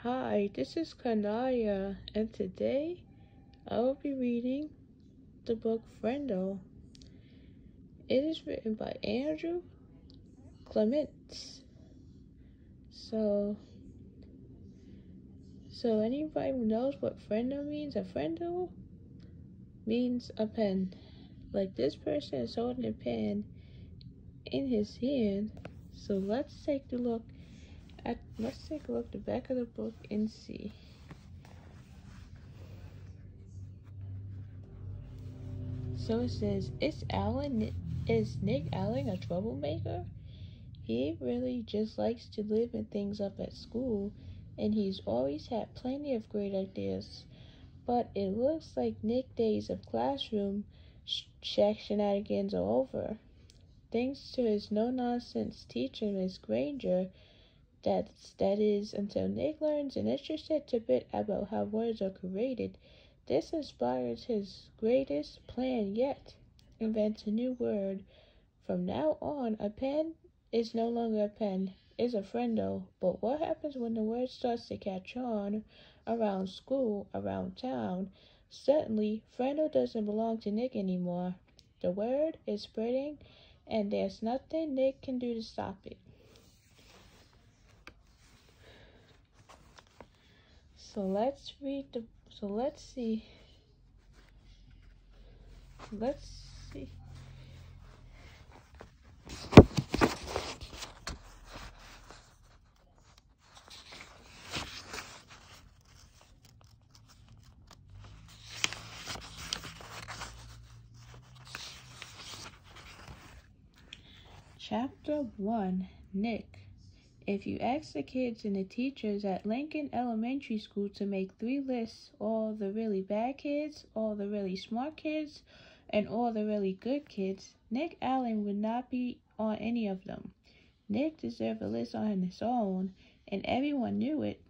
Hi, this is Kanaya, and today I will be reading the book Frindle. It is written by Andrew Clements. So, anybody who knows what Frindle means? A Frindle means a pen. Like this person is holding a pen in his hand. So let's take a look at the back of the book and see. So it says, is Nick Allen a troublemaker? He really just likes to liven things up at school, and he's always had plenty of great ideas. But it looks like Nick days of classroom shenanigans are over. Thanks to his no-nonsense teacher, Miss Granger, that is, until Nick learns an interesting tidbit about how words are created. This inspires his greatest plan yet. Invent a new word. From now on, a pen is no longer a pen, is a friendo. But what happens when the word starts to catch on around school, around town? Suddenly, friendo doesn't belong to Nick anymore. The word is spreading, and there's nothing Nick can do to stop it. So let's see. Let's see. Chapter 1, Nick. If you ask the kids and the teachers at Lincoln Elementary School to make 3 lists, all the really bad kids, all the really smart kids, and all the really good kids, Nick Allen would not be on any of them. Nick deserved a list on his own, and everyone knew it.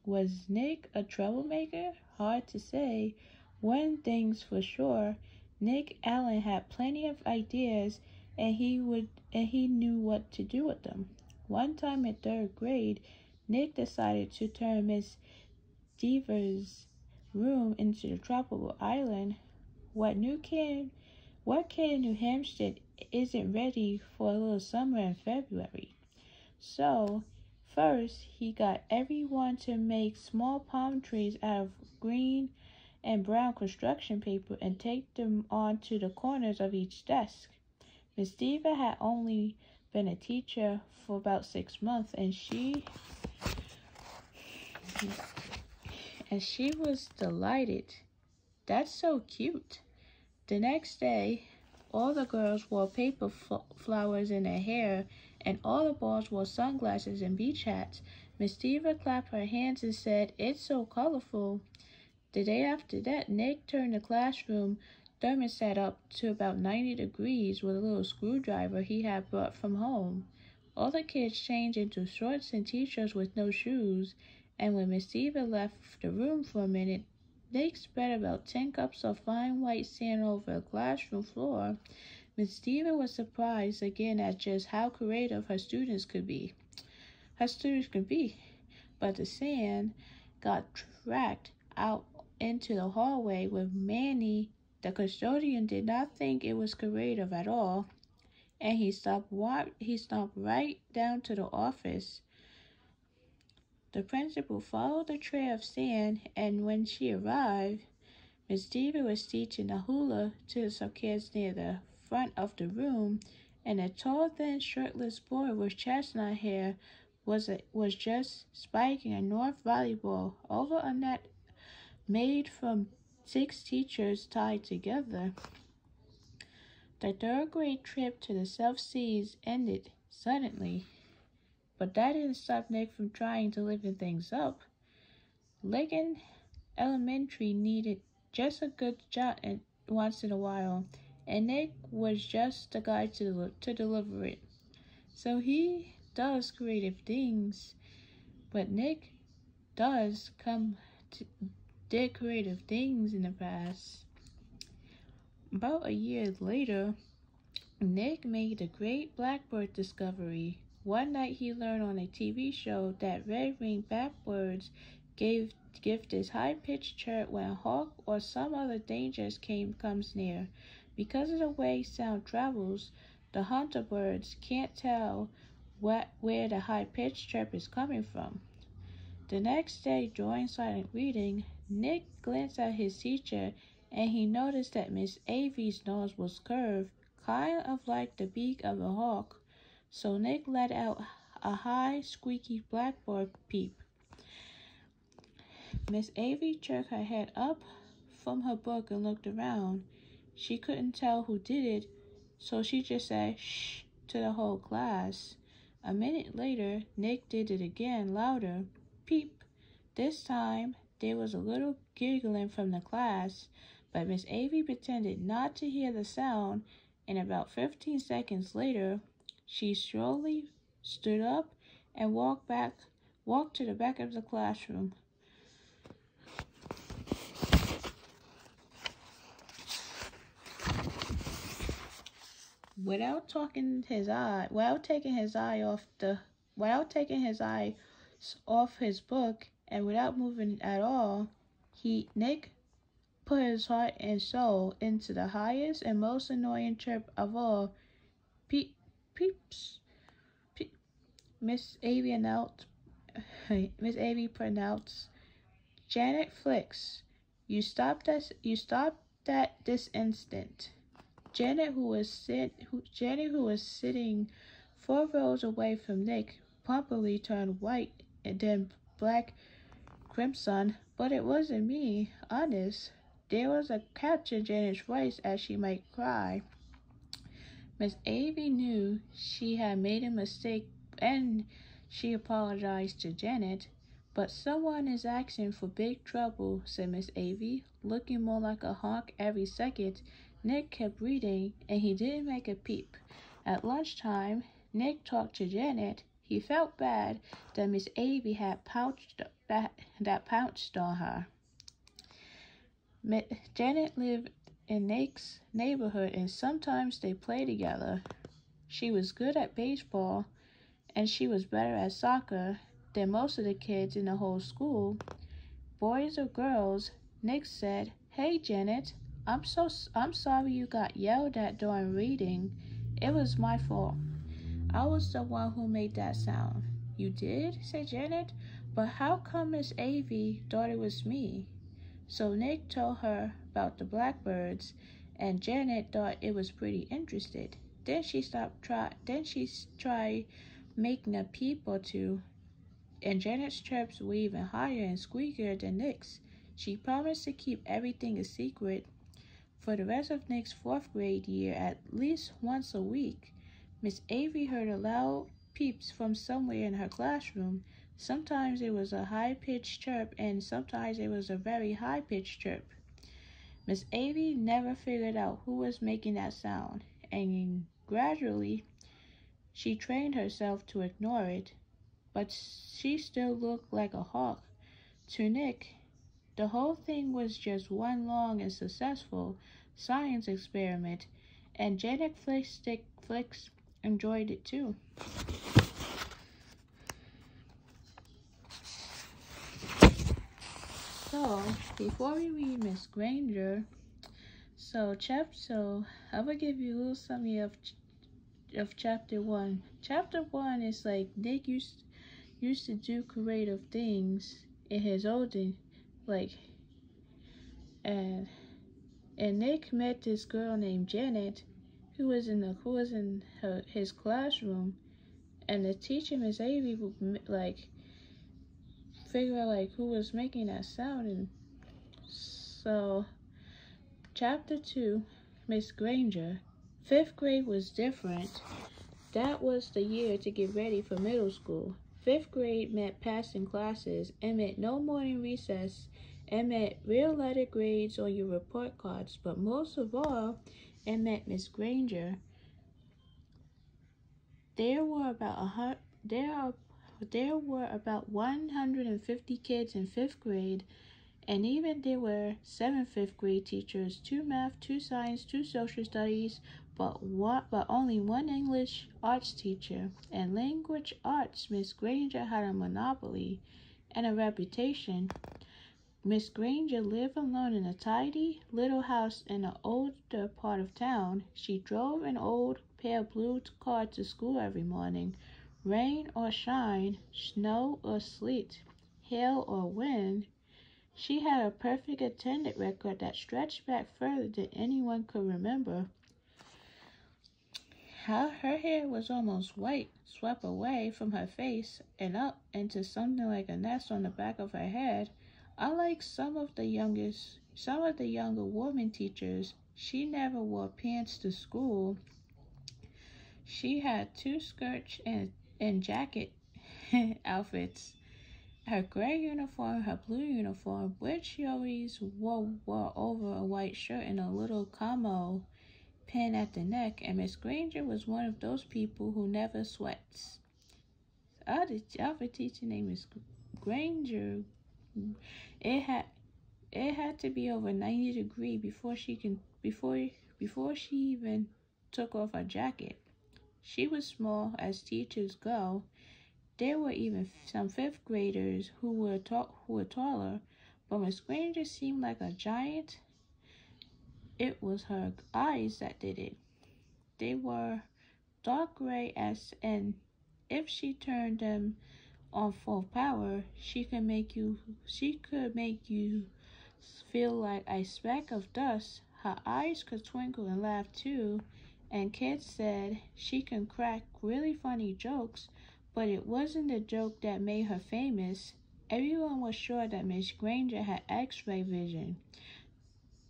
Was Nick a troublemaker? Hard to say. One thing's for sure, Nick Allen had plenty of ideas, and he knew what to do with them. One time in 3rd grade, Nick decided to turn Miss Deaver's room into a tropical island. What kid in New Hampshire isn't ready for a little summer in February? So, first, he got everyone to make small palm trees out of green and brown construction paper and take them onto the corners of each desk. Miss Diva had only been a teacher for about 6 months, and she was delighted. That's so cute. The next day, all the girls wore paper flowers in their hair, and all the boys wore sunglasses and beach hats. Miss Diva clapped her hands and said, "It's so colorful." The day after that, Nick turned the classroom thermostat up to about 90 degrees with a little screwdriver he had brought from home. All the kids changed into shorts and t-shirts with no shoes, and when Miss Diva left the room for a minute, Nick spread about 10 cups of fine white sand over the classroom floor. Miss Diva was surprised again at just how creative her students could be. But the sand got tracked out into the hallway with Manny. The custodian did not think it was creative at all, and he stomped right down to the office. The principal followed the trail of sand, and when she arrived, Miss Diva was teaching the hula to some kids near the front of the room, and a tall, thin, shirtless boy with chestnut hair was just spiking a North volleyball over a net made from 6 teachers tied together. The 3rd grade trip to the South Seas ended suddenly, but that didn't stop Nick from trying to liven things up. Lincoln Elementary needed just a good shot once in a while, and Nick was just the guy to deliver it. So he does creative things, but Nick did creative things in the past. About a year later, Nick made the great blackbird discovery. One night he learned on a TV show that red-winged blackbirds give this high-pitched chirp when a hawk or some other danger comes near. Because of the way sound travels, the hunter birds can't tell where the high-pitched chirp is coming from. The next day, during silent reading, Nick glanced at his teacher and he noticed that Miss Avy's nose was curved, kind of like the beak of a hawk. So Nick let out a high, squeaky blackbird peep. Miss Avy jerked her head up from her book and looked around. She couldn't tell who did it, so she just said shh to the whole class. A minute later, Nick did it again, louder. Peep. This time, there was a little giggling from the class, but Miss Avy pretended not to hear the sound, and about 15 seconds later, she slowly stood up and walked to the back of the classroom. Without taking his eye off his book and without moving at all, Nick put his heart and soul into the highest and most annoying chirp of all. Peep, peeps, peep. Miss Avy pronounced, Janet Flicks, you stop that this instant. Janet, who was sitting 4 rows away from Nick, promptly turned white and then black crimson. But it wasn't me, honest. There was a catch in Janet's voice as she might cry. Miss Avy knew she had made a mistake and she apologized to Janet. But someone is asking for big trouble, said Miss Avy, looking more like a hawk every second. Nick kept reading, and he didn't make a peep. At lunchtime, Nick talked to Janet. He felt bad that Miss Avy had pounced on her. Janet lived in Nick's neighborhood, and sometimes they played together. She was good at baseball, and she was better at soccer than most of the kids in the whole school. Boys or girls, Nick said, Hey, Janet. I'm sorry you got yelled at during reading. It was my fault. I was the one who made that sound. You did? Said Janet. But how come Miss Avy thought it was me? So Nick told her about the blackbirds, and Janet thought it was pretty interested. Then she tried making a peep or two, and Janet's chirps were even higher and squeakier than Nick's. She promised to keep everything a secret for the rest of Nick's 4th grade year at least once a week. Miss Avy heard a loud peeps from somewhere in her classroom. Sometimes it was a high-pitched chirp, and sometimes it was a very high-pitched chirp. Miss Avy never figured out who was making that sound, and gradually she trained herself to ignore it, but she still looked like a hawk. To Nick, the whole thing was just one long and successful science experiment, and Janet Flicks enjoyed it too. So, before we read Miss Granger, I will give you a little summary of chapter 1. Chapter 1 is like Nick used to do creative things in his olden, and Nick met this girl named Janet who was in his classroom, and the teacher Miss Avy would figure out who was making that sound. And so chapter 2, Miss Granger. 5th grade was different. That was the year to get ready for middle school. 5th grade meant passing classes, and meant no morning recess, and meant real letter grades on your report cards, but most of all, it meant Miss Granger. There were about 150 kids in 5th grade, and even there were 7 5th grade teachers, 2 math, 2 science, 2 social studies, but only 1 English arts teacher. And language arts, Miss Granger had a monopoly. and a reputation. Miss Granger lived alone in a tidy little house in the older part of town. She drove an old pale blue car to school every morning. Rain or shine, snow or sleet, hail or wind, she had a perfect attendance record that stretched back further than anyone could remember. Her hair was almost white, swept away from her face and up into something like a nest on the back of her head. Unlike some of the younger woman teachers, she never wore pants to school. She had two skirts and jacket outfits. Her gray uniform, her blue uniform, which she always wore over a white shirt and a little camo pin at the neck, and Miss Granger was one of those people who never sweats. Other teacher named Miss Granger, it had to be over 90 degrees before she even took off her jacket. She was small as teachers go. There were even some fifth graders who were taller, but Miss Granger seemed like a giant. It was her eyes that did it. They were dark gray and if she turned them on full power, she could make you feel like a speck of dust. Her eyes could twinkle and laugh too, and kids said she could crack really funny jokes, but it wasn't the joke that made her famous. Everyone was sure that Miss Granger had X-ray vision.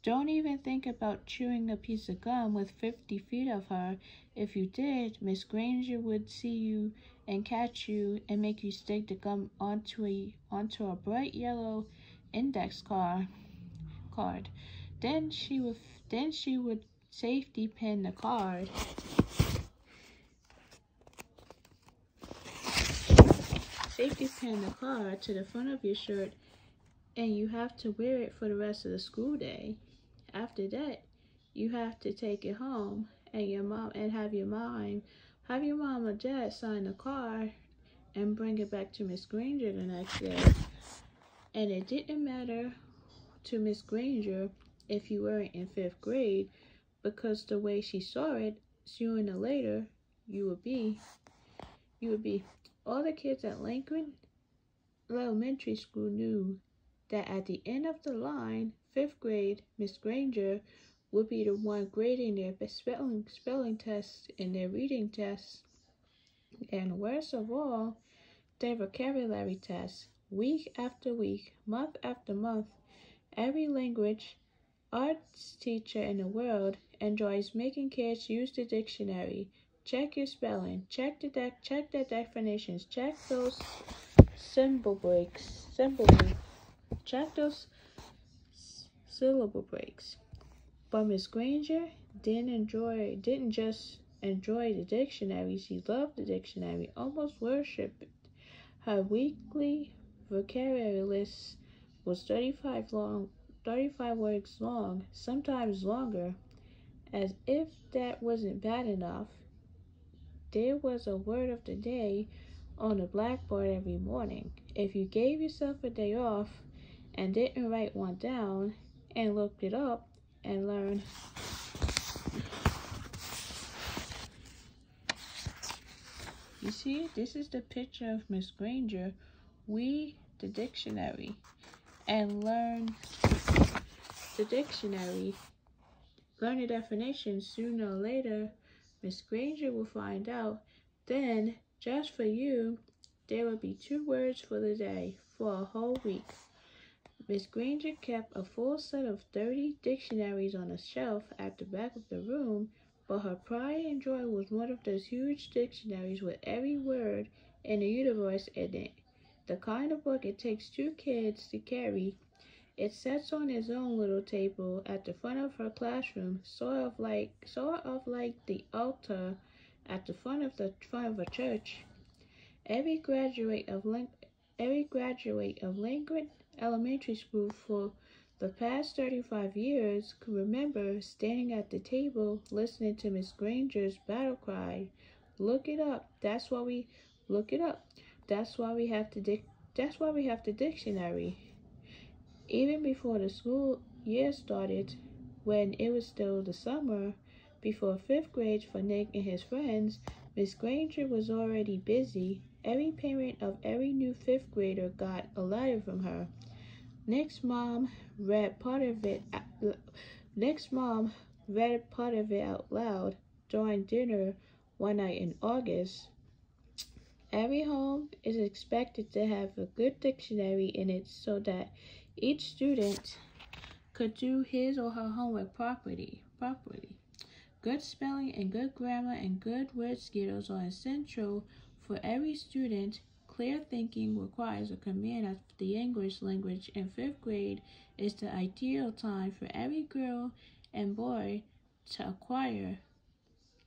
Don't even think about chewing a piece of gum with 50 feet of her. If you did, Miss Granger would see you and catch you and make you stick the gum onto a bright yellow index card. Then she would safety pin the card. Safety pin the card to the front of your shirt, and you have to wear it for the rest of the school day. After that, you have to take it home and have your mom or dad sign the card and bring it back to Miss Granger the next day. And it didn't matter to Miss Granger if you weren't in fifth grade, because the way she saw it, sooner or later you would be. All the kids at Lincoln Elementary School knew that at the end of the line, fifth grade, Miss Granger would be the one grading their spelling tests and their reading tests, and worst of all, their vocabulary tests. Week after week, month after month, every language arts teacher in the world enjoys making kids use the dictionary. Check your spelling, check the definitions, check those syllable breaks, check those syllable breaks. But Miss Granger didn't just enjoy the dictionary, she loved the dictionary, almost worshipped it. Her weekly vocabulary list was 35 words long, sometimes longer. As if that wasn't bad enough, there was a word of the day on the blackboard every morning. If you gave yourself a day off and didn't write one down and looked it up and learned, you see, this is the picture of Miss Granger. We the dictionary and learn the dictionary, learn the definition. Sooner or later, Miss Granger will find out. Then, just for you, there will be 2 words for the day, for a whole week. Miss Granger kept a full set of 30 dictionaries on a shelf at the back of the room, but her pride and joy was one of those huge dictionaries with every word in the universe in it. The kind of book it takes 2 kids to carry. It sits on its own little table at the front of her classroom, sort of like the altar at the front of a church. Every graduate of Lincoln Elementary School for the past 35 years could remember standing at the table listening to Miss Granger's battle cry. Look it up. That's why we have that's why we have the dictionary. Even before the school year started, when it was still the summer, before fifth grade for Nick and his friends, Miss Granger was already busy. Every parent of every new fifth grader got a letter from her. Nick's mom read part of it. Nick's mom read part of it out loud during dinner one night in August. Every home is expected to have a good dictionary in it so that each student could do his or her homework properly. Good spelling and good grammar and good word skills are essential for every student. Clear thinking requires a command of the English language, and fifth grade is the ideal time for every girl and boy to acquire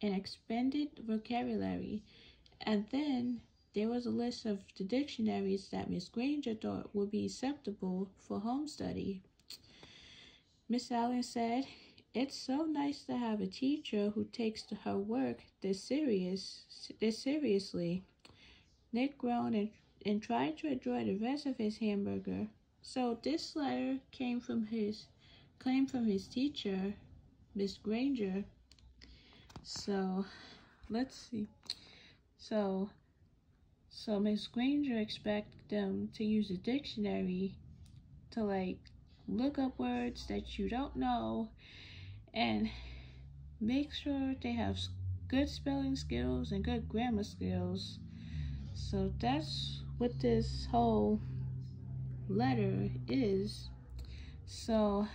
an expanded vocabulary. And then there was a list of the dictionaries that Miss Granger thought would be acceptable for home study. Miss Allen said, "It's so nice to have a teacher who takes her work this seriously." Nick groaned and tried to enjoy the rest of his hamburger. So this letter came from his teacher, Miss Granger. So let's see. So Miss Granger expected them to use a dictionary to look up words that you don't know and make sure they have good spelling skills and good grammar skills. So that's what this whole letter is. So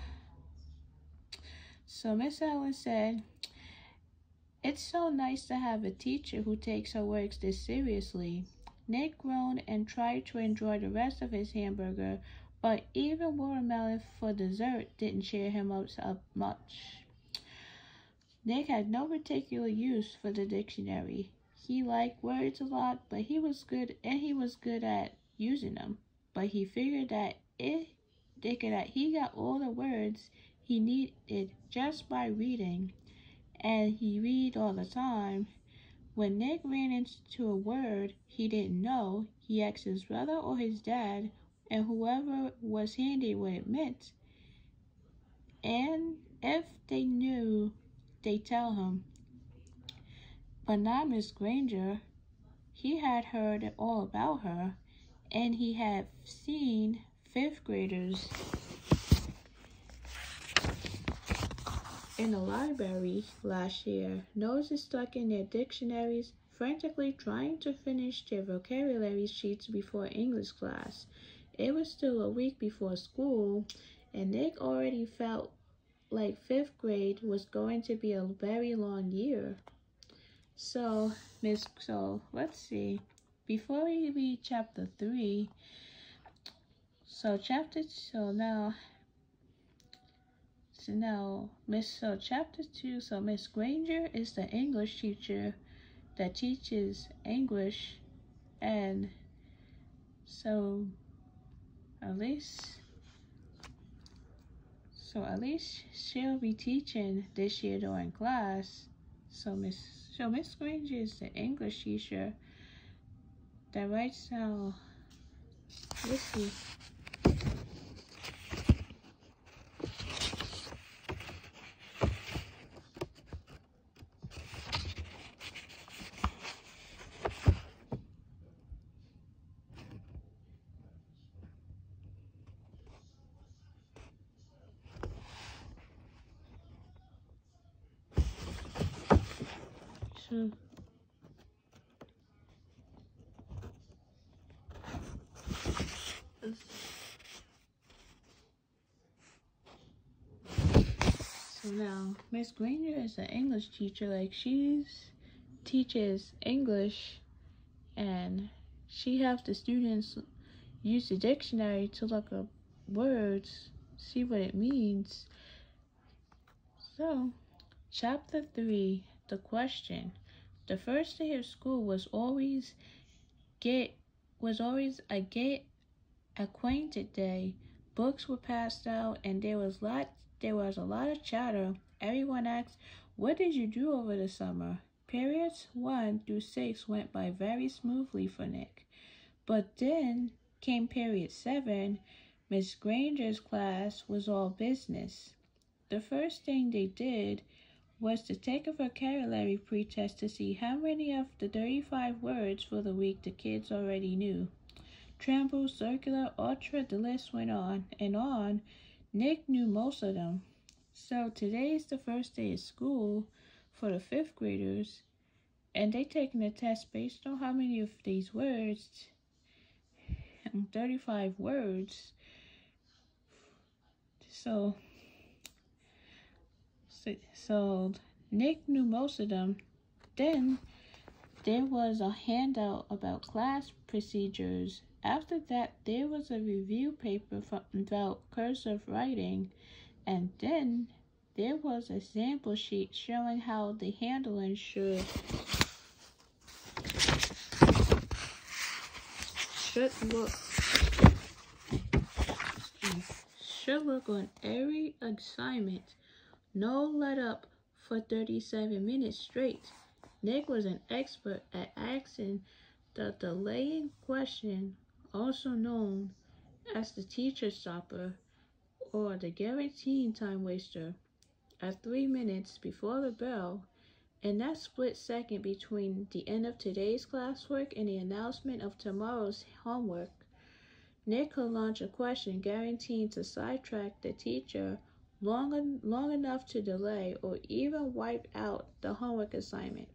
Miss Allen said, "It's so nice to have a teacher who takes her work this seriously." Nick groaned and tried to enjoy the rest of his hamburger, but even watermelon for dessert didn't cheer him up much. Nick had no particular use for the dictionary. He liked words a lot, but he was good at using them. But he figured that he got all the words he needed just by reading, and he read all the time. When Nick ran into a word he didn't know, he asked his brother or his dad, and whoever was handy what it meant. And if they knew, they'd tell him. But not Miss Granger. He had heard all about her, and he had seen fifth graders in the library last year, noses stuck in their dictionaries, frantically trying to finish their vocabulary sheets before English class. It was still a week before school, and Nick already felt like fifth grade was going to be a very long year. So let's see. Before we read chapter 3, chapter 2, Miss Granger is the English teacher that teaches English, and so at least she'll be teaching this year during class. So Miss Granger is the English teacher that writes down. Let's see. So now, Miss Granger is an English teacher. She teaches English, and she has the students use the dictionary to look up words, see what it means. So, chapter 3, the question. The first day of school was always a get acquainted day. Books were passed out, and there was a lot of chatter. Everyone asked, "What did you do over the summer?" Periods 1 through 6 went by very smoothly for Nick. But then came period 7, Miss Granger's class was all business. The first thing they did was to take a vocabulary pretest to see how many of the 35 words for the week the kids already knew. Trimble, circular, ultra, the list went on and on. Nick knew most of them. So today is the first day of school for the 5th graders, and they taking a test based on how many of these words, 35 words. So Nick knew most of them. Then there was a handout about class procedures. After that, there was a review paper about cursive writing, and then there was a sample sheet showing how the handling should look on every assignment. No let up for 37 minutes straight. Nick was an expert at asking the delaying question, also known as the teacher stopper or the guaranteed time waster, at 3 minutes before the bell, and that split second between the end of today's classwork and the announcement of tomorrow's homework. Nick could launch a question guaranteed to sidetrack the teacher long enough to delay or even wipe out the homework assignment.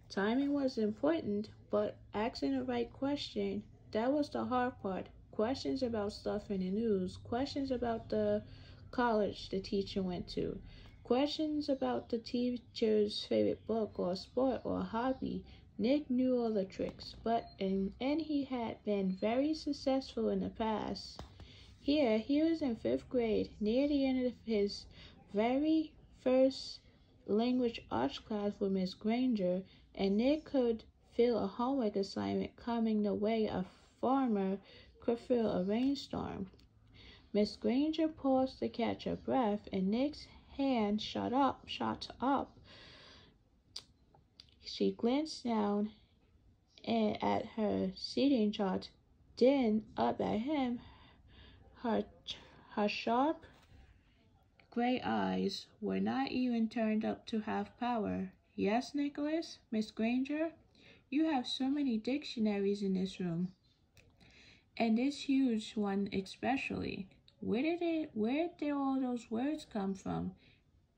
Timing was important, but asking the right question, that was the hard part. Questions about stuff in the news, questions about the college the teacher went to, questions about the teacher's favorite book or sport or hobby. Nick knew all the tricks, and he had been very successful in the past. Here, he was in 5th grade, near the end of his very first language arts class with Miss Granger, and Nick could feel a homework assignment coming the way a farmer could feel a rainstorm. Miss Granger paused to catch her breath, and Nick's hand shot up. She glanced down at her seating chart, then up at him. Her sharp gray eyes were not even turned up to half power. Yes, Nicholas, Miss Granger, you have so many dictionaries in this room, and this huge one especially. Where did all those words come from?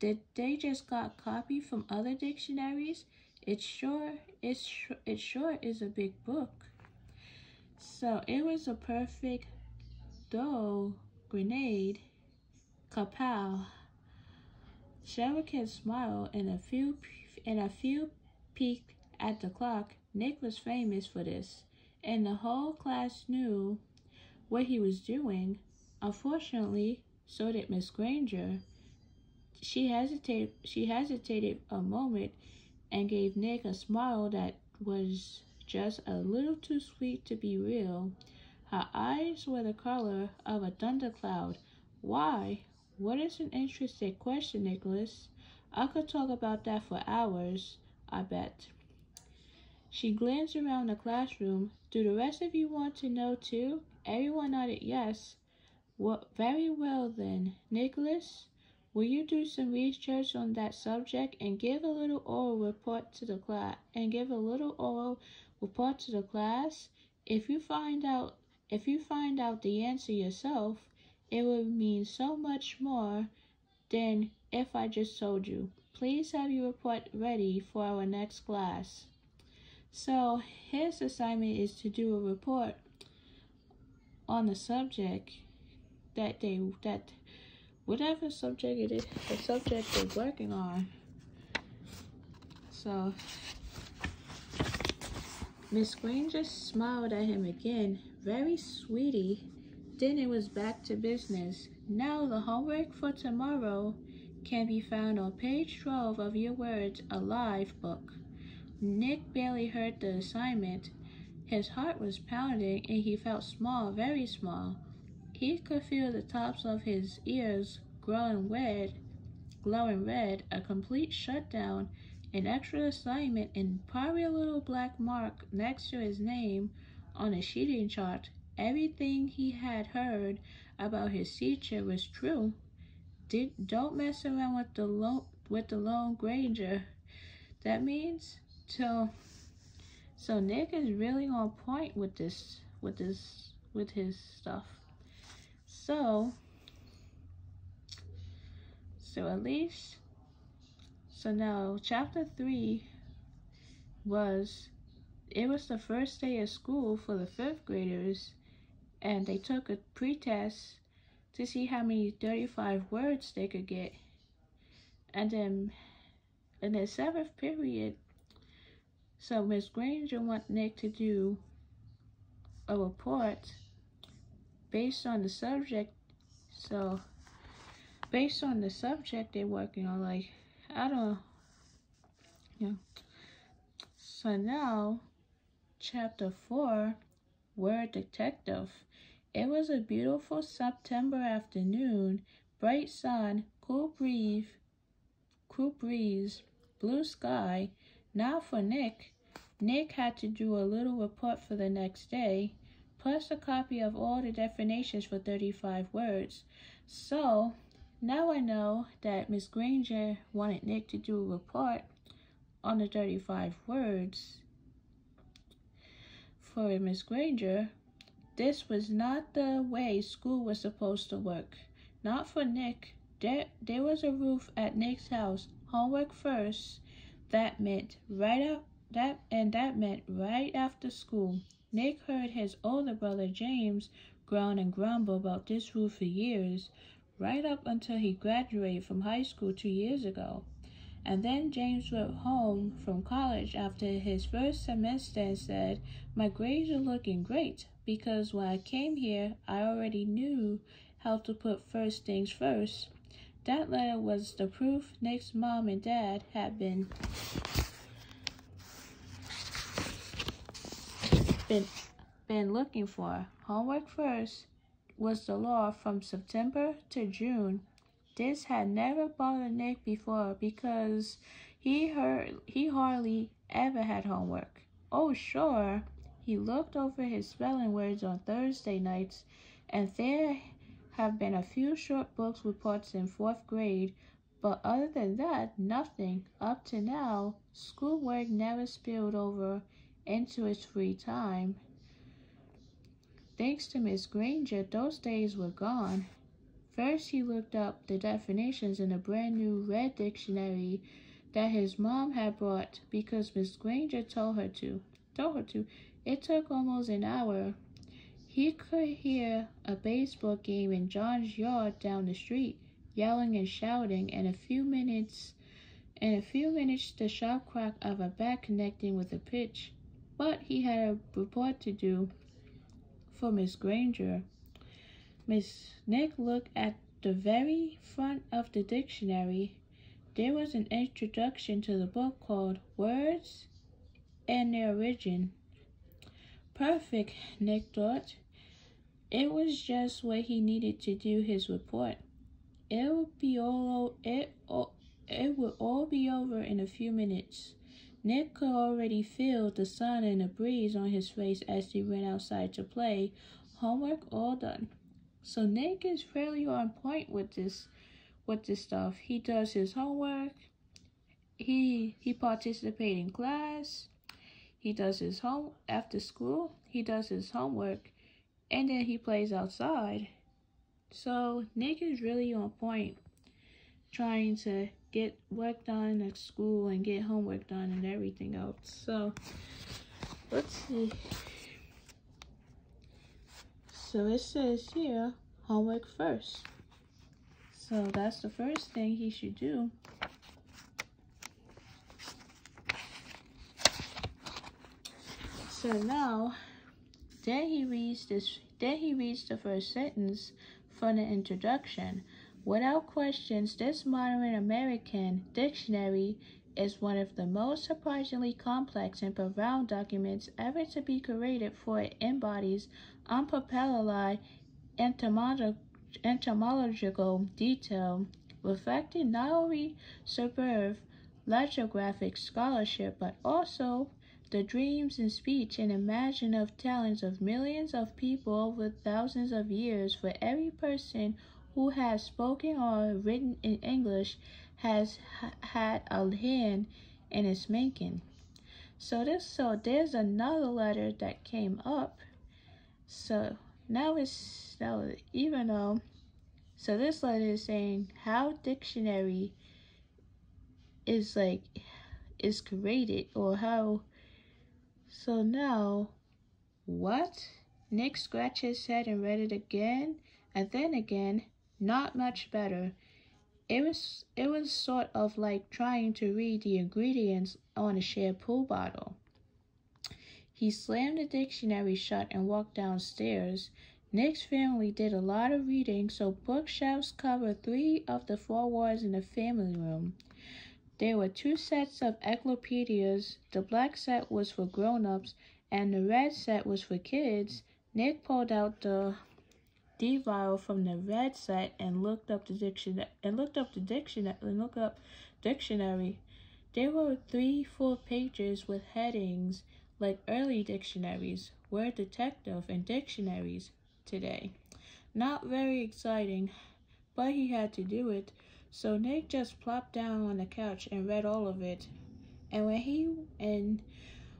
Did they just got copied from other dictionaries? It sure is a big book. So it was a perfect grenade. Kapow! Sheridan smiled and a few peeked at the clock. Nick was famous for this, and the whole class knew what he was doing. Unfortunately, so did Miss Granger. She hesitated a moment and gave Nick a smile that was just a little too sweet to be real. Her eyes were the color of a thundercloud. Why? What is an interesting question, Nicholas? I could talk about that for hours, I bet. She glanced around the classroom. Do the rest of you want to know too? Everyone nodded yes. Well, very well then, Nicholas. Will you do some research on that subject and give a little oral report to the class? If you find out the answer yourself, it would mean so much more than if I just told you. Please have your report ready for our next class. So his assignment is to do a report on the subject whatever subject it is, the subject they're working on. So Miss Granger smiled at him again, very sweetie. Then it was back to business. Now the homework for tomorrow can be found on page 12 of your Words Alive book. Nick barely heard the assignment. His heart was pounding and he felt small, very small. He could feel the tops of his ears glowing red, a complete shutdown, an extra assignment, and probably a little black mark next to his name on a sheeting chart. everything he had heard about his teacher was true. Don't mess around with the Lone Granger. That means so Nick is really on point with his stuff. So at least now chapter 3 was the first day of school for the 5th graders, and they took a pretest to see how many 35 words they could get. And then in the 7th period, so Miss Granger wanted Nick to do a report based on the subject. So based on the subject they're working on, like, I don't know. So now, chapter 4, Word Detective. It was a beautiful September afternoon, bright sun, cool breeze, blue sky. Now for Nick. Nick had to do a little report for the next day, plus a copy of all the definitions for 35 words. So, now I know that Miss Granger wanted Nick to do a report on the 35 words. For Miss Granger, this was not the way school was supposed to work. Not for Nick. There was a roof at Nick's house. Homework first. That meant right after school. Nick heard his older brother James groan and grumble about this rule for years, right up until he graduated from high school 2 years ago. And then James went home from college after his first semester and said, "My grades are looking great, because when I came here, I already knew how to put first things first." That letter was the proof Nick's mom and dad had been looking for. Homework first was the law from September to June. This had never bothered Nick before because he hardly ever had homework. Oh, sure, he looked over his spelling words on Thursday nights, and there have been a few short books reports in 4th grade, but other than that, nothing. Up to now, schoolwork never spilled over into his free time. Thanks to Miss Granger, those days were gone. First, he looked up the definitions in a brand new red dictionary that his mom had brought because Miss Granger told her to. It took almost an hour. He could hear a baseball game in John's yard down the street, yelling and shouting, and in a few minutes the sharp crack of a bat connecting with a pitch. But he had a report to do for Miss Granger. Miss Nick looked at the very front of the dictionary. There was an introduction to the book called Words and Their Origin. Perfect, Nick thought. It was just what he needed to do his report. It would all be over in a few minutes. Nick could already feel the sun and the breeze on his face as he went outside to play. Homework all done. So Nick is fairly on point with this stuff. He does his homework. He participates in class. He does his after school. He does his homework, and then he plays outside. So Nick is really on point, trying to get work done at school and get homework done and everything else. So let's see. So it says here, homework first. So that's the first thing he should do. So now, then he reads the first sentence from the introduction. Without questions, this modern American dictionary is one of the most surprisingly complex and profound documents ever to be created, for it embodies unparalleled entomological detail, reflecting not only superb lexicographic scholarship, but also the dreams and speech and imaginative talents of millions of people over thousands of years. For every person who has spoken or written in English has had a hand in its making. So there's another letter that came up. So now even though so this letter is saying how dictionary is created, or how. So now what? Nick scratched his head and read it again, and then again. Not much better. It was sort of like trying to read the ingredients on a shampoo bottle. He slammed the dictionary shut and walked downstairs. Nick's family did a lot of reading, so bookshelves covered 3 of the 4 walls in the family room. There were 2 sets of encyclopedias. The black set was for grown-ups, and the red set was for kids. Nick pulled out the D-file from the red set and looked up dictionary. There were 3 full pages with headings like early dictionaries, word detective, and dictionaries today. Not very exciting, but he had to do it. So Nick just plopped down on the couch and read all of it. And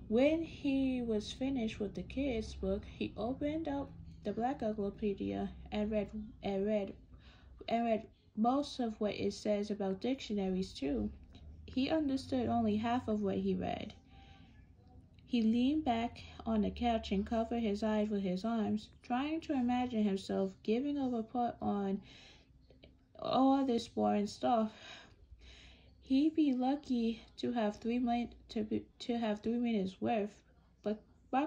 when he was finished with the kids' book, he opened up the Black Encyclopedia and read most of what it says about dictionaries too. He understood only half of what he read. He leaned back on the couch and covered his eyes with his arms, trying to imagine himself giving a report on all this boring stuff. He'd be lucky to have 3 minutes worth, but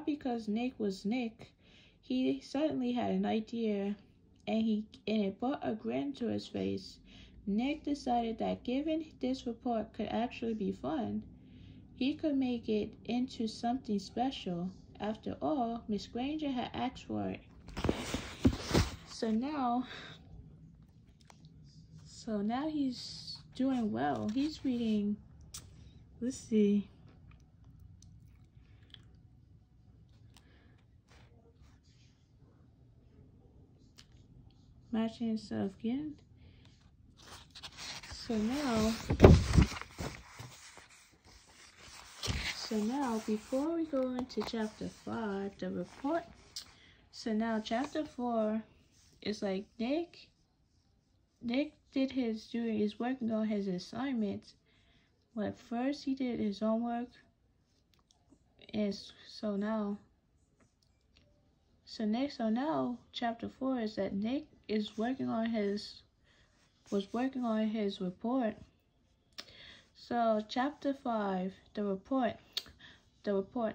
because Nick was Nick, he suddenly had an idea, and it brought a grin to his face. Nick decided that giving this report could actually be fun. He could make it into something special. After all, Miss Granger had asked for it. So now he's doing well. He's reading, let's see. Matching himself again. So now, before we go into chapter 5, the report. So now chapter 4 is like Nick is working on his assignments. But first he did his homework. And so now chapter 4 is that Nick was working on his report. So chapter 5, the report.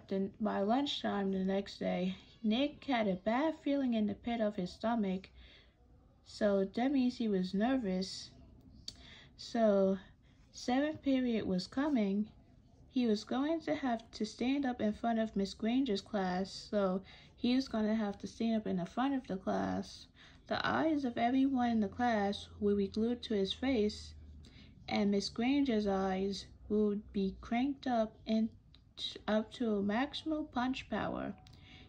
Then by lunchtime the next day, Nick had a bad feeling in the pit of his stomach. So that means he was nervous. So 7th period was coming. He was going to have to stand up in front of Miss Granger's class. So he was going to have to stand up in the front of the class. The eyes of everyone in the class would be glued to his face, and Miss Granger's eyes would be cranked up to maximum punch power.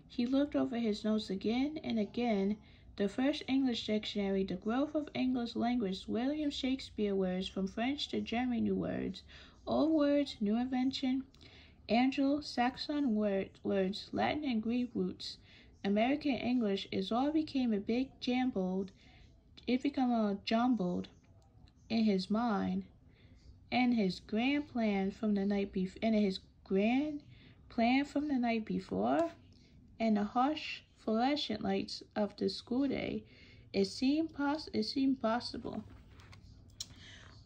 He looked over his notes again and again. The first English dictionary, The Growth of English Language, William Shakespeare words from French to German new words, old words, new invention, Anglo-Saxon words, Latin and Greek roots, American English, it all became a big jumbled in his mind, and his grand plan from the night before, and the harsh fluorescent lights of the school day, it seemed possible.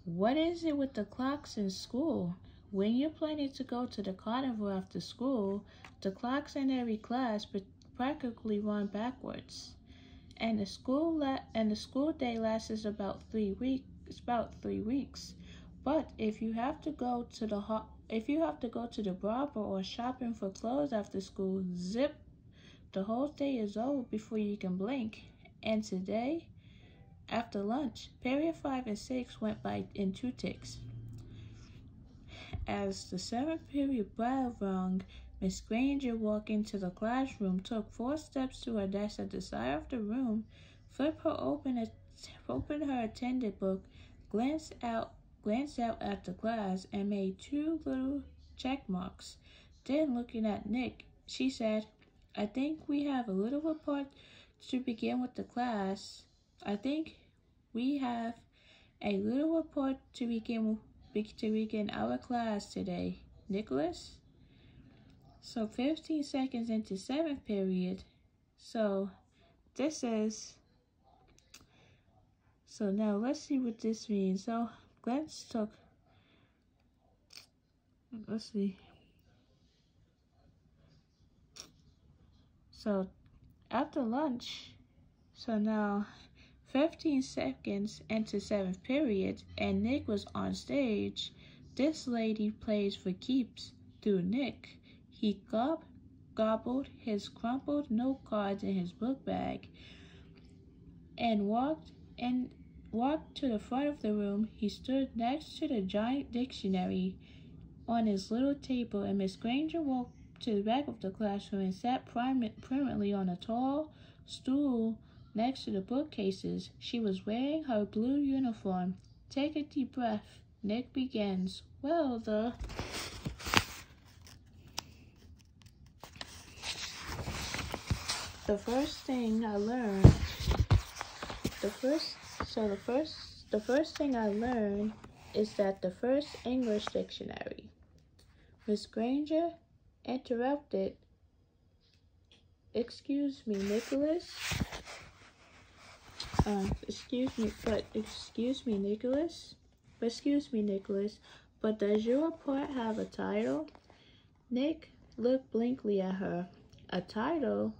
What is it with the clocks in school? When you're planning to go to the carnival after school, the clocks in every class practically run backwards, and the school day lasts about 3 weeks. But if you have to go to the barber or shopping for clothes after school, zip, the whole day is over before you can blink. And today, after lunch, period 5 and 6 went by in 2 ticks. As the 7th period bell rung, Miss Granger walked into the classroom, took 4 steps to her desk at the side of the room, flipped her opened her attendance book, glanced out at the class, and made 2 little check marks. Then, looking at Nick, she said, "I think we have a little report to begin with the class. I think we have a little report to begin our class today, Nicholas." So 15 seconds into 7th period. So this is, so now let's see what this means. So let's see. So after lunch, so now 15 seconds into 7th period, and Nick was on stage. This lady plays for keeps through Nick. He gobbled his crumpled note cards in his book bag and walked to the front of the room. He stood next to the giant dictionary on his little table, and Miss Granger walked to the back of the classroom and sat permanently on a tall stool next to the bookcases. She was wearing her blue uniform. Take a deep breath. Nick begins. Well, the first thing I learned, the first thing I learned is that the first English dictionary. Miss Granger interrupted. Excuse me, Nicholas. Excuse me, Nicholas. But does your report have a title? Nick looked blankly at her. A title?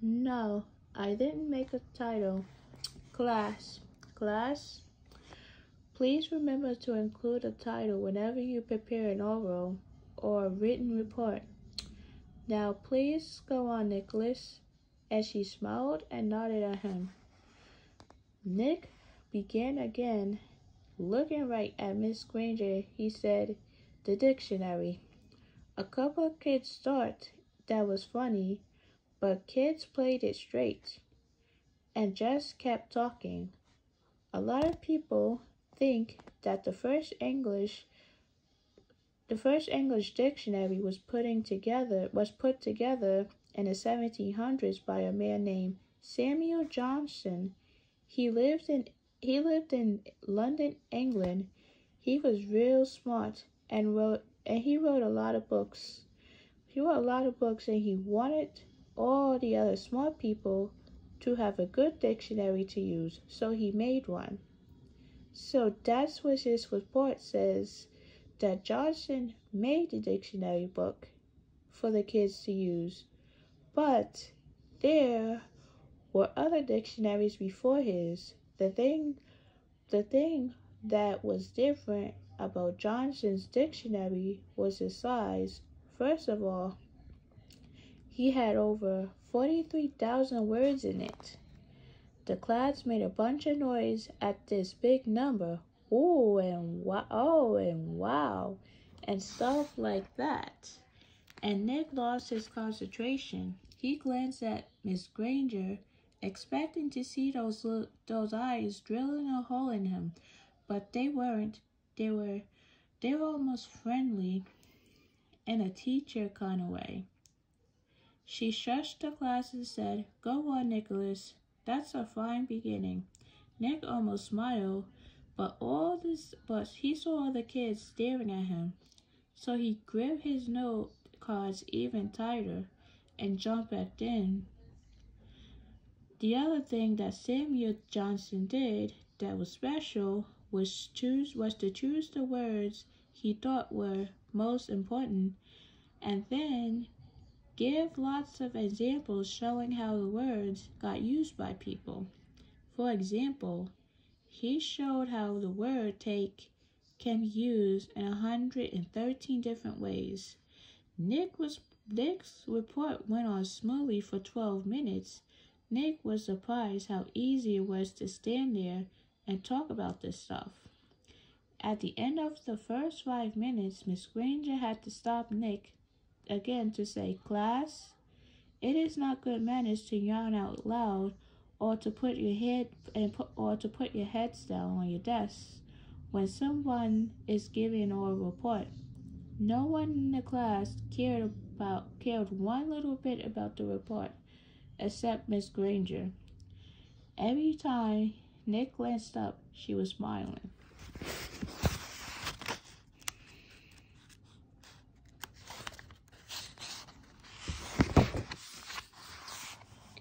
No, I didn't make a title. Class, please remember to include a title whenever you prepare an oral or written report. Now please go on, Nicholas. And she smiled and nodded at him. Nick began again. Looking right at Miss Granger, he said, "The dictionary." A couple of kids thought that was funny, but kids played it straight and just kept talking. A lot of people think that the first English dictionary was put together in the 1700s by a man named Samuel Johnson. He lived in London, England. He was real smart and he wrote a lot of books. And he wanted all the other smart people to have a good dictionary to use, so he made one. So that's what his report says, that Johnson made the dictionary book for the kids to use. But there were other dictionaries before his. The thing that was different about Johnson's dictionary was the size. First of all, he had over 43,000 words in it. The class made a bunch of noise at this big number. Oh and wow, and stuff like that. And Nick lost his concentration. He glanced at Miss Granger, expecting to see those eyes drilling a hole in him, but they weren't. They were almost friendly in a teacher kind of way. She shushed the class and said, "Go on, Nicholas. That's a fine beginning." Nick almost smiled, but he saw all the kids staring at him. So he gripped his note cards even tighter and jumped back in. The other thing that Samuel Johnson did that was special was to choose the words he thought were most important, and then give lots of examples showing how the words got used by people. For example, he showed how the word take can be used in 113 different ways. Nick's report went on smoothly for 12 minutes. Nick was surprised how easy it was to stand there and talk about this stuff. At the end of the first 5 minutes, Miss Granger had to stop Nick. again to say, "Class, it is not good manners to yawn out loud or to put your heads down on your desk when someone is giving a report." No one in the class cared one little bit about the report, except Miss Granger. Every time Nick glanced up, she was smiling.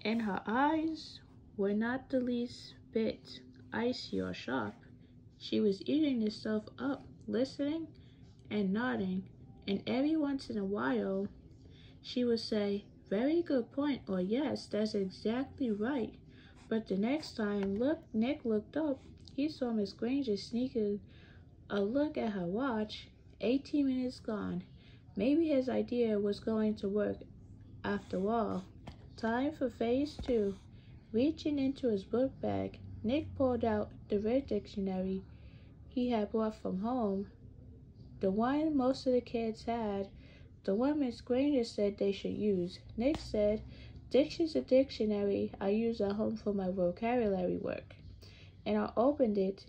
And her eyes were not the least bit icy or sharp. She was eating herself up, listening and nodding, and every once in a while she would say, "Very good point," or "Yes, that's exactly right." But the next time Nick looked up, he saw Miss Granger sneaking a look at her watch. 18 minutes gone. Maybe his idea was going to work after all. Time for phase 2. Reaching into his book bag, Nick pulled out the red dictionary he had brought from home, the one most of the kids had, the one Miss Granger said they should use. Nick said, "This is a dictionary I use at home for my vocabulary work, and I opened it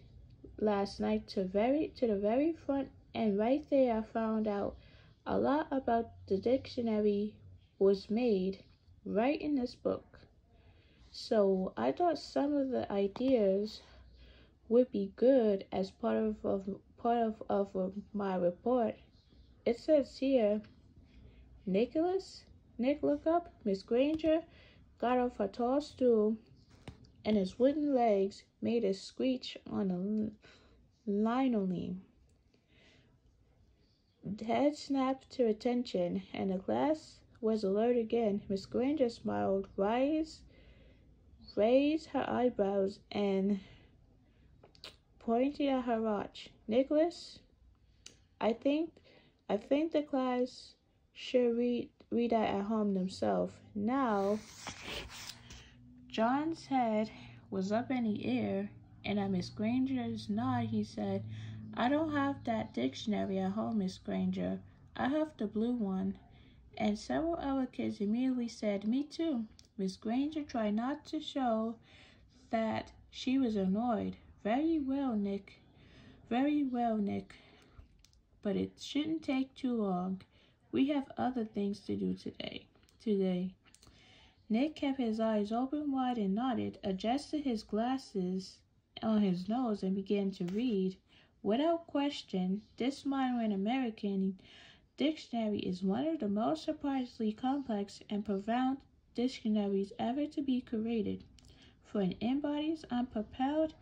last night to the very front, and right there I found out a lot about the dictionary was made right in this book. So I thought some of the ideas would be good as part of my report." It says here, Nicholas? Nick looked up. Miss Granger got off her tall stool, and his wooden legs made a screech on the linoleum. The head snapped to attention, and the class was alert again. Miss Granger smiled, raised her eyebrows, and pointed at her watch. "Nicholas, I think the class should read that at home themselves." Now, John's head was up in the air, and at Miss Granger's nod, he said, "I don't have that dictionary at home, Miss Granger. I have the blue one." And several other kids immediately said, "Me too." Miss Granger tried not to show that she was annoyed. Very well, Nick. But it shouldn't take too long. We have other things to do today. Nick kept his eyes open wide and nodded, adjusted his glasses on his nose, and began to read. Without question, this modern American dictionary is one of the most surprisingly complex and profound dictionaries ever to be created, for it embodies unparalleled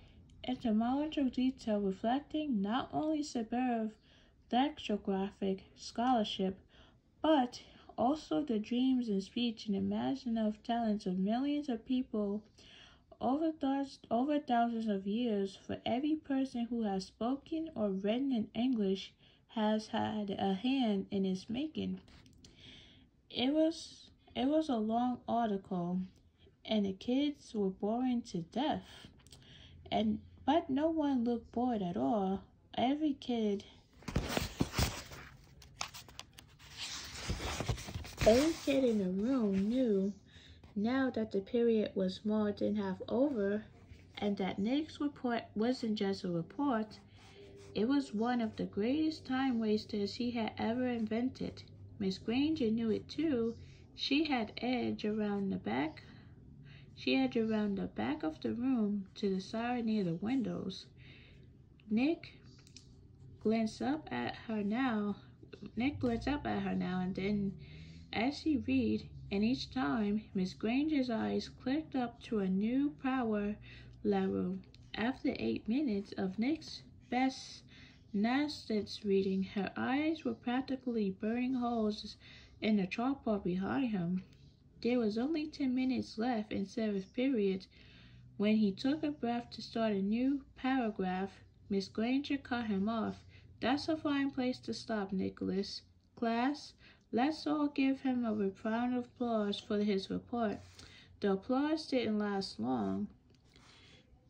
etymological detail reflecting not only superb lexicographic scholarship, but also the dreams and speech and imaginative talents of millions of people over thousands of years. For every person who has spoken or written in English has had a hand in its making. It was a long article, and the kids were boring to death. But no one looked bored at all. Every kid in the room knew now that the period was more than half over, and that Nick's report wasn't just a report, it was one of the greatest time wasters he had ever invented. Miss Granger knew it too. She had edged around the back of the room to the side near the windows. Nick glanced up at her now, and then as he read, and each time Miss Granger's eyes clicked up to a new power level. After 8 minutes of Nick's best nonsense reading, her eyes were practically burning holes in the chalkboard behind him. There was only 10 minutes left in 7th period when he took a breath to start a new paragraph. Miss Granger cut him off. "That's a fine place to stop, Nicholas. Class, let's all give him a round of applause for his report." The applause didn't last long.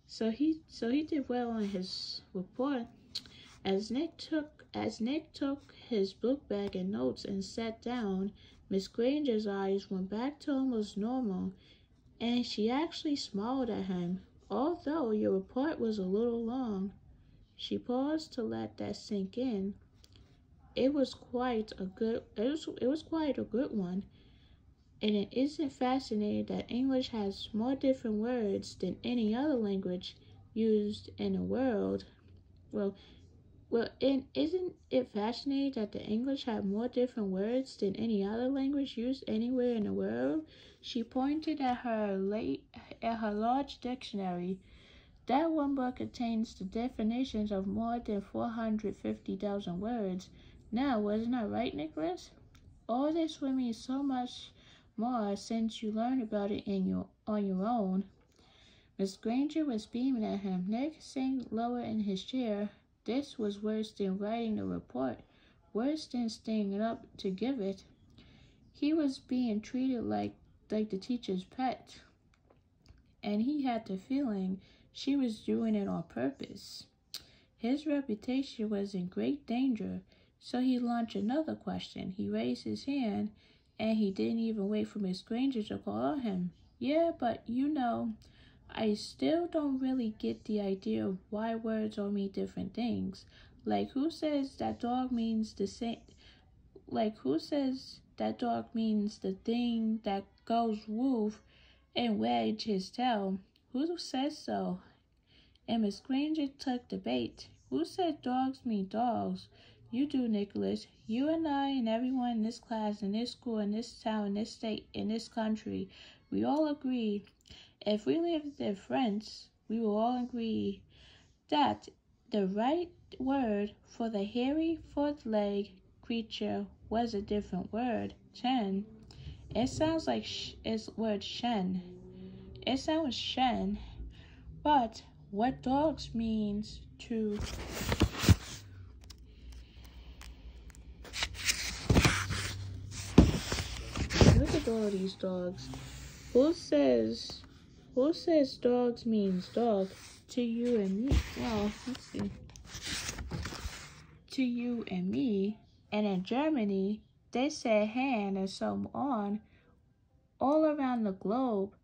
So he did well on his report. As Nick took his book bag and notes and sat down, Miss Granger's eyes went back to almost normal, and she actually smiled at him. Although your report was a little long. She paused to let that sink in. It was quite a good one. And it isn't fascinating that English has more different words than any other language used in the world? Well, and isn't it fascinating that the English have more different words than any other language used anywhere in the world? She pointed at her large dictionary. That one book contains the definitions of more than 450,000 words. Now, wasn't that right, Nicholas? All this would mean so much more since you learned about it on your own. Miss Granger was beaming at him. Nick sank lower in his chair. This was worse than writing the report, worse than staying up to give it. He was being treated like the teacher's pet, and he had the feeling she was doing it on purpose. His reputation was in great danger, so he launched another question. He raised his hand, and he didn't even wait for Miss Granger to call on him. Yeah, but I still don't really get the idea of why words all mean different things. Like, who says that dog means the same? Like, who says that dog means the thing that goes woof and wagged his tail? Who says so? And Miss Granger took the bait. Who said dogs mean dogs? You do, Nicholas. You and I and everyone in this class, in this school, in this town, in this state, in this country, we all agree. If we lived in France, we will all agree that the right word for the hairy four-legged creature was a different word, chen. It sounds like it's word shen. It sounds shen, but what dogs means to look at all these dogs. Who says dogs means dog? To you and me. Well, let's see. To you and me. And in Germany, they say hand and so on all around the globe.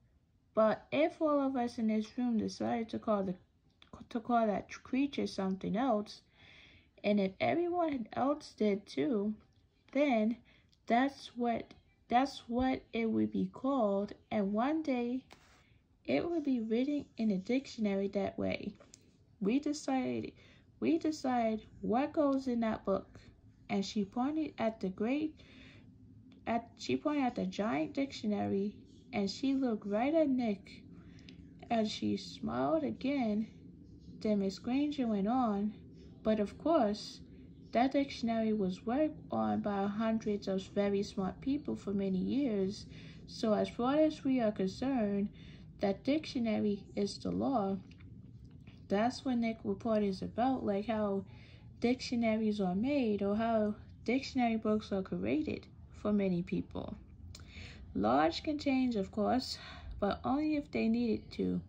But if all of us in this room decided to call that creature something else, and if everyone else did too, then that's what it would be called, and one day it would be written in a dictionary that way. We decide what goes in that book, and she pointed at the giant dictionary, and she looked right at Nick. As she smiled again, then Miss Granger went on, but of course, that dictionary was worked on by hundreds of very smart people for many years, so as far as we are concerned, that dictionary is the law. That's what Nick report is about, like how dictionaries are made or how dictionary books are created for many people. Large contains, of course, but only if they needed to.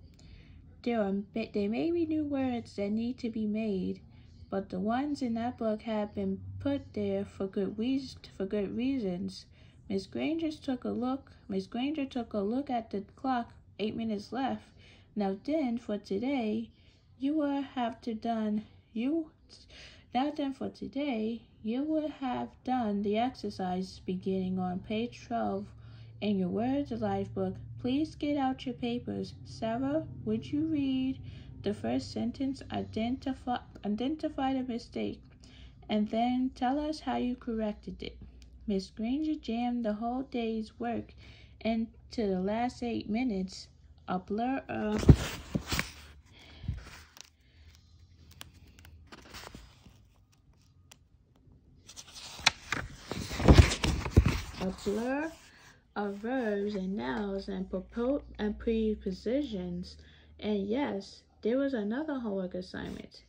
There may be new words that need to be made, but the ones in that book have been put there for good reasons. Miss Granger took a look at the clock. 8 minutes left. Now then, for today, you will have done the exercise beginning on page 12 in your Words of Life book. Please get out your papers. Sarah, would you read the first sentence, identify the mistake, and then tell us how you corrected it? Miss Granger jammed the whole day's work into the last 8 minutes. A blur of verbs and nouns and prepositions. And yes, there was another homework assignment.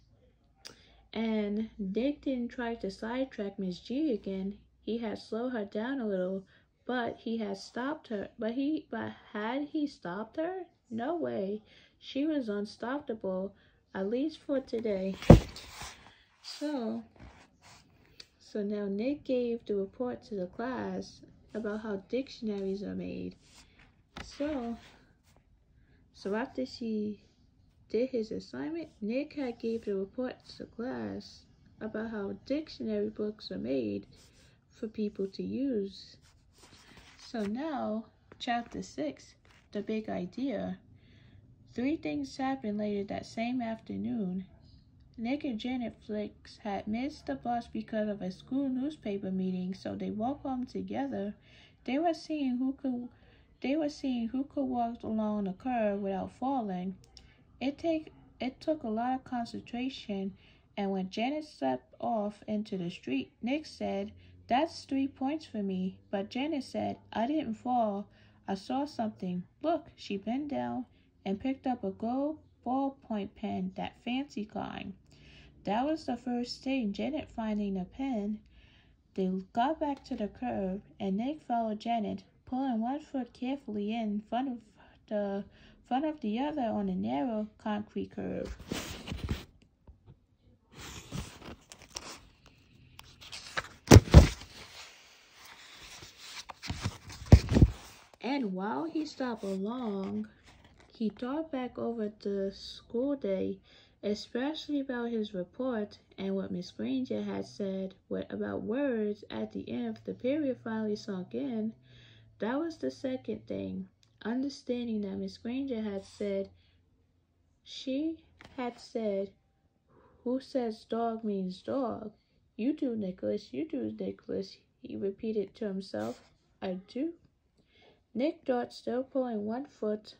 And Dick didn't try to sidetrack Miss G again. He had slowed her down a little, but he had stopped her. But had he stopped her? No way. She was unstoppable, at least for today. So, so now Nick gave the report to the class about how dictionaries are made. So, so after she did his assignment, Nick had gave the report to class about how dictionary books are made for people to use. So now, chapter 6, the big idea. 3 things happened later that same afternoon. Nick and Janet Flicks had missed the bus because of a school newspaper meeting, so they walked home together. They were seeing who could walk along the curb without falling. It took a lot of concentration, and when Janet stepped off into the street, Nick said, "That's 3 points for me." But Janet said, "I didn't fall. I saw something. Look." She bent down and picked up a gold ballpoint pen, that fancy kind. That was the first thing, Janet finding the pen. They got back to the curb, and Nick followed Janet, pulling one foot carefully in front of the other on the narrow concrete curb. And while he stopped along, he thought back over the school day, especially about his report and what Miss Granger had said about words at the end of the period finally sunk in. That was the second thing. Understanding that Miss Granger had said, she had said, "Who says dog means dog?" "You do, Nicholas, you do, Nicholas," he repeated to himself. "I do." Nick thought, still pulling one foot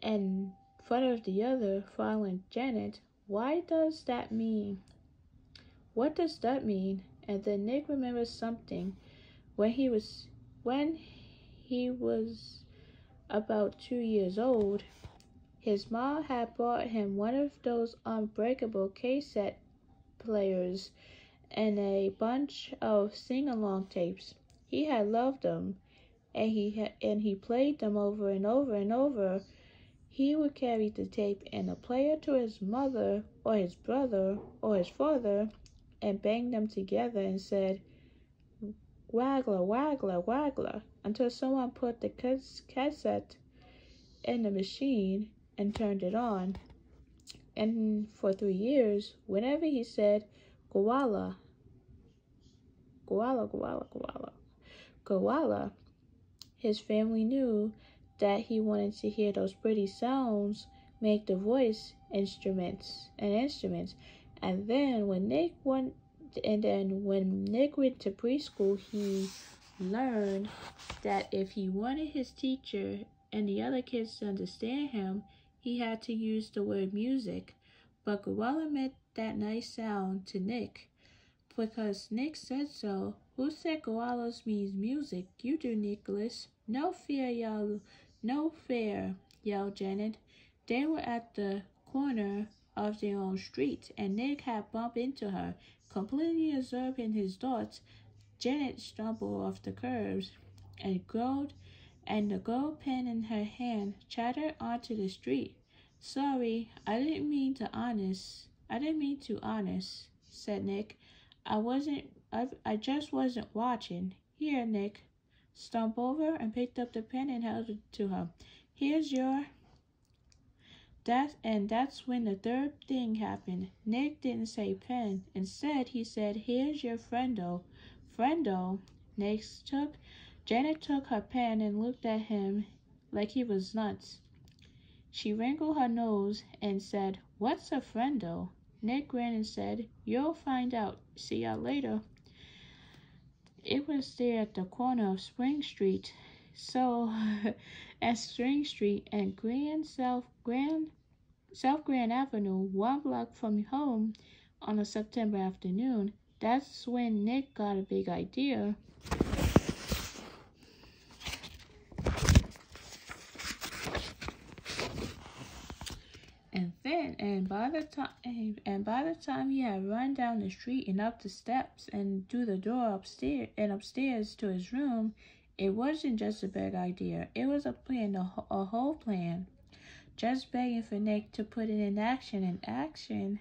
in front of the other, following Janet. Why does that mean? What does that mean? And then Nick remembered something. When he was about 2 years old, his mom had bought him one of those unbreakable cassette players and a bunch of sing-along tapes. He had loved them, and he played them over and over and over. He would carry the tape and the player to his mother or his brother or his father and bang them together and said, "Waggler, waggler, waggler," until someone put the cassette in the machine and turned it on. And for 3 years, whenever he said, "Koala, koala, koala, koala, koala," his family knew that he wanted to hear those pretty sounds make the voice instruments. And then when Nick went to preschool, he learned that if he wanted his teacher and the other kids to understand him, he had to use the word music. But koala meant that nice sound to Nick, because Nick said so. "Who said koalas means music?" "You do, Nicholas." "No fair, yelled Janet. They were at the corner of their own street, and Nick had bumped into her. Completely absorbed in his thoughts, Janet stumbled off the curbs and the gold pen in her hand chattered onto the street. "Sorry, I didn't mean to, honest," said Nick. I just wasn't watching." "Here, Nick." Stumped over and picked up the pen and held it to her. "Here's your—" That's when the third thing happened. Nick didn't say pen. Instead, he said, "Here's your Frindle." "Frindle?" Janet took her pen and looked at him like he was nuts. She wrinkled her nose and said, "What's a Frindle?" Nick grinned and said, "You'll find out. See ya later." It was there at the corner of Spring Street. So, at Spring Street and South Grand Avenue, 1 block from home, on a September afternoon. That's when Nick got a big idea. And by the time he had run down the street and up the steps and through the door upstairs to his room, it wasn't just a big idea. It was a plan, a whole plan. Just begging for Nick to put it in action.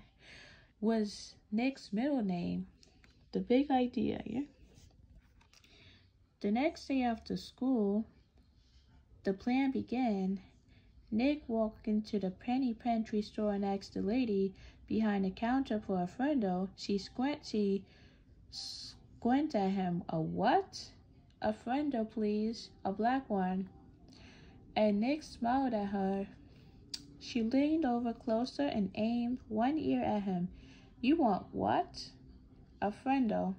was Nick's middle name. The big idea, yeah? The next day after school, the plan began. Nick walked into the penny pantry store and asked the lady behind the counter for a Frindle. She squinted at him. A what? A Frindle, please. A black one. And Nick smiled at her. She leaned over closer and aimed one ear at him. You want what? A Frindle.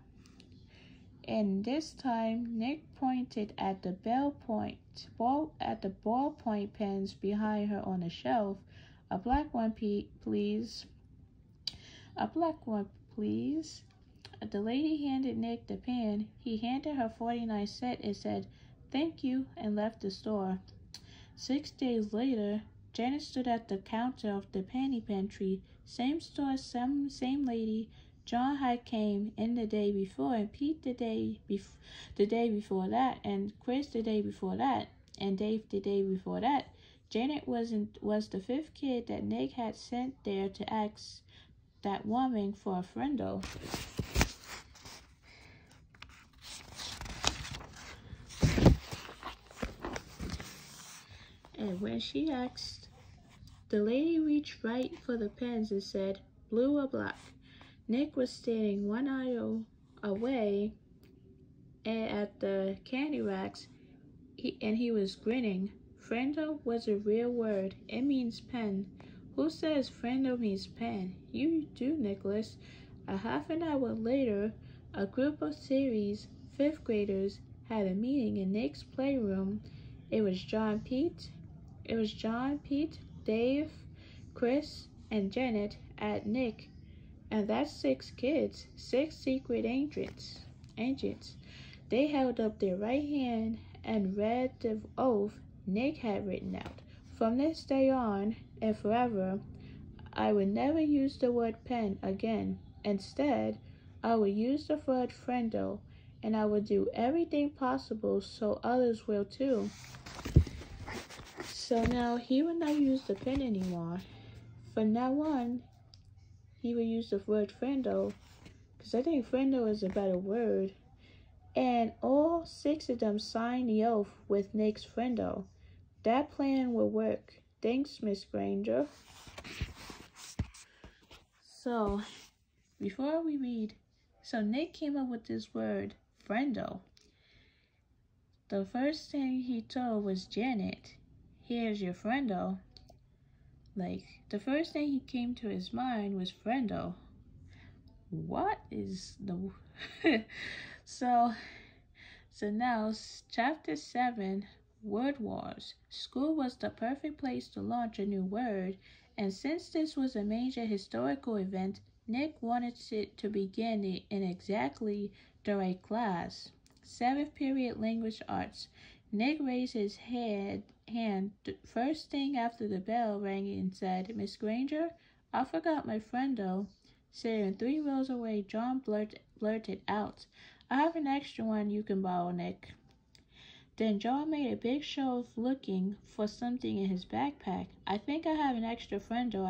And this time, Nick pointed at the ballpoint pens behind her on the shelf. A black one, please. A black one, please. The lady handed Nick the pen. He handed her 49 cents and said, "Thank you," and left the store. 6 days later, Janet stood at the counter of the penny pantry. Same store, same lady. John had came in the day before, and Pete the day before that, and Chris the day before that, and Dave the day before that. Janet was the fifth kid that Nick had sent there to ask that woman for a Frindle. And when she asked, the lady reached right for the pens and said, "Blue or black?" Nick was standing one aisle away at the candy racks, and he was grinning. Frindle was a real word. It means pen. Who says Frindle means pen? You do, Nicholas. A half an hour later, a group of series 5th graders had a meeting in Nick's playroom. It was John, Pete, Dave, Chris, and Janet at Nick. And that's 6 kids, 6 secret agents. They held up their right hand and read the oath Nick had written out. From this day on and forever, I would never use the word pen again. Instead, I would use the word Frindle, and I would do everything possible so others will too. So now he will not use the pen anymore. From now on, he will use the word Frindle, because I think Frindle is a better word. And all 6 of them signed the oath with Nick's Frindle. That plan will work. Thanks, Miss Granger. So, before we read, Nick came up with this word, Frindle. The first thing he told was Janet, "Here's your Frindle." The first thing he came to his mind was Frindle. What is the... So now, Chapter 7, Word Wars. School was the perfect place to launch a new word, and since this was a major historical event, Nick wanted it to begin in exactly the right class. 7th period Language Arts. Nick raised his hand first thing after the bell rang and said, "Miss Granger, I forgot my Frindle." Sitting 3 rows away, John blurted out, "I have an extra one you can borrow, Nick." Then John made a big show of looking for something in his backpack. "I think I have an extra Frindle,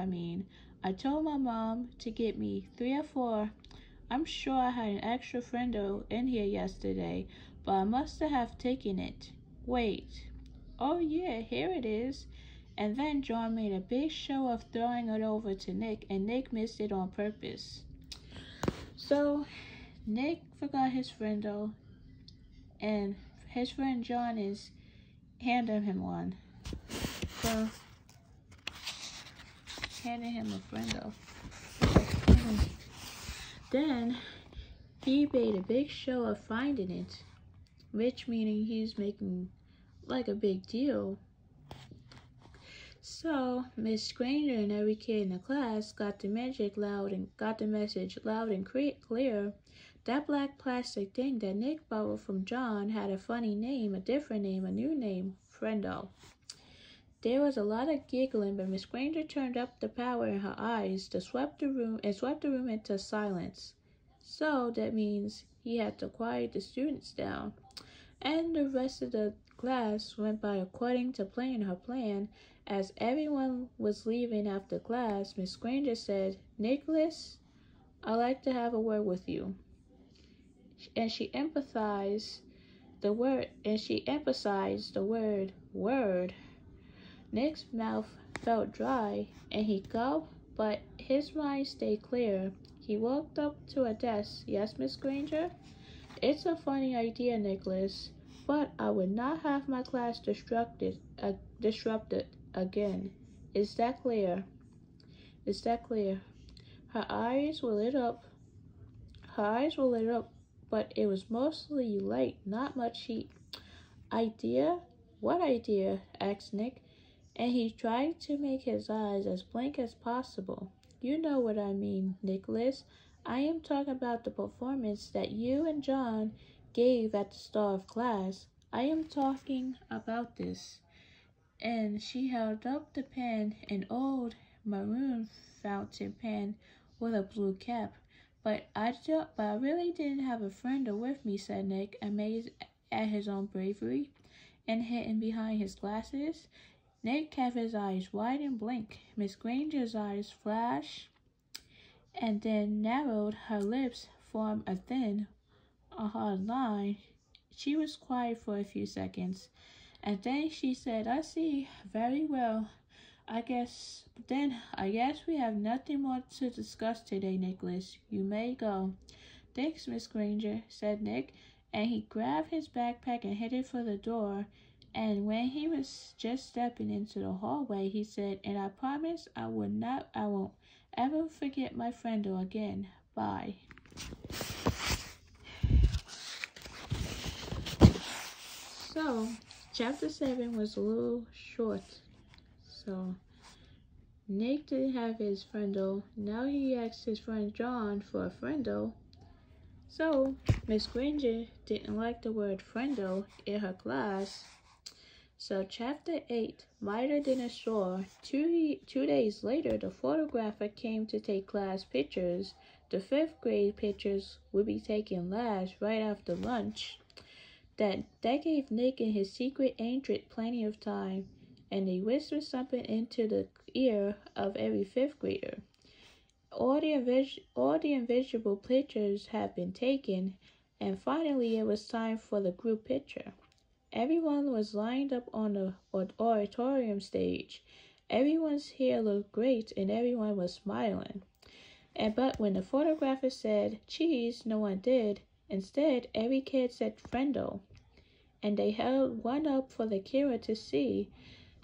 I told my mom to get me 3 or 4. I'm sure I had an extra Frindle in here yesterday, but I must have taken it. Wait. Oh yeah, here it is." And then John made a big show of throwing it over to Nick, and Nick missed it on purpose. So Nick forgot his Frindle, and his friend John is handing him one. So, handing him a Frindle. Then he made a big show of finding it, which meaning he's making like a big deal. So Miss Granger and every kid in the class got the message loud and clear. That black plastic thing that Nick borrowed from John had a funny name, a different name, a new name, Frindle. There was a lot of giggling, but Miss Granger turned up the power in her eyes to swept the room into silence. So that means he had to quiet the students down. And the rest of the class went by according to her plan. As everyone was leaving after class, Miss Granger said, "Nicholas, I'd like to have a word with you. And she emphasized the word word. Nick's mouth felt dry, and he gulped, but his mind stayed clear. He walked up to a desk. Yes, Miss Granger? It's a funny idea, Nicholas, but I would not have my class disrupted again. Is that clear? Is that clear? Her eyes were lit up. Her eyes were lit up, but it was mostly light, not much heat. Idea? What idea? Asked Nick, and he tried to make his eyes as blank as possible. You know what I mean, Nicholas. I am talking about the performance that you and John gave at the start of class. I am talking about this. And she held up the pen, an old maroon fountain pen with a blue cap. But I really didn't have a Frindle with me, said Nick, amazed at his own bravery and hidden behind his glasses. Nick kept his eyes wide and blinked. Miss Granger's eyes flashed and then narrowed. Her lips formed a hard line. She was quiet for a few seconds, and then she said, I see. Very well. I guess we have nothing more to discuss today, Nicholas. You may go. Thanks, Miss Granger, said Nick, and he grabbed his backpack and headed for the door. And when he was just stepping into the hallway, he said, and I promise I won't ever forget my Frindle again. Bye. So, chapter 7 was a little short. So, Nick didn't have his Frindle. Now he asked his friend John for a Frindle. So, Miss Granger didn't like the word Frindle in her class. So, chapter 8, Miter than a store. Two days later, the photographer came to take class pictures. The 5th grade pictures would be taken last, right after lunch. That gave Nick and his secret agent plenty of time, and they whispered something into the ear of every 5th grader. All the invisible pictures had been taken, and finally it was time for the group picture. Everyone was lined up on the auditorium stage. Everyone's hair looked great, and everyone was smiling. But when the photographer said cheese, no one did. Instead, every kid said Frindle, and they held one up for the camera to see.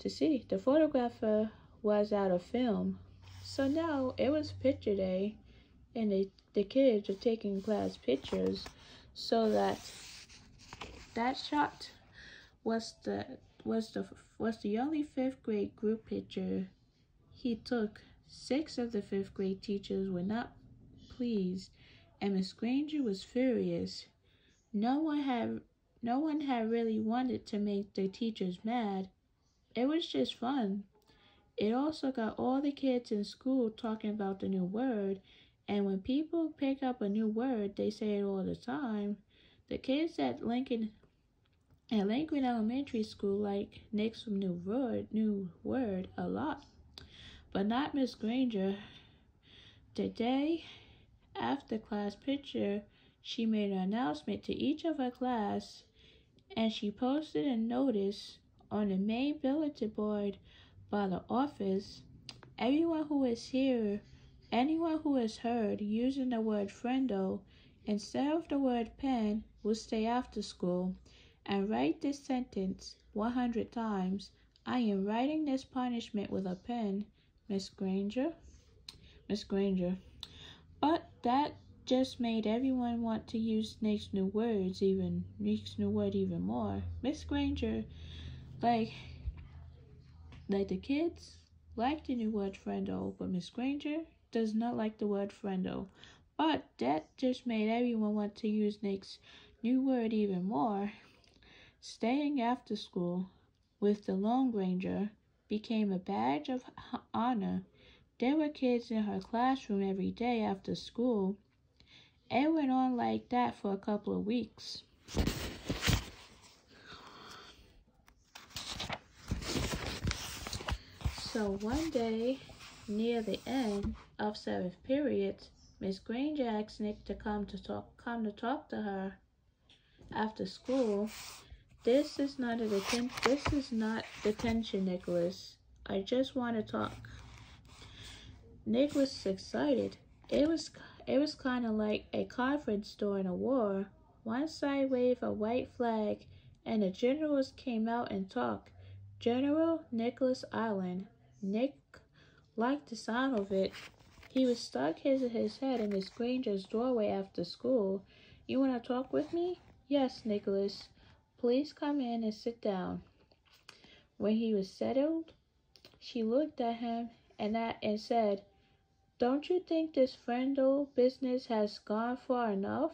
The photographer was out of film. So now it was picture day, and the kids were taking class pictures. So that shot was the only 5th grade group picture he took. 6 of the 5th grade teachers were not pleased, and Miss Granger was furious. No one had really wanted to make the teachers mad. It was just fun. It also got all the kids in school talking about the new word, and when people pick up a new word, they say it all the time. The kids at Lincoln Elementary School like Nick's new word a lot, but not Miss Granger. The day after class picture, she made an announcement to each of her class, and she posted a notice on the main bulletin board by the office. Anyone who is heard using the word Frindle instead of the word pen will stay after school and write this sentence 100 times. I am writing this punishment with a pen, Miss Granger. But that just made everyone want to use Nick's new word even more. Miss Granger, like the kids like the new word Frindle, but Miss Granger does not like the word Frindle. But that just made everyone want to use Nick's new word even more. Staying after school with the Lone Ranger became a badge of honor. There were kids in her classroom every day after school. It went on like that for a couple of weeks. So one day, near the end of 7th period, Miss Granger asked Nick to come to talk to her after school. This is not detention, Nicholas. I just want to talk. Nick was excited. It was kind of like a conference during a war. One side waved a white flag, and the generals came out and talked. General Nicholas Island. Nick liked the sound of it. He was stuck his head in Miss Granger's doorway after school. You want to talk with me? Yes, Nicholas. Please come in and sit down. When he was settled, she looked at him and said, don't you think this Frindle business has gone far enough?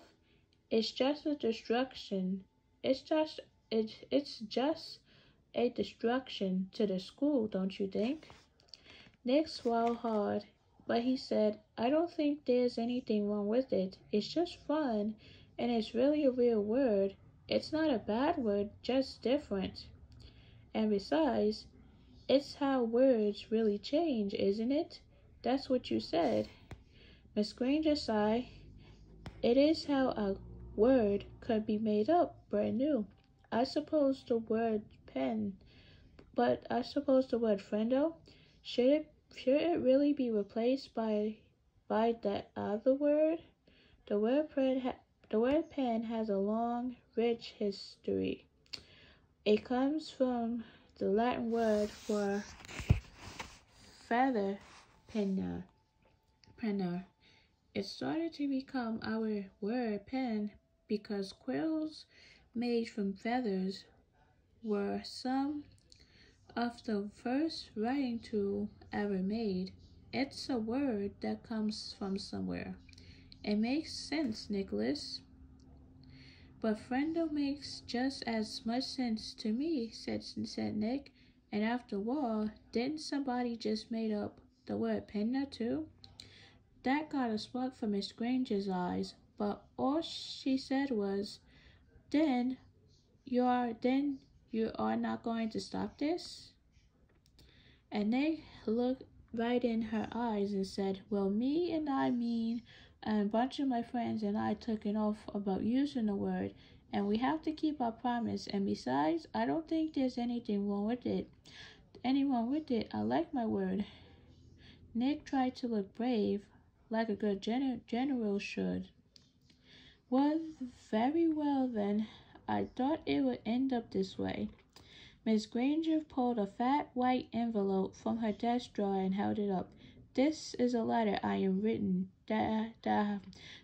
It's just a destruction. It's just a destruction to the school, don't you think? Nick swallowed hard, but he said, I don't think there's anything wrong with it. It's just fun, and it's really a real word. It's not a bad word, just different. And besides, it's how words really change, isn't it? That's what you said. Miss Granger sighed. It is how a word could be made up brand new. I suppose the word pen, but I suppose the word friendo, should it really be replaced by that other word? The word pen has a long, rich history. It comes from the Latin word for feather, penna. It started to become our word pen because quills made from feathers were some of the first writing tool ever made. It's a word that comes from somewhere. It makes sense, Nicholas. But friendo makes just as much sense to me, said Nick. And after all, didn't somebody just made up the word penna too? That got a spark from Miss Granger's eyes, but all she said was, then you are not going to stop this? And Nick looked right in her eyes and said, well, me and I mean a bunch of my friends and I took an oath about using the word, and we have to keep our promise, and besides, I don't think there's anything wrong with it. I like my word. Nick tried to look brave, like a good general should. Well, very well then. I thought it would end up this way. Miss Granger pulled a fat white envelope from her desk drawer and held it up. This is a letter I have written.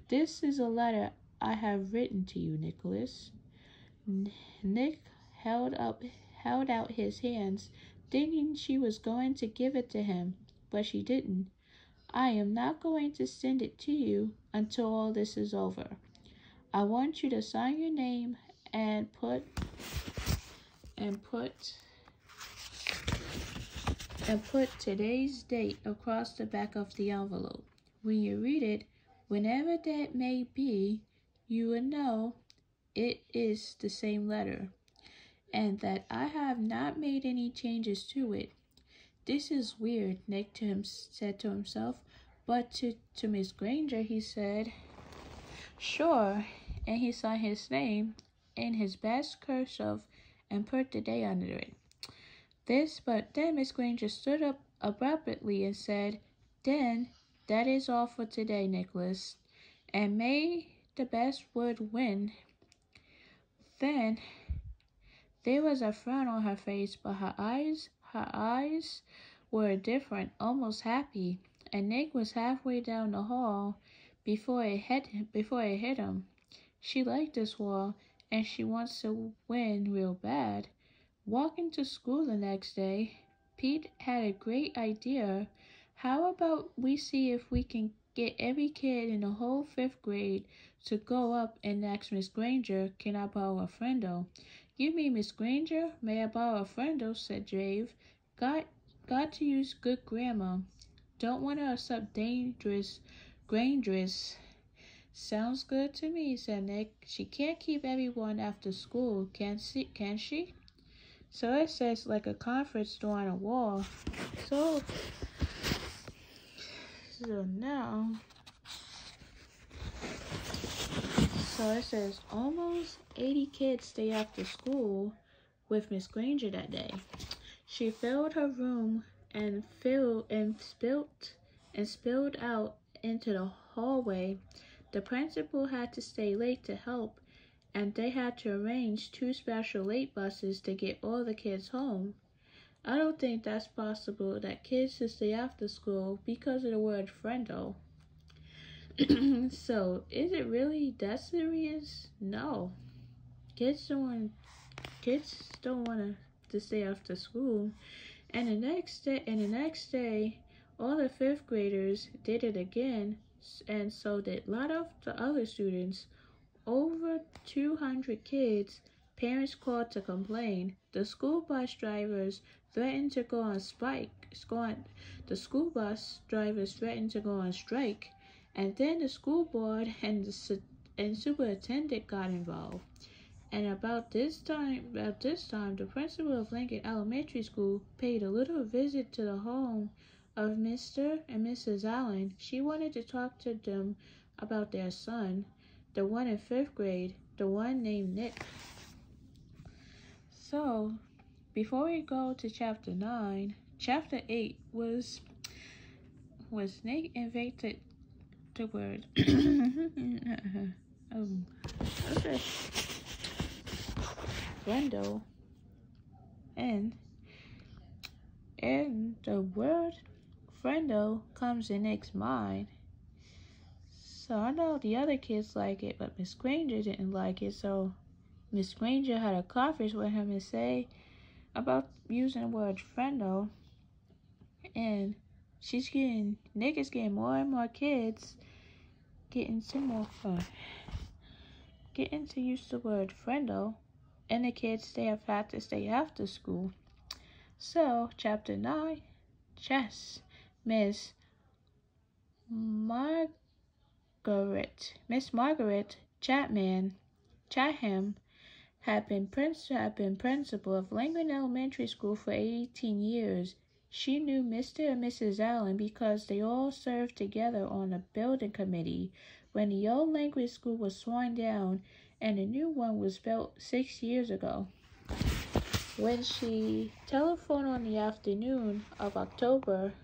This is a letter I have written to you, Nicholas. Nick held out his hands, thinking she was going to give it to him, but she didn't. I am not going to send it to you until all this is over. I want you to sign your name and put today's date across the back of the envelope. When you read it, whenever that may be, you will know it is the same letter, and that I have not made any changes to it. This is weird, Nick said to himself, but to Miss Granger he said, sure, and he signed his name in his best cursive and put the day under it. But then Miss Granger stood up abruptly and said, then that is all for today, Nicholas, and may the best word win. Then there was a frown on her face, but her eyes were different, almost happy, and Nick was halfway down the hall before it hit him. She liked this wall, and she wants to win real bad. Walking to school the next day, Pete had a great idea. How about we see if we can get every kid in the whole 5th grade to go up and ask Miss Granger, can I borrow a friendo? You mean Miss Granger? May I borrow a friendo? Said Dave. Got to use good grammar. Don't want to accept dangerous. Sounds good to me, said Nick. She can't keep everyone after school, can she? So it says like a conference door on a wall. So now So it says almost 80 kids stay after school with Miss Granger that day. She filled her room and spilled out into the hallway. The principal had to stay late to help, and they had to arrange 2 special late buses to get all the kids home. I don't think that's possible that kids should stay after school because of the word Frindle. So, is it really that serious? No. Kids don't want to stay after school. And the next day, all the 5th graders did it again, and so did a lot of the other students. Over 200 kids. Parents called to complain. The school bus drivers threatened to go on strike. The school bus drivers threatened to go on strike, and then the school board and the superintendent got involved. And about this time, the principal of Lincoln Elementary School paid a little visit to the home of Mr. and Mrs. Allen. She wanted to talk to them about their son, the one in 5th grade, the one named Nick. So, before we go to chapter 9, chapter 8 was Nick invented the word. Okay. Frindle, and the word Frindle comes in Nick's mind. So I know the other kids like it, but Miss Granger didn't like it, so Miss Granger had a conference with him and say about using the word Frindle, and Nick is getting more and more kids getting to use the word Frindle, and the kids have to stay after school. So, chapter 9, chess. Miss Margaret Chatham had been principal of Lincoln Elementary School for 18 years. She knew Mr. and Mrs. Allen because they all served together on the building committee when the old language school was sworn down and the new one was built 6 years ago. When she telephoned on the afternoon of October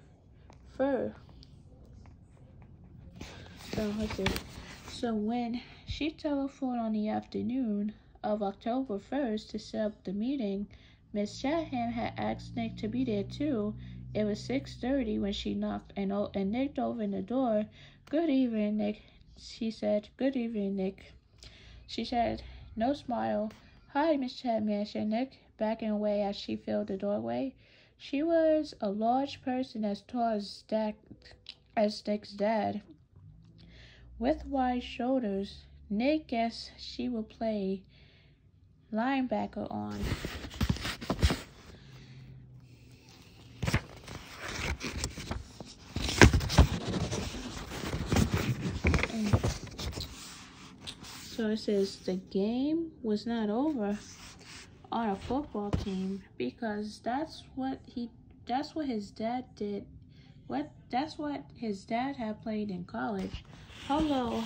1st, when she telephoned on the afternoon of October 1st to set up the meeting, Miss Chatham had asked Nick to be there too. It was 6:30 when she knocked, and Nick opened the door. "Good evening, Nick," she said. "Good evening, Nick." She said, no smile. "Hi, Miss Chatham," said Nick, backing away as she filled the doorway. She was a large person as tall as Nick's dad, with wide shoulders. Nick guessed she would play linebacker on. So it says the game was not over on a football team because that's what his dad did. That's what his dad had played in college. "Hello,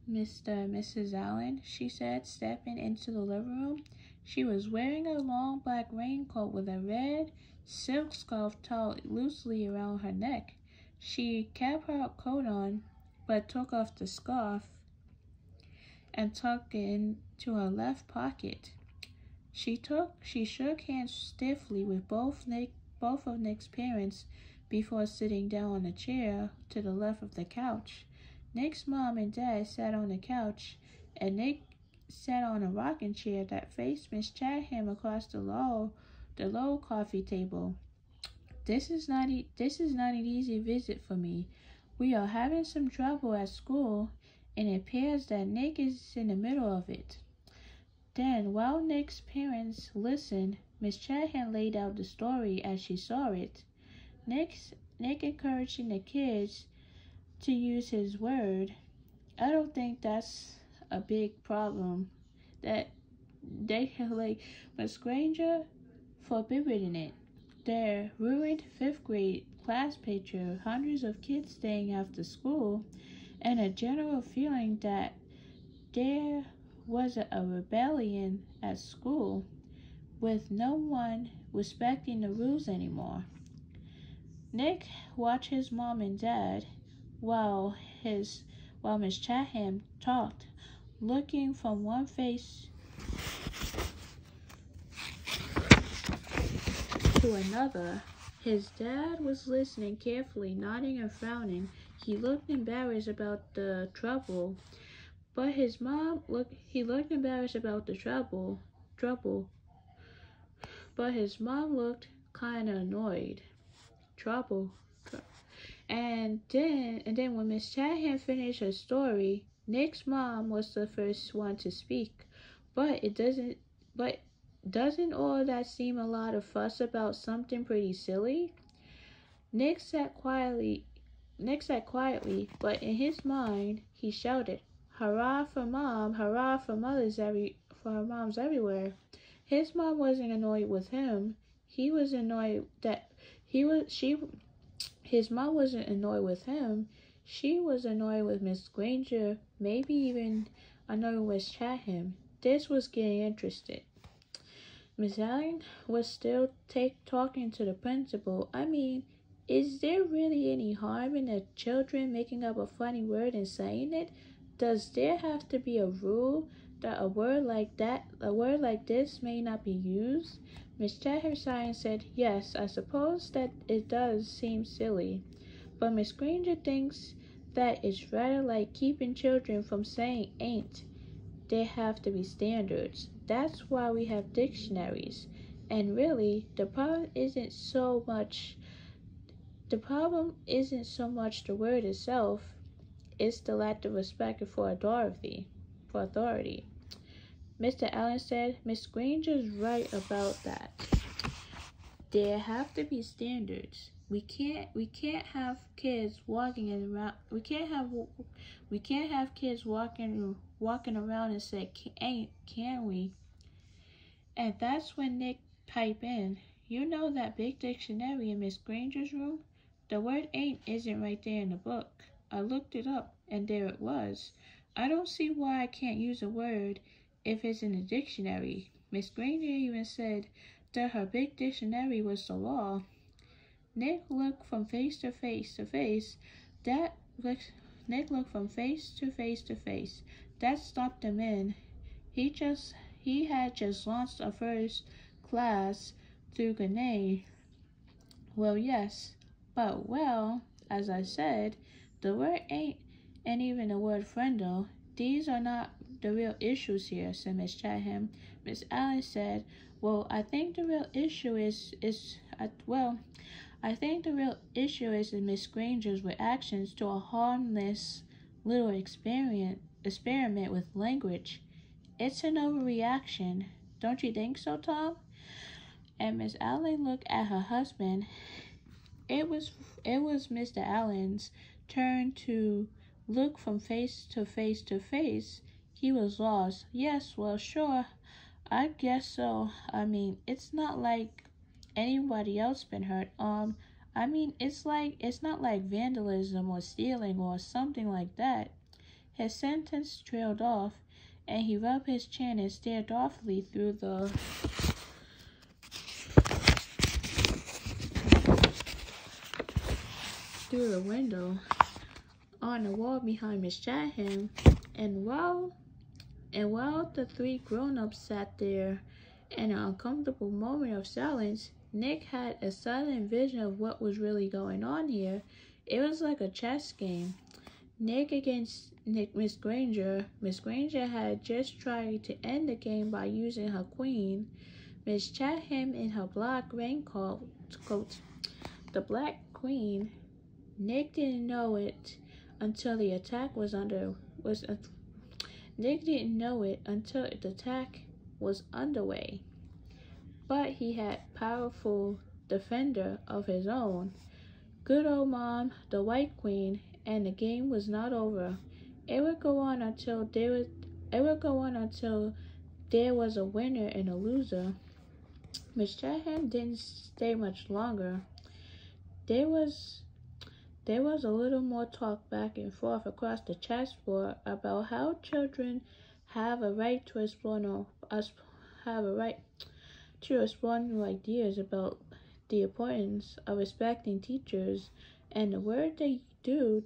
Mr. and Mrs. Allen," she said, stepping into the living room. She was wearing a long black raincoat with a red silk scarf tied loosely around her neck. She kept her coat on, but took off the scarf and tucked it into her left pocket. She shook hands stiffly with both of Nick's parents before sitting down on a chair to the left of the couch. Nick's mom and dad sat on the couch, and Nick sat on a rocking chair that faced Miss Chatham across the low coffee table. This is not an easy visit for me. We are having some trouble at school, and it appears that Nick is in the middle of it." Then, while Nick's parents listened, Miss Chatham laid out the story as she saw it. Nick encouraging the kids to use his word. I don't think that's a big problem. That they Miss Granger forbidden it. Their ruined 5th grade class picture, hundreds of kids staying after school, and a general feeling that There was a rebellion at school, with no one respecting the rules anymore. Nick watched his mom and dad while his while Miss Chatham talked, looking from one face to another. His dad was listening carefully, nodding and frowning. He looked embarrassed about the trouble, but his mom looked embarrassed about the trouble, but his mom looked kind of annoyed. Trouble. And then when Miss Chatham finished her story, Nick's mom was the first one to speak. But doesn't all that seem a lot of fuss about something pretty silly? Nick sat quietly but in his mind he shouted, "Hurrah for mom, hurrah for moms everywhere." His mom wasn't annoyed with him. He was annoyed that he was she His mom wasn't annoyed with him. She was annoyed with Miss Granger, maybe even annoyed with Chatham. This was getting interested. Miss Allen was still talking to the principal. "I mean, is there really any harm in the children making up a funny word and saying it? Does there have to be a rule that a word like this may not be used?" Miss Chatham sighed and said, "Yes, I suppose that it does seem silly. But Miss Granger thinks that it's rather like keeping children from saying ain't. There have to be standards. That's why we have dictionaries. And really, the problem isn't so much the word itself, it's the lack of respect for authority." Mr. Allen said, "Miss Granger's right about that. There have to be standards. We can't have kids walking around. We can't have kids walking around and say ain't, can we?" And that's when Nick piped in. "You know that big dictionary in Miss Granger's room? The word ain't isn't right there in the book. I looked it up, and there it was. I don't see why I can't use a word if it's in the dictionary. Miss Granger even said that her big dictionary was the law." Nick looked from face to face to face. Nick looked from face to face to face. That stopped him in. He had just launched a first class through Grenade. "Well, yes, but as I said, the word ain't, and even the word Frindle, these are not the real issues here," said Miss Chatham. Miss Allen said, I think the real issue is in Miss Granger's reactions to a harmless little experiment with language. It's an overreaction. Don't you think so, Tom?" And Miss Allen looked at her husband. It was Mr. Allen's turn to look from face to face to face. He was lost. "Yes, well, sure, I guess so. I mean, it's not like anybody else been hurt. I mean, it's not like vandalism or stealing or something like that." His sentence trailed off, and he rubbed his chin and stared thoughtfully through the window on the wall behind Miss Chatham. And while the three grown-ups sat there in an uncomfortable moment of silence, Nick had a sudden vision of what was really going on here. It was like a chess game. Nick against Miss Granger. Miss Granger had just tried to end the game by using her queen. Miss Chatham in her black raincoat, the Black Queen. Nick didn't know it until the attack was underway. But he had powerful defender of his own. Good old Mom, the White Queen, and the game was not over. It would go on until there was a winner and a loser. Miss Chatham didn't stay much longer. There was There was a little more talk back and forth across the chessboard about how children have a right to explore new ideas about the importance of respecting teachers and the work they do,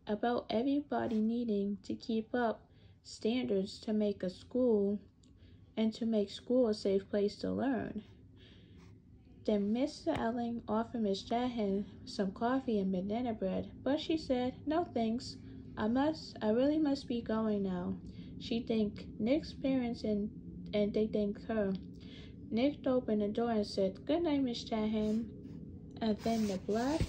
about everybody needing to keep up standards to make school a safe place to learn. Then Mr. Elling offered Miss Jahan some coffee and banana bread, but she said, "No thanks. I really must be going now." She thanked Nick's parents and they thanked her. Nick opened the door and said, "Good night, Miss Jahan." And then the Black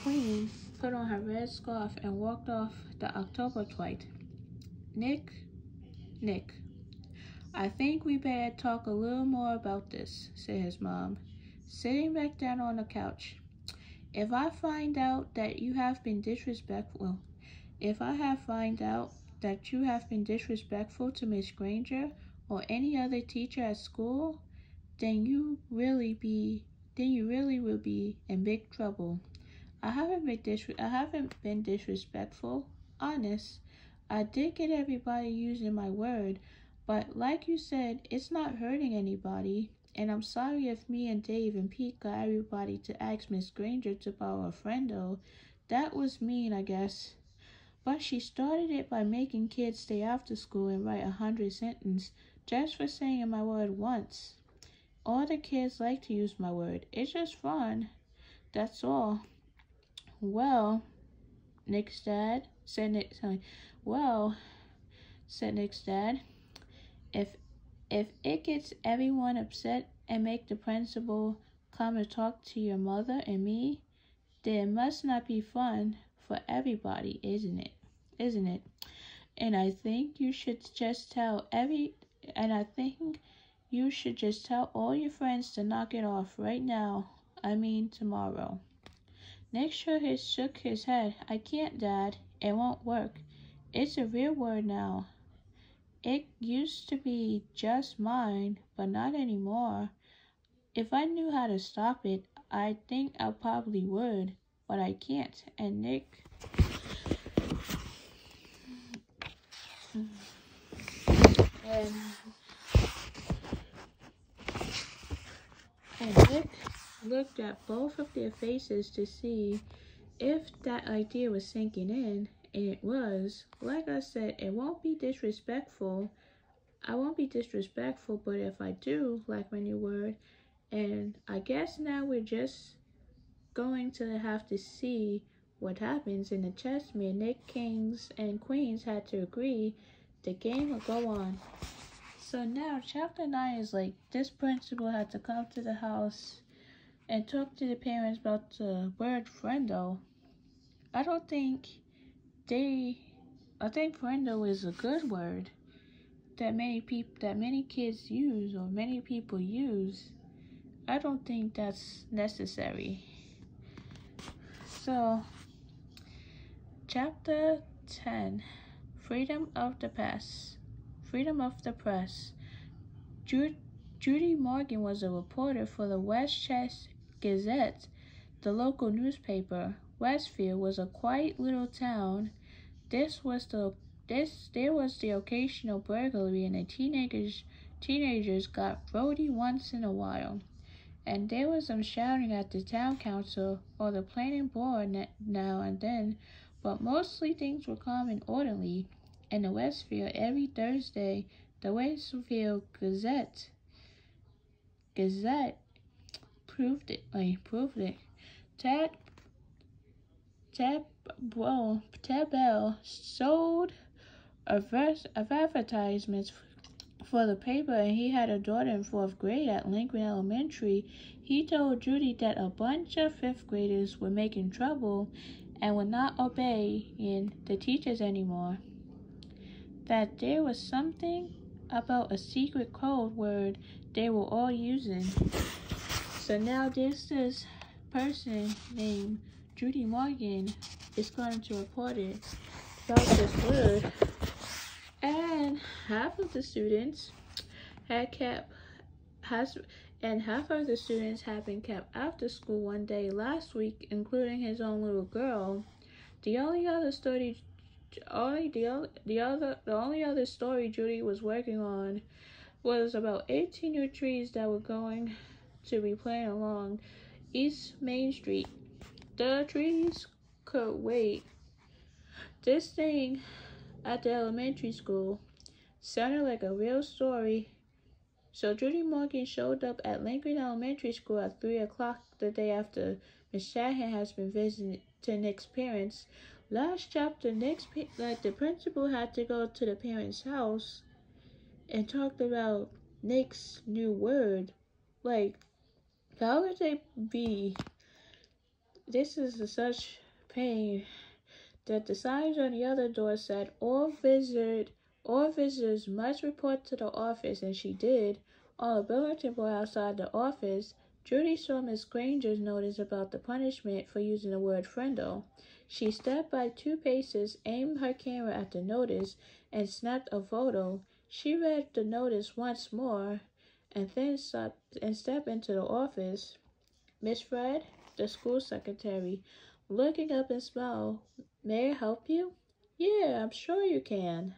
Queen put on her red scarf and walked off the October twilight. Nick, "I think we better talk a little more about this," said his mom, sitting back down on the couch. If I find out that you have been disrespectful to Miss Granger or any other teacher at school, then you really will be in big trouble. I haven't been disrespectful. Honest. I did get everybody using my word, but like you said, it's not hurting anybody. And I'm sorry if me and Dave and Pete got everybody to ask Miss Granger to borrow a Frindle. That was mean, I guess. But she started it by making kids stay after school and write 100 sentences just for saying my word once. All the kids like to use my word. It's just fun. That's all. Well, Nick's dad said Nick's dad, if it gets everyone upset and make the principal come to talk to your mother and me, then it must not be fun for everybody, isn't it? And I think you should just tell all your friends to knock it off right now. I mean tomorrow. Nick shook his head. "I can't, Dad. It won't work. It's a real word now. It used to be just mine, but not anymore. If I knew how to stop it, I think I probably would, but I can't." And Nick looked at both of their faces to see if that idea was sinking in, and it was. Like I said, I won't be disrespectful, but if I do like my new word, and I guess now we're just going to have to see what happens in the chess. Me and Nick, kings and queens, had to agree the game will go on. So now chapter 9 is like this principal had to come to the house and talk to the parents about the word Frindle. I think Frindle is a good word that many kids use or many people use. I don't think that's necessary. So, chapter 10, Freedom of the Press. Judy Morgan was a reporter for the Westchester Gazette, the local newspaper. Westfield was a quiet little town. There was the occasional burglary, and the teenagers got rowdy once in a while. And there was some shouting at the town council or the planning board now and then, but mostly things were calm and orderly. In the Westfield, every Thursday, the Westfield Gazette proved it. Ted Bell sold advertisements for the paper, and he had a daughter in 4th grade at Lincoln Elementary. He told Judy that a bunch of 5th graders were making trouble and would not obey the teachers anymore. That there was something about a secret code word they were all using. So now there's this person named Judy Morgan is going to report it about this word. And half of the students and half of the students had been kept after school one day last week, including his own little girl. The only other story Judy was working on was about 18 new trees that were going to be planted along East Main Street. The trees could wait. This thing at the elementary school sounded like a real story. So Judy Morgan showed up at Lincoln Elementary School at 3 o'clock the day after Miss Shanahan has been visiting to Nick's parents. Last chapter, the principal had to go to the parents' house and talked about Nick's new word. Like, how would they be? This is such pain that the signs on the other door said, all visitors must report to the office, and she did. On a bulletin board outside the office, Judy saw Miss Granger's notice about the punishment for using the word Frindle. She stepped by 2 paces, aimed her camera at the notice, and snapped a photo. She read the notice once more, and then stepped into the office. Miss Fred, the school secretary, looking up and smiled. May I help you? Yeah, I'm sure you can.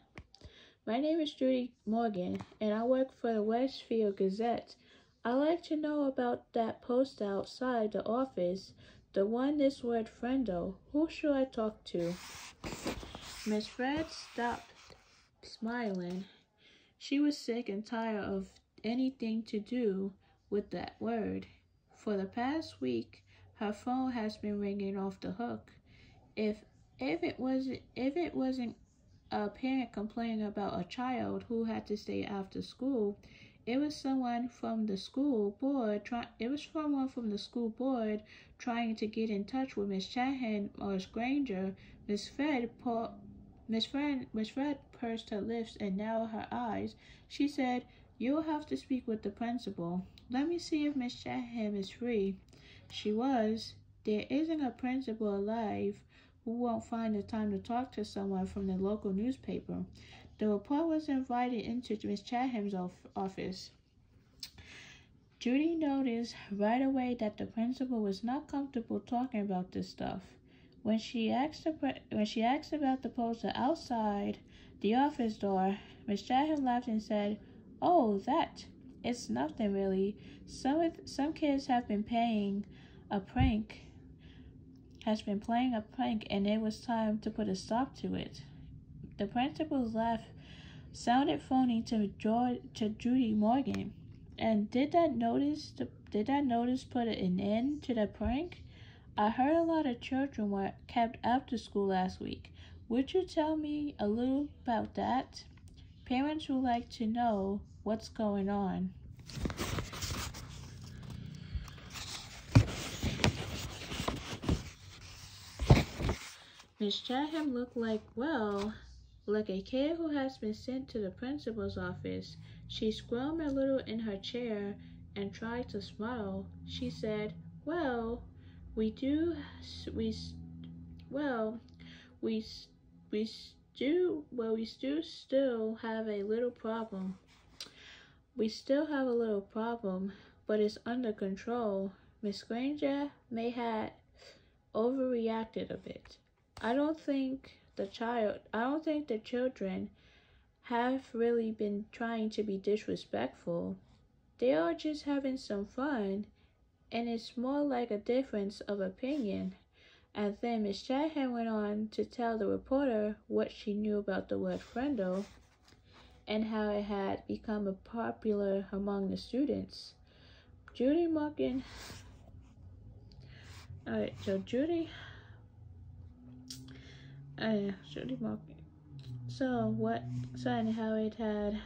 My name is Judy Morgan, and I work for the Westfield Gazette. I'd like to know about that post outside the office, the one this word Frindle. Who should I talk to? Miss Fred stopped, smiling. She was sick and tired of anything to do with that word. For the past week, her phone has been ringing off the hook. If it wasn't a parent complaining about a child who had to stay after school, it was someone from the school board trying to get in touch with Miss Shanahan or Miss Granger. Miss Fred pursed her lips and narrowed her eyes. She said, "You'll have to speak with the principal. Let me see if Miss Shanahan is free." She was. There isn't a principal alive who won't find the time to talk to someone from the local newspaper. The report was invited into Miss Chatham's office. Judy noticed right away that the principal was not comfortable talking about this stuff. When she asked about the poster outside the office door, Miss Chatham laughed and said, "Oh, that. It's nothing really. Some kids have been playing a prank, and it was time to put a stop to it." The principal's laugh sounded phony to Judy Morgan. And did that notice put an end to the prank? I heard a lot of children were kept after school last week. Would you tell me a little about that? Parents would like to know what's going on. Miss Chatham looked like a kid who has been sent to the principal's office. She squirmed a little in her chair and tried to smile. She said, "Well, we do still have a little problem. We still have a little problem, but it's under control. Miss Granger may have overreacted a bit. I don't think the children have really been trying to be disrespectful. They are just having some fun, and it's more like a difference of opinion." And then Miss Chatham went on to tell the reporter what she knew about the word Frindle and how it had become popular among the students. Judy Morgan. Judy Morgan. And how it had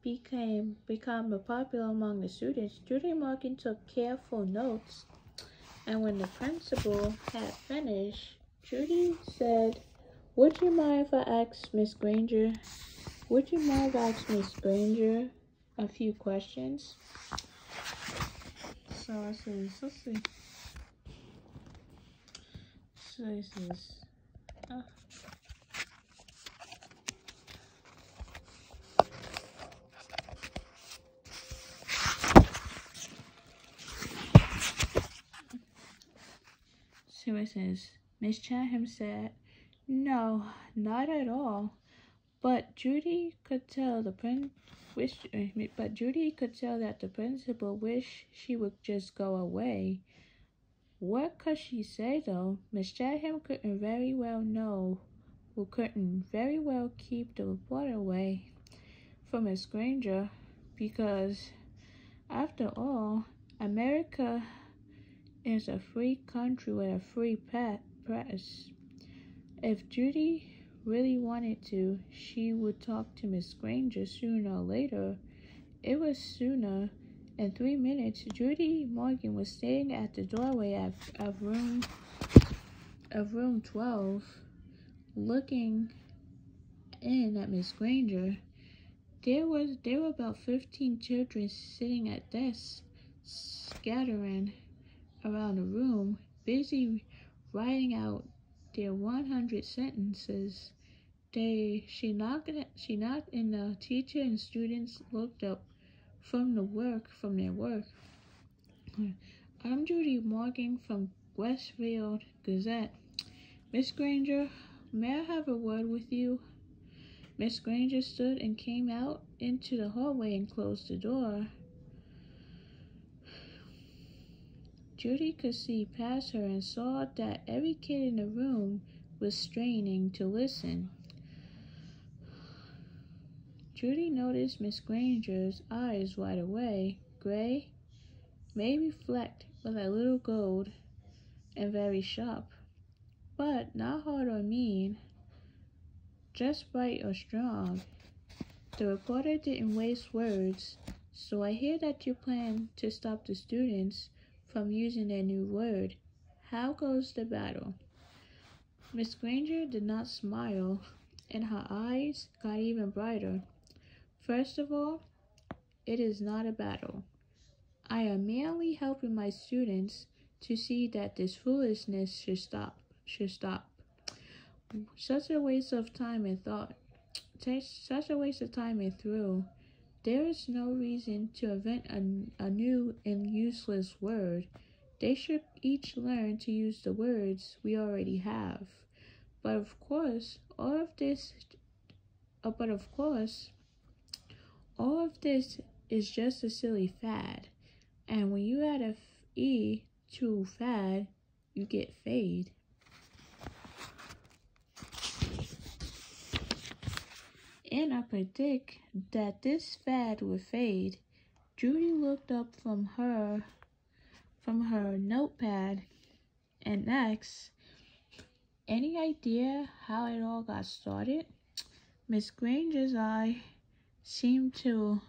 become popular among the students. Judy Morgan took careful notes, and when the principal had finished, Judy said, Would you mind if I ask Miss Granger a few questions?" So let's see. So this is seriousness. Miss Chatham said, "No, not at all." But Judy could tell that the principal wished she would just go away. What could she say though? Miss Chatham couldn't very well keep the reporter away from Miss Granger, because after all, America is a free country with a free press. If Judy really wanted to, she would talk to Miss Granger sooner or later. It was sooner. In 3 minutes, Judy Morgan was standing at the doorway of room 12, looking in at Miss Granger. There were about 15 children sitting at desks, scattering around the room, busy writing out their 100 sentences. She knocked, and the teacher and students looked up from their work. "I'm Judy Morgan from Westfield Gazette. Miss Granger, may I have a word with you?" Miss Granger stood and came out into the hallway and closed the door. Judy could see past her and saw that every kid in the room was straining to listen. Judy noticed Miss Granger's eyes right away, gray, maybe flecked with a little gold, and very sharp, but not hard or mean, just bright or strong. The reporter didn't waste words. "So I hear that you plan to stop the students from using their new word. How goes the battle?" Miss Granger did not smile, and her eyes got even brighter. "First of all, it is not a battle. I am merely helping my students to see that this foolishness should stop. Such a waste of time and thought. Such a waste of time and thrill. There is no reason to invent a new and useless word. They should each learn to use the words we already have. But of course, all of this is just a silly fad. And when you add a E to fad, you get fade. And I predict that this fad will fade." Judy looked up from her notepad and asked, "Any idea how it all got started?" Miss Granger's eye seemed to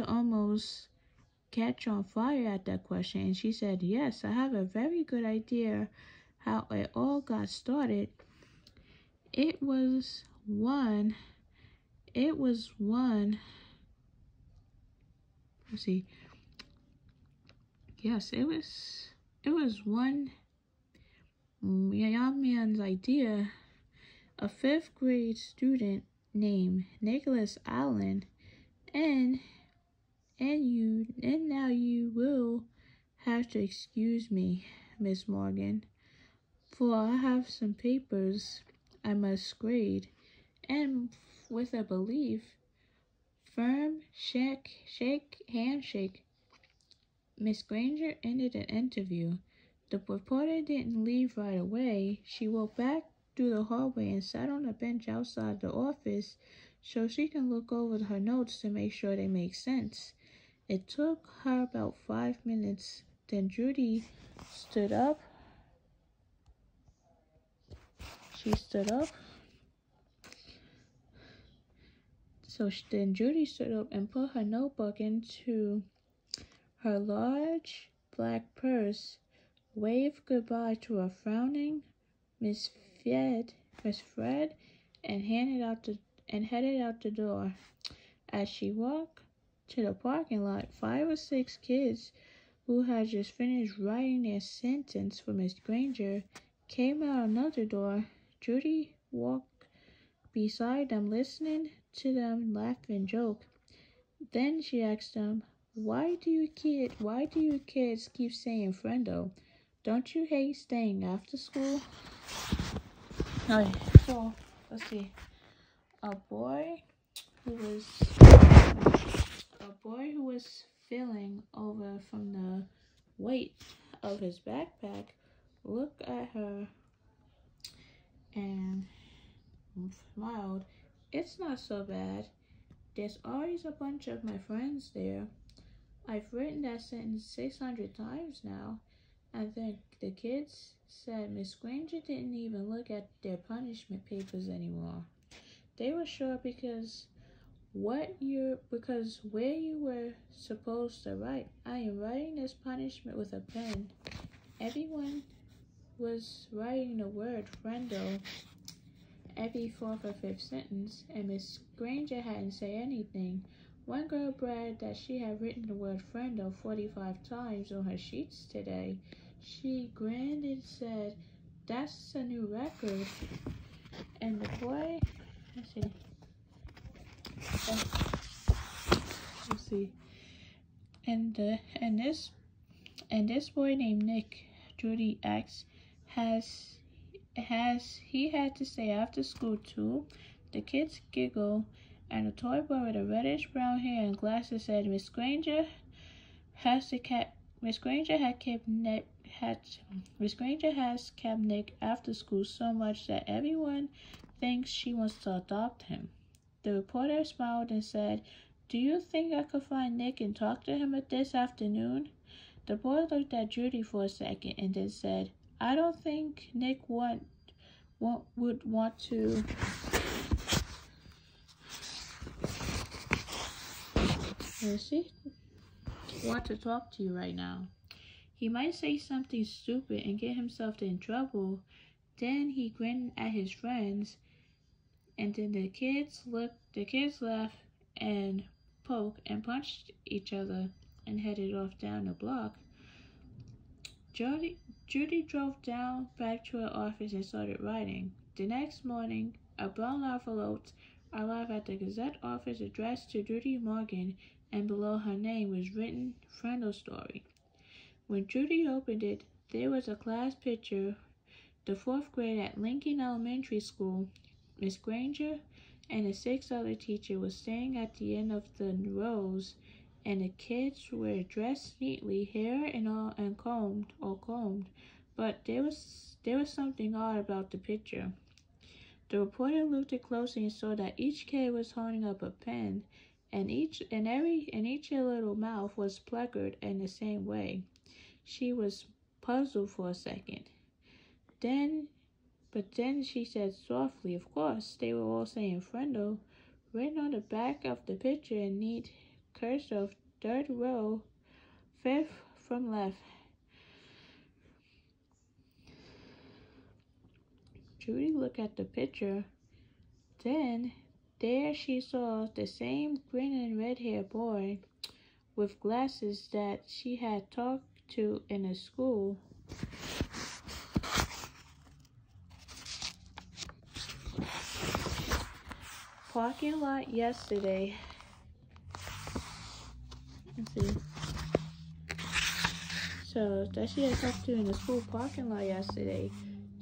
almost catch on fire at that question, and she said, "Yes, I have a very good idea how it all got started. It was one, let's see, yes, it was one young man's idea, a 5th grade student named Nicholas Allen, and now you will have to excuse me, Miss Morgan, for I have some papers I must grade." And with a firm handshake, Miss Granger ended the interview. The reporter didn't leave right away. She walked back through the hallway and sat on a bench outside the office so she can look over her notes to make sure they make sense. It took her about 5 minutes. Then Judy stood up. Then Judy stood up and put her notebook into her large black purse, waved goodbye to a frowning Miss Fred, and headed out the door. As she walked to the parking lot, 5 or 6 kids who had just finished writing their sentence for Miss Granger came out another door. Judy walked beside them, listening to them laugh and joke. Then she asked them, Why do you kids keep saying Frindle? Don't you hate staying after school? Alright, so let's see. A boy who was feeling over from the weight of his backpack looked at her and smiled. It's not so bad. There's always a bunch of my friends there. I've written that sentence 600 times now. And then the kids said Miss Granger didn't even look at their punishment papers anymore. They were sure because where you were supposed to write, I am writing this punishment with a pen. Everyone was writing the word Frindle every fourth or fifth sentence, and Miss Granger hadn't said anything. One girl bragged that she had written the word Frindle 45 times on her sheets today. She grinned and said, "That's a new record." And the boy, let's see, and this boy named Nick, Judy asked, has he had to stay after school too? The kids giggled, and the toy boy with a reddish brown hair and glasses said, Miss Granger has kept Nick after school so much that everyone thinks she wants to adopt him. The reporter smiled and said, "Do you think I could find Nick and talk to him this afternoon?" The boy looked at Judy for a second and then said, "I don't think Nick would want to." Want to talk to you right now. He might say something stupid and get himself in trouble. Then he grinned at his friends, and then the kids laughed and poked and punched each other and headed off down the block. Judy drove down back to her office and started writing. The next morning, a brown envelope arrived at the Gazette office addressed to Judy Morgan, and below her name was written Frindle Story. When Judy opened it, there was a class picture. The fourth grade at Lincoln Elementary School, Miss Granger and the 6 other teachers were standing at the end of the rows, and the kids were dressed neatly, hair and all, and combed, but there was something odd about the picture. The reporter looked it closely and saw that each kid was holding up a pen, and each little mouth was puckered in the same way. She was puzzled for a second. But then she said softly, "Of course, they were all saying Frindle." Written on the back of the picture in neat cursive, 3rd row, 5th from left. Judy looked at the picture. Then there she saw the same grinning red-haired boy with glasses that she had talked to in the school. Parking lot yesterday. Let's see. So that she had talked to in the school parking lot yesterday.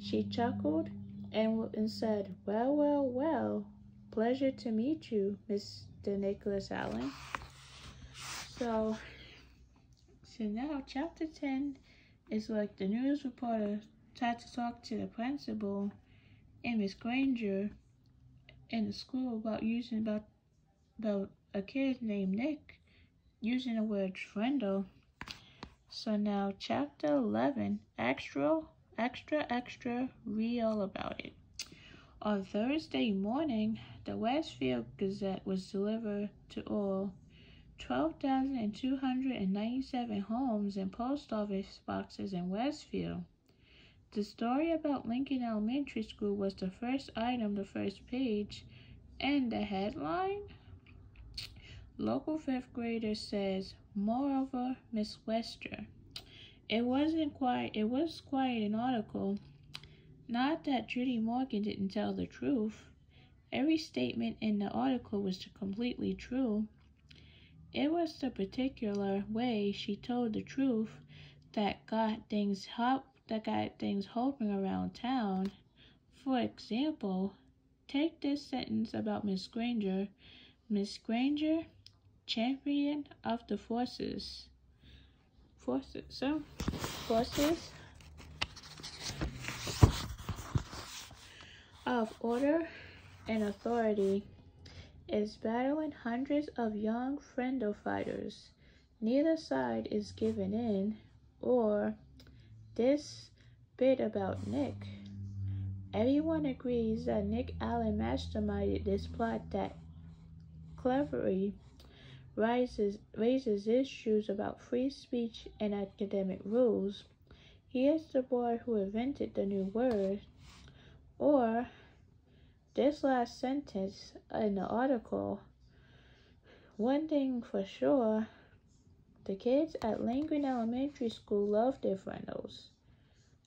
She chuckled and said, well, pleasure to meet you, Mr. Nicholas Allen." So now chapter 10 is like the news reporter tried to talk to the principal and Miss Granger in the school about a kid named Nick using the word Frindle. So now chapter 11, extra, read all about it. On Thursday morning, the Westfield Gazette was delivered to all 12,297 homes and post office boxes in Westfield. The story about Lincoln Elementary School was the first item, the first page, and the headline? Local 5th grader says, "Moreover, Miss Wester." It was quite an article. Not that Judy Morgan didn't tell the truth. Every statement in the article was completely true. It was the particular way she told the truth that got things hot that got things hopping around town. For example, take this sentence about Miss Granger. Miss Granger, champion of the forces. Forces of order and authority, is battling hundreds of young Frindle fighters. Neither side is giving in. Or this bit about Nick. Everyone agrees that Nick Allen masterminded this plot that cleverly raises issues about free speech and academic rules. He is the boy who invented the new word. Or this last sentence in the article. One thing for sure, the kids at Lincoln Elementary School love their Frindles,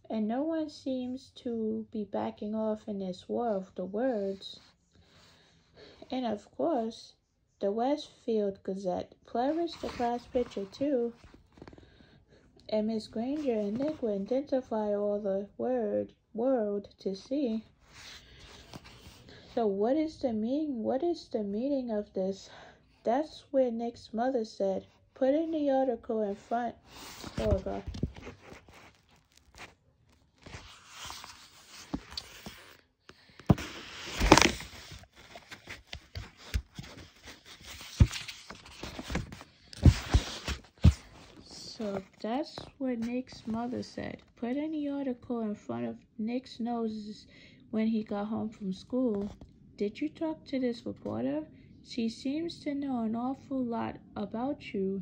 and no one seems to be backing off in this war of the words. And of course, the Westfield Gazette published the class picture too, and Miss Granger and Nick will identify all the world to see. So what is the meaning? What is the meaning of this? That's where Nick's mother said, put in the article in front. Oh God. So that's what Nick's mother said. Put in the article in front of Nick's nose when he got home from school. Did you talk to this reporter? She seems to know an awful lot about you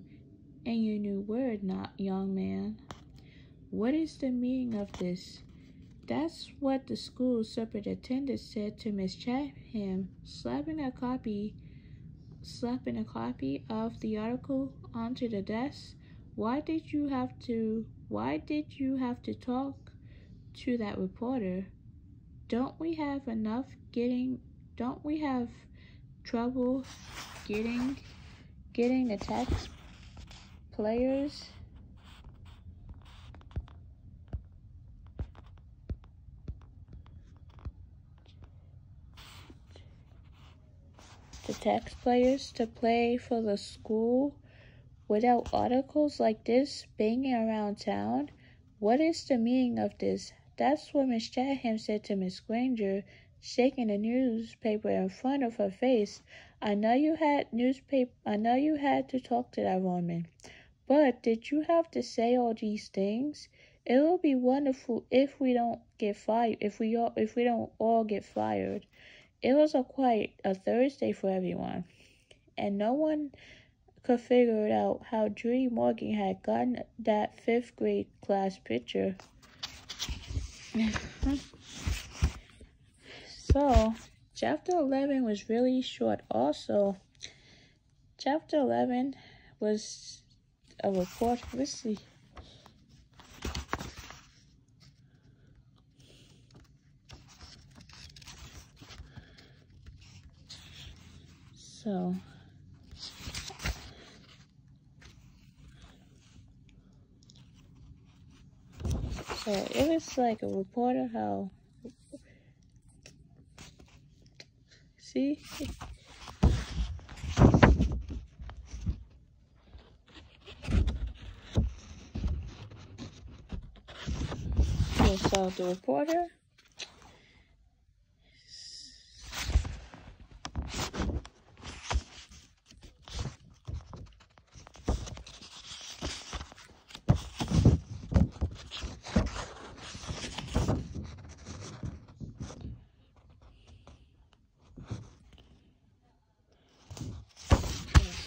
and your new word, not young man. What is the meaning of this? That's what the school superintendent said to Miss Chatham, slapping a copy of the article onto the desk. Why did you have to talk to that reporter? Don't we have trouble getting the tax players to play for the school without articles like this banging around town? What is the meaning of this? That's what Miss Chatham said to Miss Granger, shaking the newspaper in front of her face. I know you had to talk to that woman, but did you have to say all these things? It will be wonderful if we don't get fired. If we don't all get fired. It was quite a Thursday for everyone, and no one could figure it out how Judy Morgan had gotten that 5th grade class picture. So, chapter 11 was really short also. Chapter 11 was a report. Let's see. So it was like a reporter how, see? Okay, so the reporter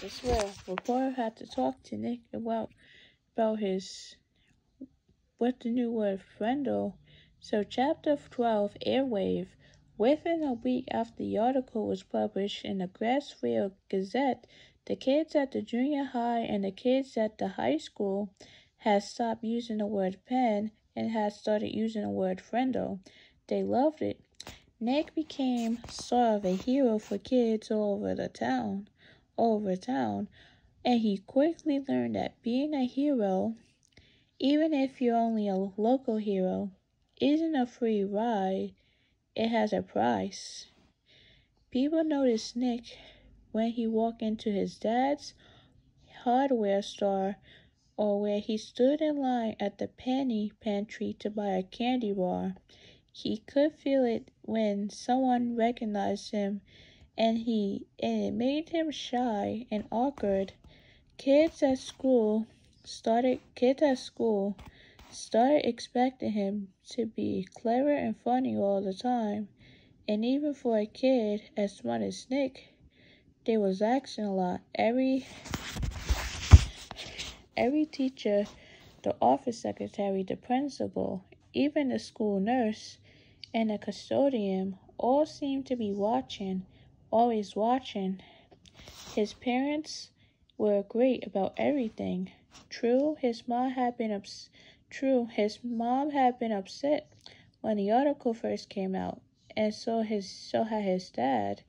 this is where the reporter had to talk to Nick about what the new word Frindle. So chapter 12, Airwave. Within a week after the article was published in the Grassfield Gazette, the kids at the junior high and the kids at the high school had stopped using the word pen and had started using the word Frindle. They loved it. Nick became sort of a hero for kids all over town, and he quickly learned that being a hero Even if you're only a local hero, isn't a free ride, it has a price. People noticed Nick when he walked into his dad's hardware store or where he stood in line at the penny pantry to buy a candy bar. He could feel it when someone recognized him and it made him shy and awkward. Kids at school started expecting him to be clever and funny all the time. And even for a kid as smart as Nick, they was acting a lot. Every teacher, the office secretary, the principal, even the school nurse, and the custodian all seemed to be watching, always watching. His parents were great about everything. His mom had been upset when the article first came out, and so had his dad.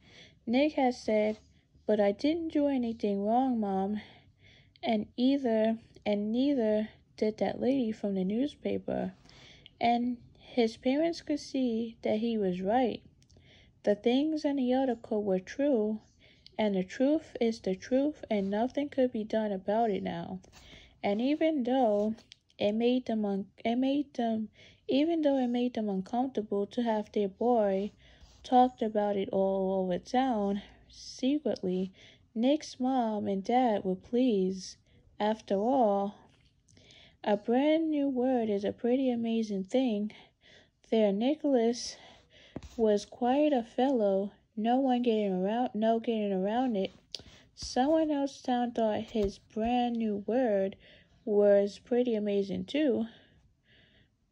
Nick had said, "But I didn't do anything wrong, Mom," and neither did that lady from the newspaper. And his parents could see that he was right. The things in the article were true, and the truth is the truth, and nothing could be done about it now. And even though it made them uncomfortable to have their boy talked about it all over town, secretly, Nick's mom and dad were pleased. After all, a brand new word is a pretty amazing thing. Their Nicholas was quite a fellow, no getting around it. Someone else town thought his brand new word was pretty amazing too.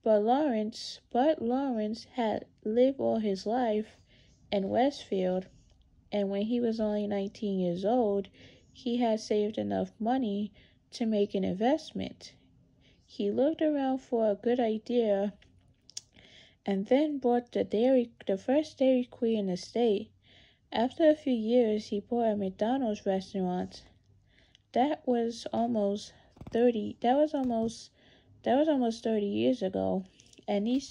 But Lawrence had lived all his life in Westfield, and when he was only 19 years old, he had saved enough money to make an investment. He looked around for a good idea and then bought the first Dairy Queen in the state. After a few years, he bought a McDonald's restaurant. That was almost 30 years ago. And these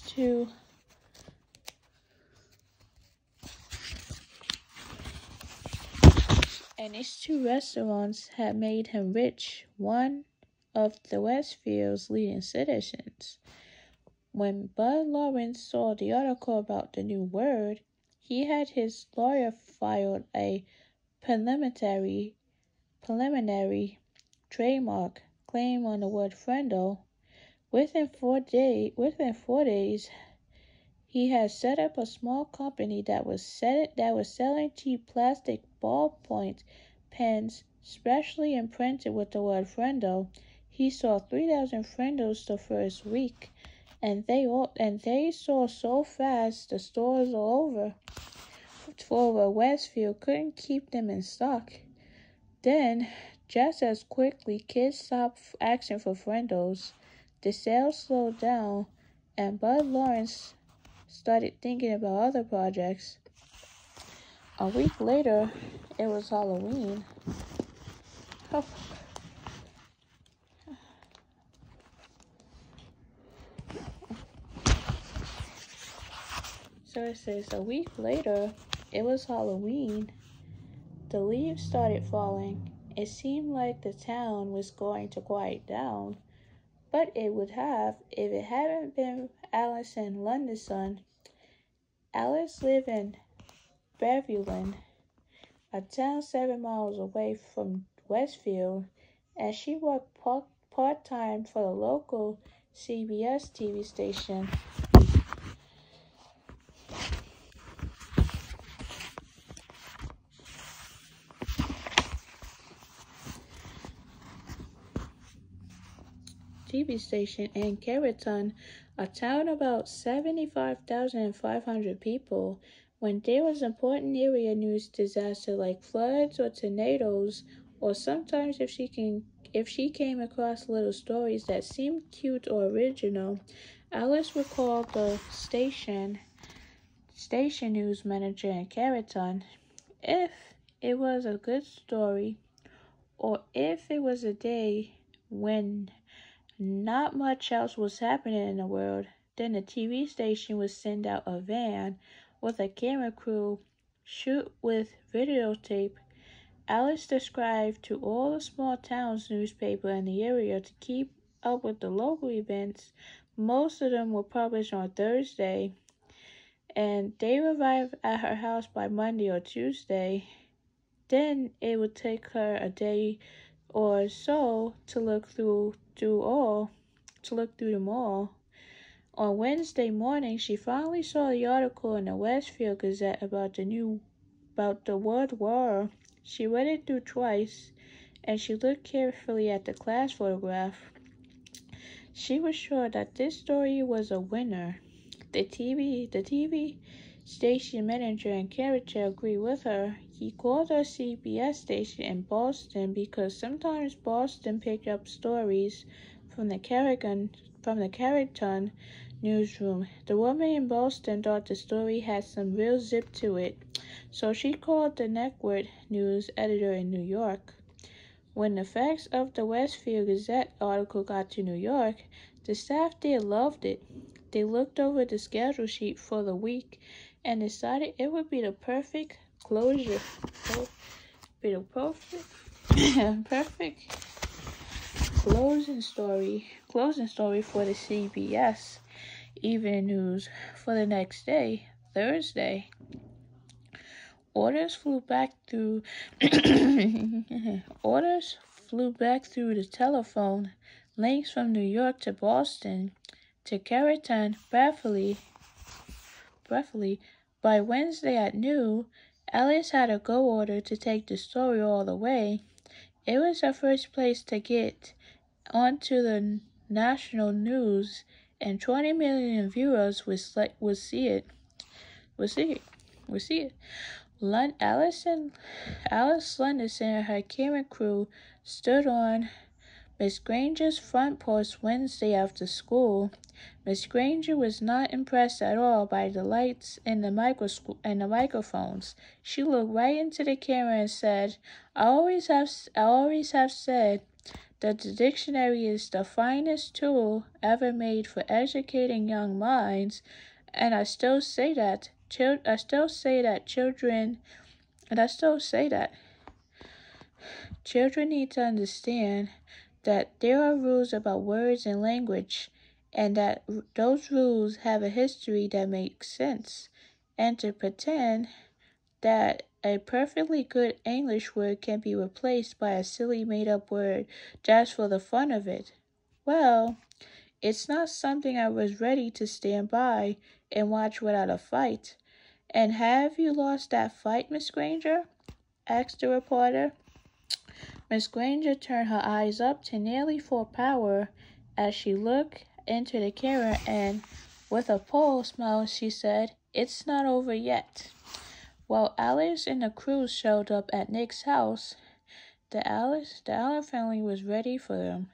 two restaurants had made him rich, one of the Westfield's leading citizens. When Bud Lawrence saw the article about the new word, he had his lawyer file a preliminary trademark claim on the word Frindle. Within 4 days, he had set up a small company that was selling cheap plastic ballpoint pens, specially imprinted with the word Frindle. He sold 3,000 Frindles the first week, and they sold so fast the stores all over Westfield couldn't keep them in stock. Then, just as quickly kids stopped asking for Frindles, the sales slowed down, and Bud Lawrence started thinking about other projects. A week later, it was Halloween. Oh. So it says, a week later, it was Halloween. The leaves started falling. It seemed like the town was going to quiet down, but it would have if it hadn't been Alice and Londonson. Alice lived in Beverland, a town 7 miles away from Westfield, and she worked part-time for the local CBS TV station. In Carrollton, a town about 75,500 people. When there was important area news disaster like floods or tornadoes, or sometimes if she came across little stories that seemed cute or original, Alice would call the station news manager in Carrollton. If it was a good story, or if it was a day when Not much else was happening in the world. Then the TV station would send out a van with a camera crew, shoot with videotape. Alice described to all the small towns newspaper in the area to keep up with the local events. Most of them were published on Thursday, and they arrived at her house by Monday or Tuesday. Then it would take her a day or so to look through them all. On Wednesday morning, she finally saw the article in the Westfield Gazette about the World War. She read it through twice, and she looked carefully at the class photograph. She was sure that this story was a winner. The TV station manager and character agreed with her. He called a CBS station in Boston because sometimes Boston picked up stories from the Carrington newsroom. The woman in Boston thought the story had some real zip to it, so she called the network news editor in New York. When the facts of the Westfield Gazette article got to New York, the staff there loved it. They looked over the schedule sheet for the week and decided it would be the perfect closure. Perfect closing story for the CBS Evening News for the next day, Thursday. Orders flew back through the telephone links from New York to Boston to Carrington breathlessly. By Wednesday at noon, Alice had a go order to take the story all the way. It was her first place to get onto the national news, and 20 million viewers would see it. Alice Lenderson and her camera crew stood on Miss Granger's front porch Wednesday after school. Miss Granger was not impressed at all by the lights and the microphones. She looked right into the camera and said, I always have said that the dictionary is the finest tool ever made for educating young minds, and I still say that. Children need to understand that there are rules about words and language, and that those rules have a history that makes sense. And to pretend that a perfectly good English word can be replaced by a silly made-up word just for the fun of it, well, it's not something I was ready to stand by and watch without a fight. And have you lost that fight, Miss Granger? Asked the reporter. Miss Granger turned her eyes up to nearly full power as she looked into the camera, and with a pale smile she said, It's not over yet. While Alice and the crew showed up at Nick's house, the Allen family was ready for them.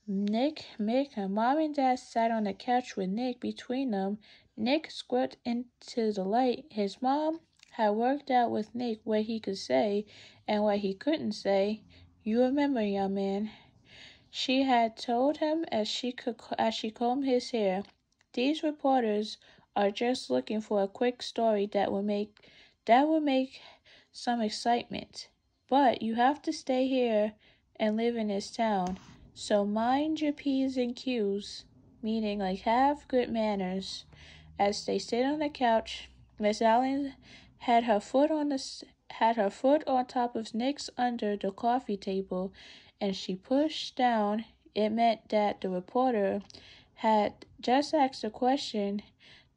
Nick, Mick, and Mom and Dad sat on the couch with Nick between them. Nick squirted into the light. His mom had worked out with Nick what he could say and what he couldn't say. You remember, young man, she had told him as she combed his hair. These reporters are just looking for a quick story that will make some excitement. But you have to stay here and live in this town. So mind your P's and Q's, meaning like have good manners. As they sit on the couch, Miss Allen had her foot on top of Nick's under the coffee table, and she pushed down. It meant that the reporter had just asked a question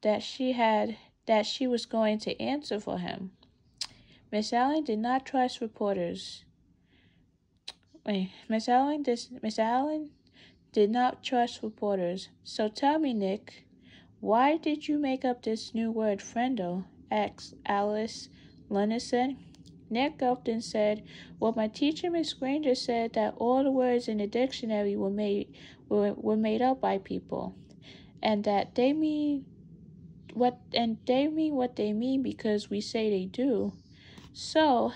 that she was going to answer for him. Miss Allen did not trust reporters. Miss Allen did not trust reporters. So tell me, Nick, why did you make up this new word, Frindle? Asked Alice Lenderson. Nick gulped and said, Well, my teacher, Miss Granger, said that all the words in the dictionary were made up by people, and that they mean what they mean because we say they do. So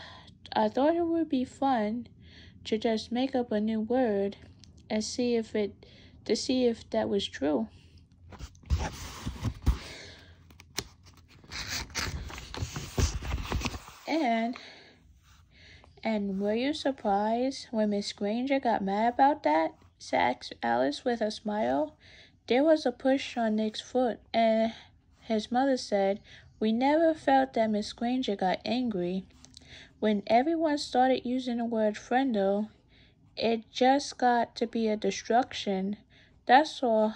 I thought it would be fun to just make up a new word and see if it to see if that was true. And were you surprised when Miss Granger got mad about that? Asked Alice with a smile. There was a push on Nick's foot, and his mother said, "We never felt that Miss Granger got angry. When everyone started using the word Frindle, it just got to be a destruction. That's all.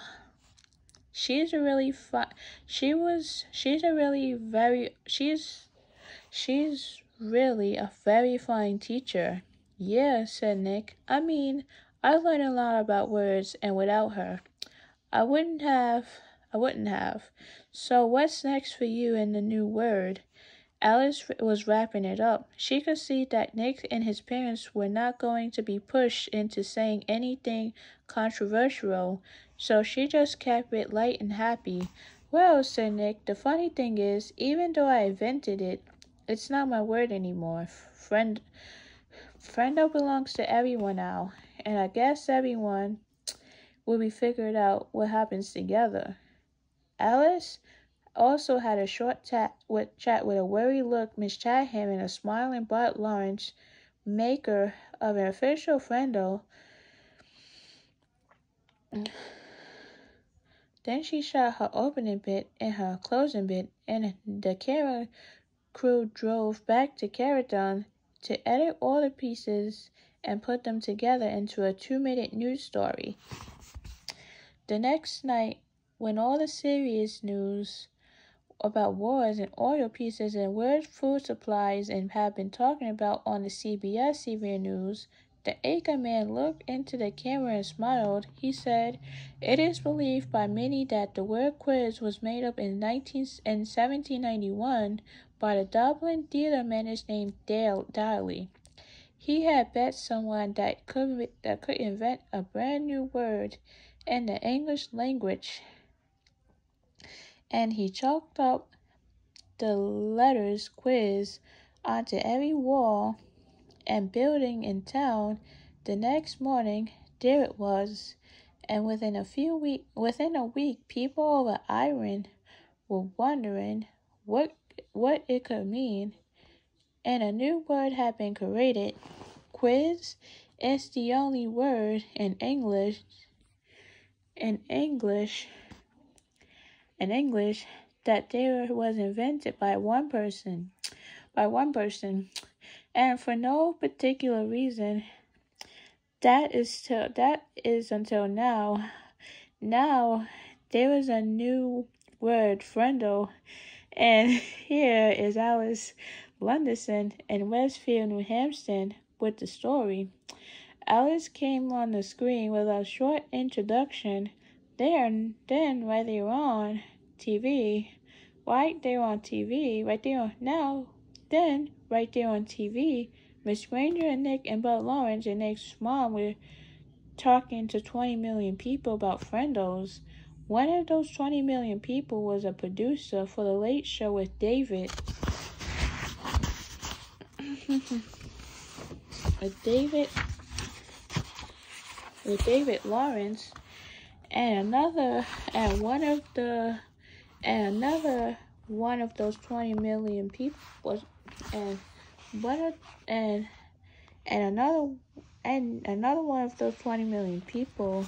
She's a really fun. She's a really very. She's really a very fine teacher." "Yeah," said Nick. "I mean, I learned a lot about words, and without her, I wouldn't have. I wouldn't have. So what's next for you in the new word?" Alice was wrapping it up. She could see that Nick and his parents were not going to be pushed into saying anything controversial, so she just kept it light and happy. "Well," said Nick, "the funny thing is, even though I invented it, it's not my word anymore. Friendo belongs to everyone now, and I guess everyone will be figured out what happens together." Alice also had a short chat with a worried look Miss Chatham and a smiling Bart Lawrence, maker of an official Friendo. Then she shot her opening bit and her closing bit, and the camera crew drove back to Carrollton to edit all the pieces and put them together into a 2-minute news story. The next night, when all the serious news about wars and oil pieces and world food supplies and have been talking about on the CBS severe news, the Acre Man looked into the camera and smiled. He said, "It is believed by many that the word quiz was made up in 1791 by the Dublin theater menace named Daly. He had bet someone that could invent a brand new word in the English language, and he chalked up the letters quiz onto every wall and building in town. The next morning, there it was, and within a week, people over Ireland were wondering what it could mean, and a new word had been created. Quiz is the only word in English that there was invented by one person, and for no particular reason. That is until now. Now there is a new word, Frindle, and here is Alice Lunderson in Westfield, New Hampshire, with the story. Alice came on the screen with a short introduction. Then right there on TV, right there on TV, Miss Granger and Nick and Bud Lawrence and Nick's mom were talking to 20 million people about Friendles. One of those 20 million people was a producer for The Late Show with David. with David Lawrence, and another one of those 20 million people was another one of those 20 million people.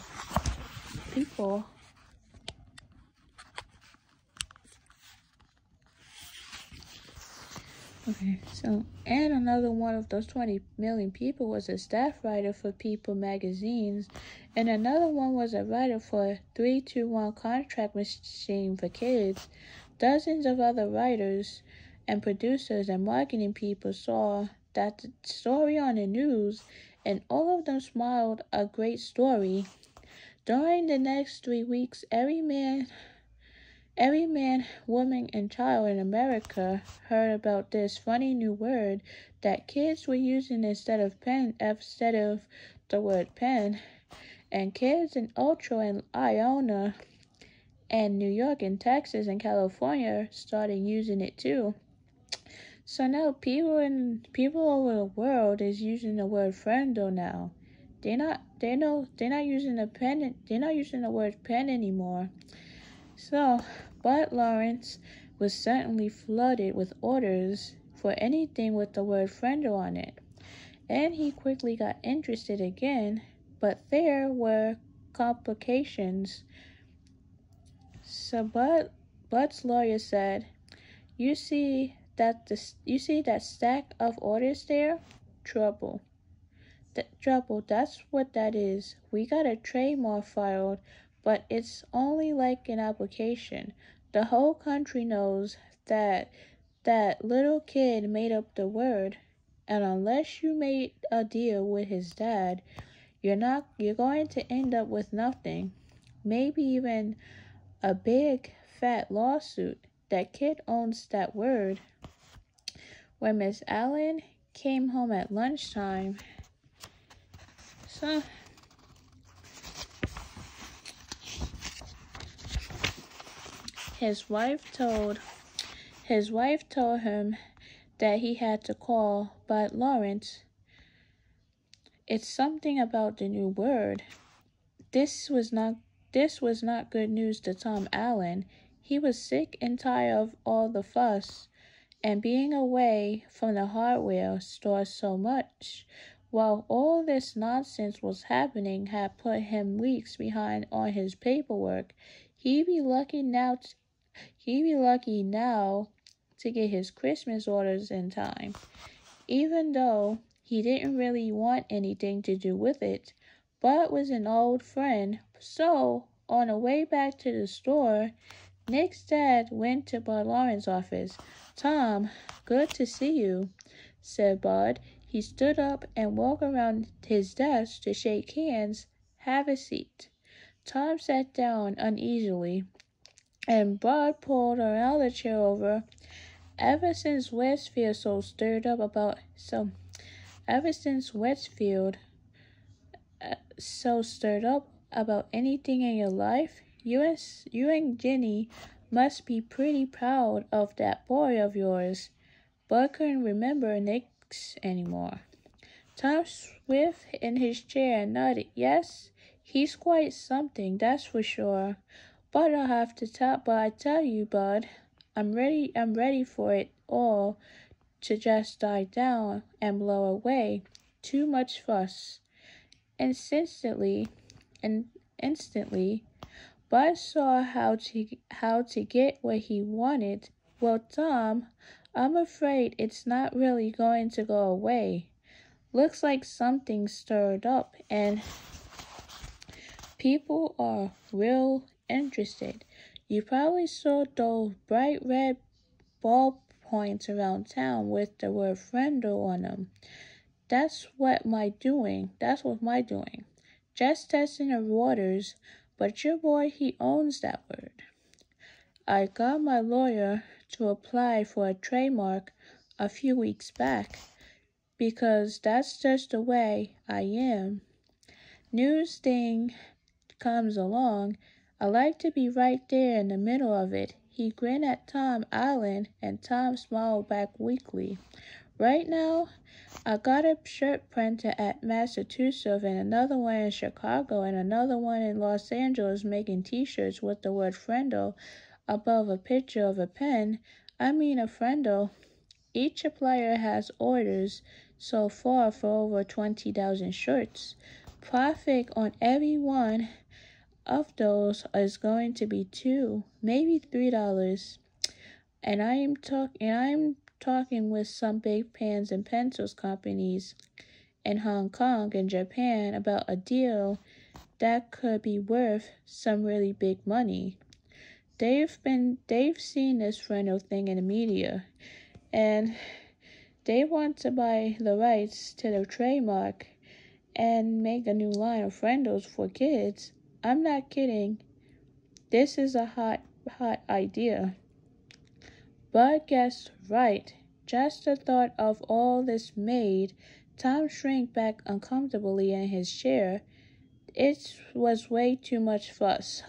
Okay, so, and another one of those 20 million people was a staff writer for People magazines, and another one was a writer for 321 Contract Machine for Kids. Dozens of other writers and producers and marketing people saw that story on the news, and all of them smiled. A great story. During the next 3 weeks, every man, woman, and child in America heard about this funny new word that kids were using instead of the word pen. And kids in Ultra and Iona and New York and Texas and California started using it too. So now people over the world is using the word Frindle now. They're not using the pen. They're not using the word pen anymore. So, but Lawrence was certainly flooded with orders for anything with the word Frindle on it, and he quickly got interested again. But there were complications. So, Bud's lawyer said, You see that stack of orders there? Trouble. Trouble, that's what that is. We got a trademark filed, but it's only like an application. The whole country knows that that little kid made up the word, and unless you made a deal with his dad, you're going to end up with nothing. Maybe even a big fat lawsuit. That kid owns that word. When Miss Allen came home at lunchtime, so his wife told him that he had to call, but Lawrence, it's something about the new word. This was not good news to Tom Allen. He was sick and tired of all the fuss and being away from the hardware store so much. While all this nonsense was happening had put him weeks behind on his paperwork, he'd be lucky now to get his Christmas orders in time, even though he didn't really want anything to do with it. Bud was an old friend, so on the way back to the store, Nick's dad went to Bud Lawrence's office. "Tom, good to see you," said Bud. He stood up and walked around his desk to shake hands. "Have a seat." Tom sat down uneasily, and Bud pulled another chair over. Ever since Westfield stirred up about anything in your life, you and Jenny must be pretty proud of that boy of yours. Bud couldn't remember Nick's anymore. Tom Swift in his chair and nodded. "Yes, he's quite something, that's for sure. But I tell you, Bud, I'm ready for it all to just die down and blow away. Too much fuss." Instantly, Bud saw how to get what he wanted. "Well, Tom, I'm afraid it's not really going to go away. Looks like something stirred up, and people are real interested. You probably saw those bright red ballpoints around town with the word Frindle on them. That's what my doing. Just testing the waters, but your boy, he owns that word. I got my lawyer to apply for a trademark a few weeks back, because that's just the way I am. News thing comes along, I like to be right there in the middle of it." He grinned at Tom Allen, and Tom smiled back weakly. "Right now, I got a shirt printer at Massachusetts and another one in Chicago and another one in Los Angeles making t-shirts with the word Frindle above a picture of a pen. I mean a Frindle. Each supplier has orders so far for over 20,000 shirts. Profit on every one of those is going to be $2, maybe $3. And I'm talking with some big pens and pencils companies in Hong Kong and Japan about a deal that could be worth some really big money. They've seen this Frindle thing in the media, and they want to buy the rights to the trademark and make a new line of Frindles for kids. I'm not kidding. This is a hot idea." Bud guessed right. Just the thought of all this made Tom shrink back uncomfortably in his chair. It was way too much fuss.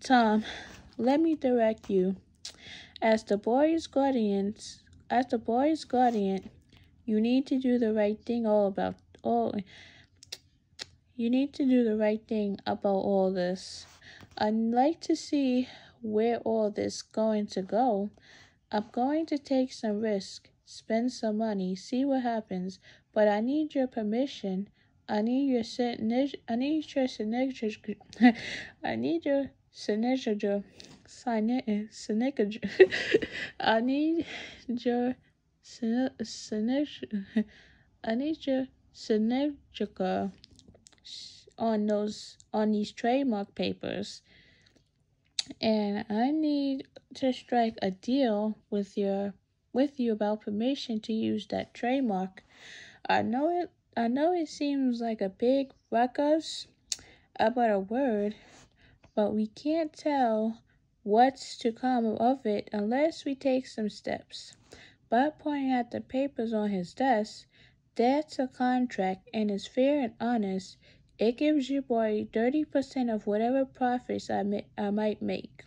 "Tom, let me direct you. As the boy's guardian, you need to do the right thing all you need to do the right thing about all this. I'd like to see where all this going to go. I'm going to take some risk, spend some money, see what happens, but I need your permission. I need your signature. I need your signature. I need your signature. Signature. I need your signature. I need your signature on these trademark papers, and I need to strike a deal with you about permission to use that trademark. I know it seems like a big ruckus about a word, but we can't tell what's to come of it unless we take some steps. Bob pointing at the papers on his desk. That's a contract and it's fair and honest. It gives your boy 30% of whatever profits I might make.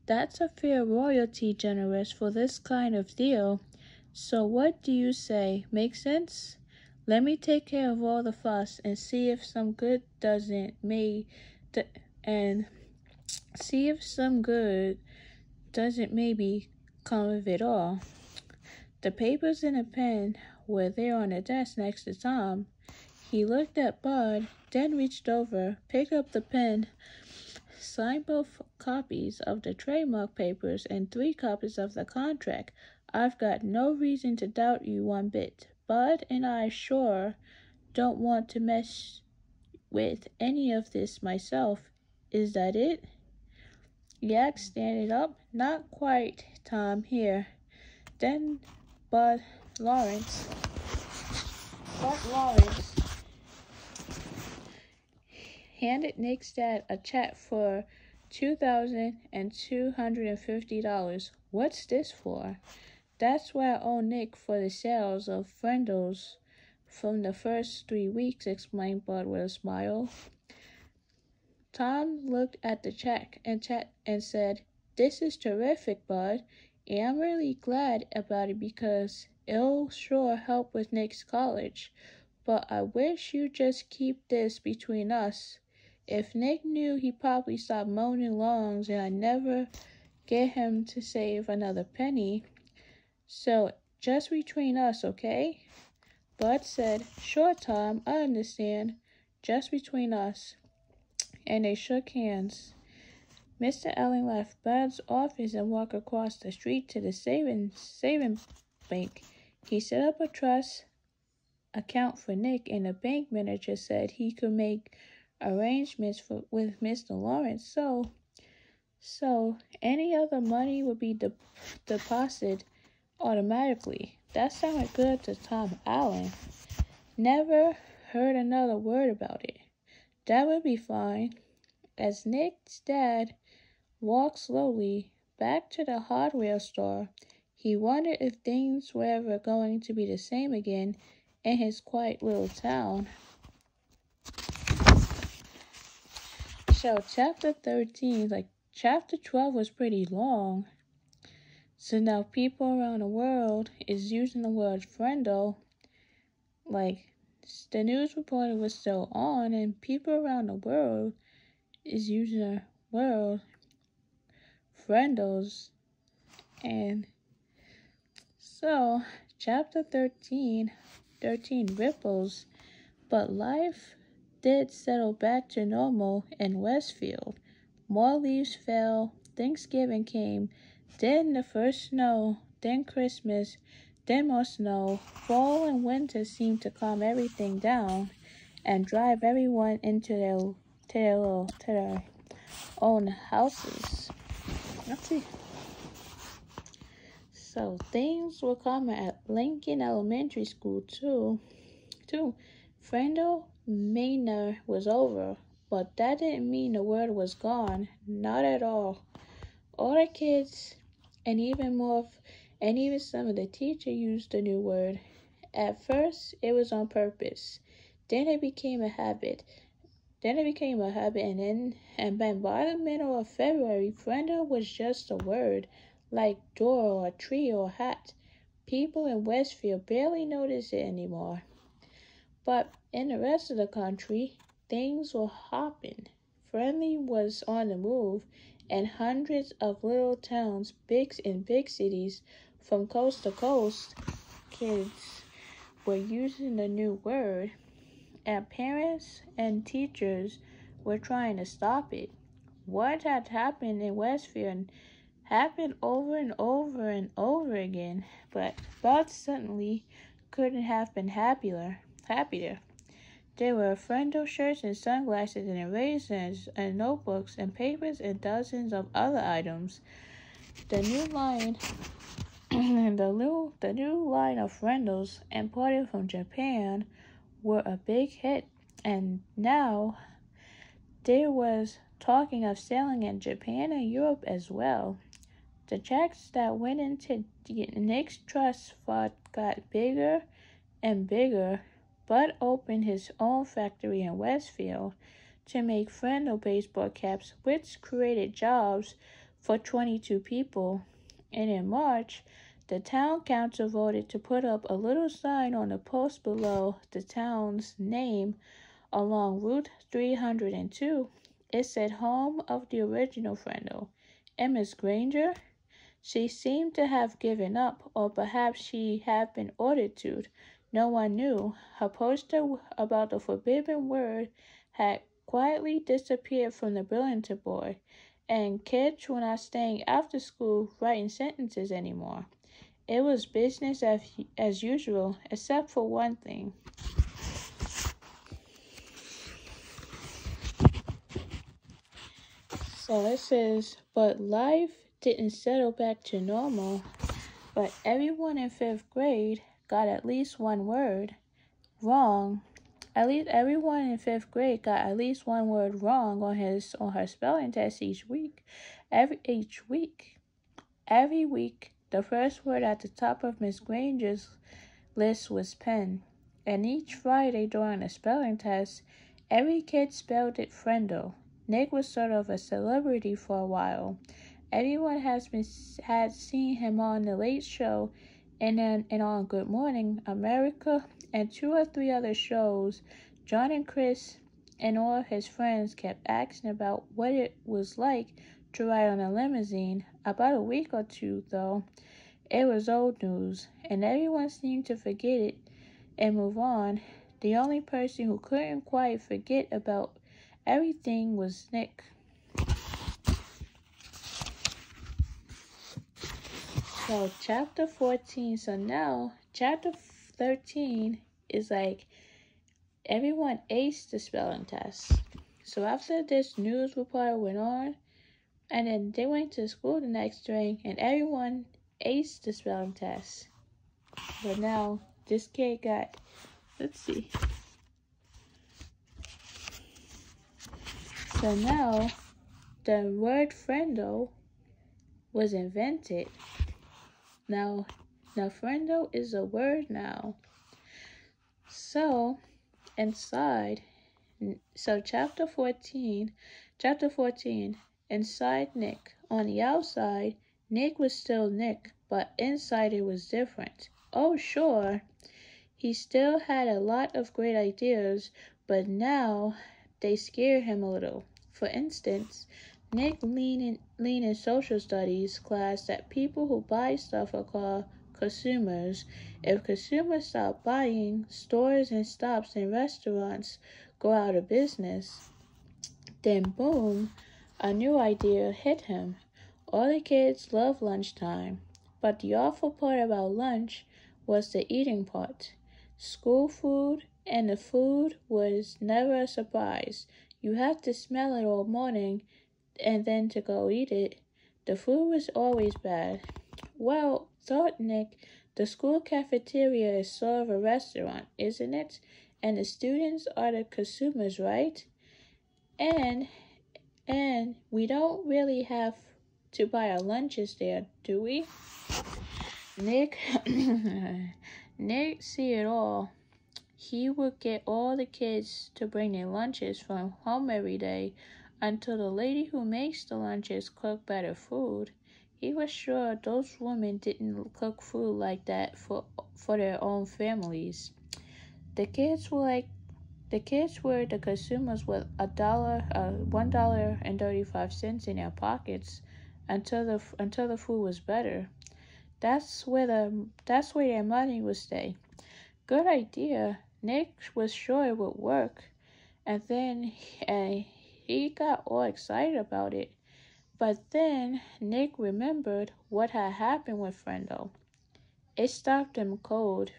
That's a fair royalty generous for this kind of deal. So what do you say? Make sense? Let me take care of all the fuss and see if some good and see if some good doesn't maybe come of it all. The papers and a pen were there on the desk next to Tom. He looked at Bud, then reached over, picked up the pen, signed both copies of the trademark papers and 3 copies of the contract. I've got no reason to doubt you one bit. Bud and I sure don't want to mess with any of this myself. Is that it? Yak standing up. Not quite, Tom. Here. Then Bud Lawrence handed Nick's dad a check for $2,250. What's this for? That's what I owe Nick for the sales of Frindles from the first 3 weeks, explained Bud with a smile. Tom looked at the check and said, This is terrific, Bud, and I'm really glad about it because it'll sure help with Nick's college. But I wish you'd just keep this between us. If Nick knew, he'd probably stop moaning longs and I'd never get him to save another penny. So, just between us, okay? Bud said, Sure, Tom, I understand. Just between us. And they shook hands. Mr. Allen left Bud's office and walked across the street to the savings bank. He set up a trust account for Nick, and the bank manager said he could make arrangements with Mr. Lawrence so any other money would be deposited automatically. That sounded good to Tom Allen. Never heard another word about it. That would be fine. As Nick's dad walked slowly back to the hardware store, he wondered if things were ever going to be the same again in his quiet little town. So chapter 13, chapter 12 was pretty long. So now people around the world is using the word Frindle. The news reporter was still on, and people around the world is using the word Frindles. And so, chapter 13 ripples, but life did settle back to normal in Westfield. More leaves fell, Thanksgiving came, then the first snow, then Christmas, then more snow. Fall and winter seemed to calm everything down and drive everyone into their own houses. Let's see. So things were calmer at Lincoln Elementary School too. Frindle Manor was over, but that didn't mean the word was gone. Not at all. All the kids and even some of the teachers used the new word. At first, it was on purpose. Then it became a habit. And then by the middle of February, Frindle was just a word, like door or a tree or a hat. People in Westfield barely notice it anymore. But in the rest of the country, things were hopping. Friendly was on the move, and hundreds of little towns, big cities, from coast to coast, kids were using the new word, and parents and teachers were trying to stop it. What had happened in Westfield happened over and over and over again, but Bud suddenly couldn't have been happier. There were Frindle shirts and sunglasses and erasers and notebooks and papers and dozens of other items. The new line the new line of Frindles imported from Japan were a big hit, and now there was talking of selling in Japan and Europe as well. The checks that went into Nick's trust fund got bigger and bigger. Bud opened his own factory in Westfield to make Frindle baseball caps, which created jobs for 22 people. And in March, the town council voted to put up a little sign on the post below the town's name along Route 302. It said home of the original Frindle. And Miss Granger? She seemed to have given up, or perhaps she had been ordered to. No one knew. Her poster about the forbidden word had quietly disappeared from the bulletin board, and kids were not staying after school writing sentences anymore. It was business as usual, except for one thing. So it says, but life didn't settle back to normal, but everyone in 5th grade got at least one word wrong. At least everyone in 5th grade got at least one word wrong on her spelling test each week. Every week, the first word at the top of Miss Granger's list was pen, and each Friday during the spelling test, every kid spelled it Frindle. Nick was sort of a celebrity for a while. Everyone had seen him on The Late Show and on Good Morning America and 2 or 3 other shows. John and Chris and all his friends kept asking about what it was like to ride on a limousine. About a week or two, though, it was old news, and everyone seemed to forget it and move on. The only person who couldn't quite forget about everything was Nick. So chapter 14, so now chapter 13 is like everyone aced the spelling test. So after this news report went on, and then they went to school the next day and everyone aced the spelling test. But now this kid got, let's see. So now the word Frindle was invented. Now Frindle is a word now. So chapter 14, inside Nick. On the outside, Nick was still Nick, but inside it was different. Oh, sure, he still had a lot of great ideas, but now they scared him a little. For instance, Nick leaned in social studies class that people who buy stuff are called consumers. If consumers stop buying, stores and shops and restaurants go out of business. Then boom, a new idea hit him. All the kids love lunchtime, but the awful part about lunch was the eating part. School food, and the food was never a surprise. You had to smell it all morning and then to go eat it. The food was always bad. Well, thought Nick, the school cafeteria is sort of a restaurant, isn't it? And the students are the consumers, right? And we don't really have to buy our lunches there, do we? Nick see it all. He would get all the kids to bring their lunches from home every day until the lady who makes the lunches cooked better food. He was sure those women didn't cook food like that for their own families. The kids were like the kids were the consumers with $1.35 in their pockets until the food was better. That's where their money would stay. Good idea. Nick was sure it would work, and then he got all excited about it. But then Nick remembered what had happened with Frindle. It stopped him cold.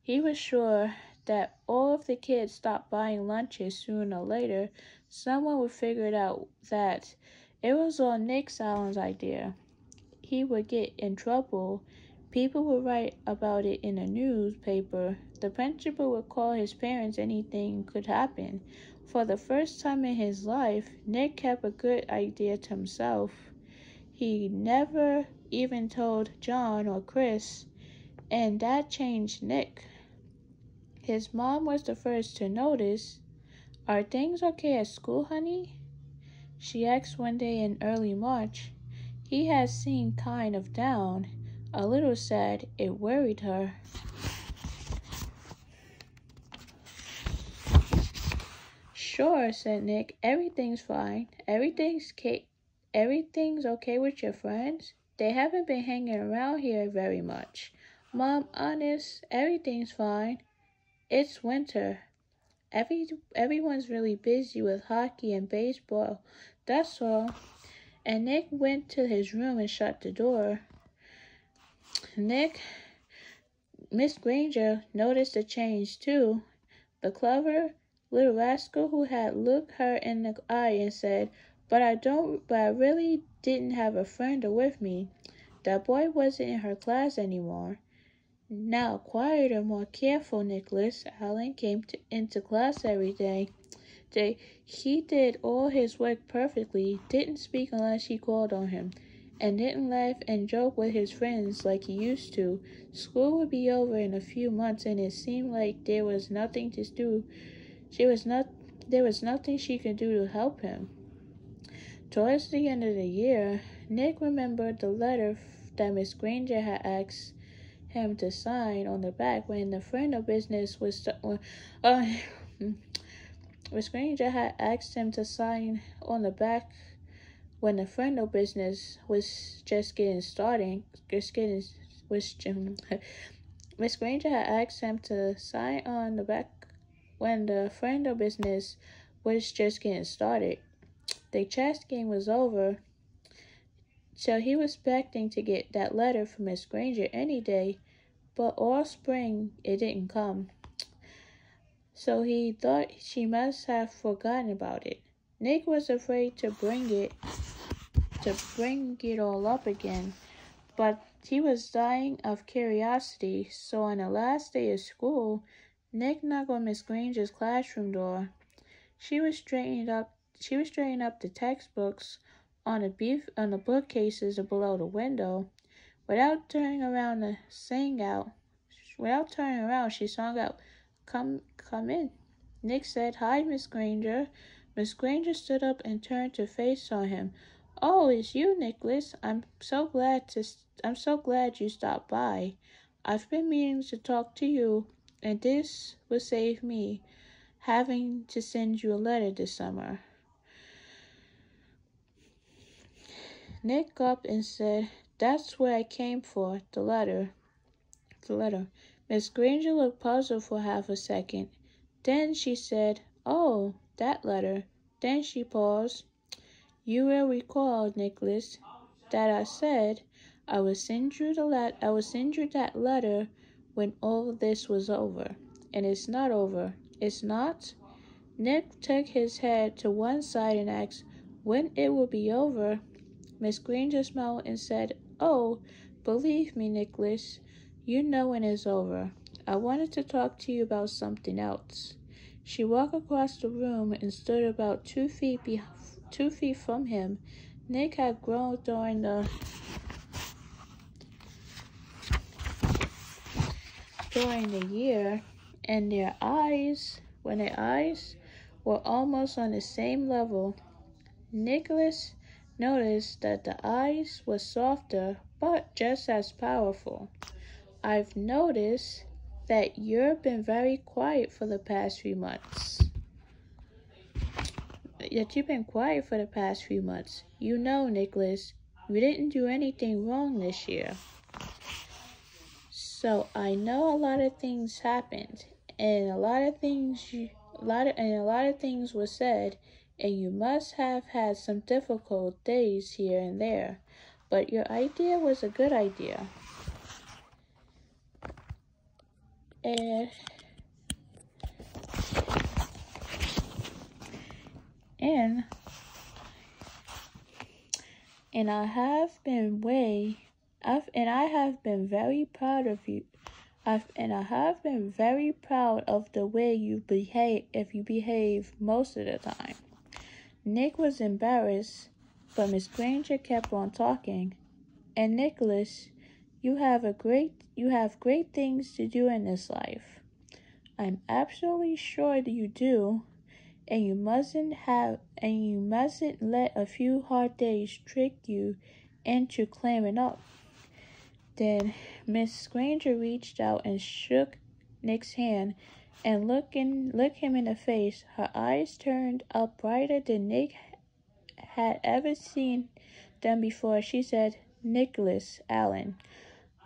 He was sure that all of the kids stopped buying lunches sooner or later. Someone would figure it out that it was all Nick Allen's idea. He would get in trouble. People would write about it in a newspaper. The principal would call his parents. Anything could happen. For the first time in his life, Nick kept a good idea to himself. He never even told John or Chris, and that changed Nick. His mom was the first to notice. "Are things okay at school, honey?" she asked one day in early March. He had seemed kind of down, a little sad. It worried her. "Sure," said Nick. "Everything's fine. Everything's okay with your friends? They haven't been hanging around here very much." "Mom, honest, everything's fine. It's winter. Everyone's really busy with hockey and baseball. That's all." And Nick went to his room and shut the door. Miss Granger noticed the change too. The clever little rascal who had looked her in the eye and said, but I really didn't have a friend with me. That boy wasn't in her class anymore. Now, quieter, more careful Nicholas Allen came into class every day. He did all his work perfectly, didn't speak unless he called on him, and didn't laugh and joke with his friends like he used to. School would be over in a few months, and it seemed like there was nothing to do. There was nothing she could do to help him. Towards the end of the year, Nick remembered the letter that Miss Granger had asked him to sign on the back when the Frindle business was Miss Granger had asked him to sign on the back when the Frindle business was just getting started. Miss Granger had asked him to sign on the back when the Frindle business was just getting started. The chess game was over, so he was expecting to get that letter from Miss Granger any day, but all spring it didn't come. So he thought she must have forgotten about it. Nick was afraid to bring it all up again, but he was dying of curiosity. So on the last day of school, Nick knocked on Miss Granger's classroom door. She was straightening up the textbooks on the bookcases below the window. Without turning around, she sang out, Come in." Nick said, "Hi, Miss Granger." Miss Granger stood up and turned her face on him. "Oh, it's you, Nicholas. I'm so glad you stopped by. I've been meaning to talk to you, and this will save me having to send you a letter this summer." Nick gulped and said, "That's what I came for, the letter." Miss Granger looked puzzled for half a second. Then she said, "Oh, that letter." Then she paused. "You will recall, Nicholas, that I said I would send you that letter when all this was over. And it's not over. It's not?" Nick took his head to one side and asked when it would be over. Miss Granger smiled and said, "Oh, believe me, Nicholas, you know when it's over. I wanted to talk to you about something else." She walked across the room and stood about 2 feet from him. Nick had grown during the year, and their eyes were almost on the same level. Nicholas noticed that the eyes were softer but just as powerful. I've noticed that you've been very quiet for the past few months. You know, Nicholas, you didn't do anything wrong this year. So I know a lot of things happened, and a lot of things were said, and you must have had some difficult days here and there. But your idea was a good idea. And I have been very proud of you. I have been very proud of the way you behave most of the time. Nick was embarrassed, but Miss Granger kept on talking. And Nicholas, you have great things to do in this life. I'm absolutely sure that you do, and you mustn't let a few hard days trick you into clamming up. Then Miss Granger reached out and shook Nick's hand, and looked him in the face. Her eyes turned up brighter than Nick had ever seen them before. She said, "Nicholas Allen,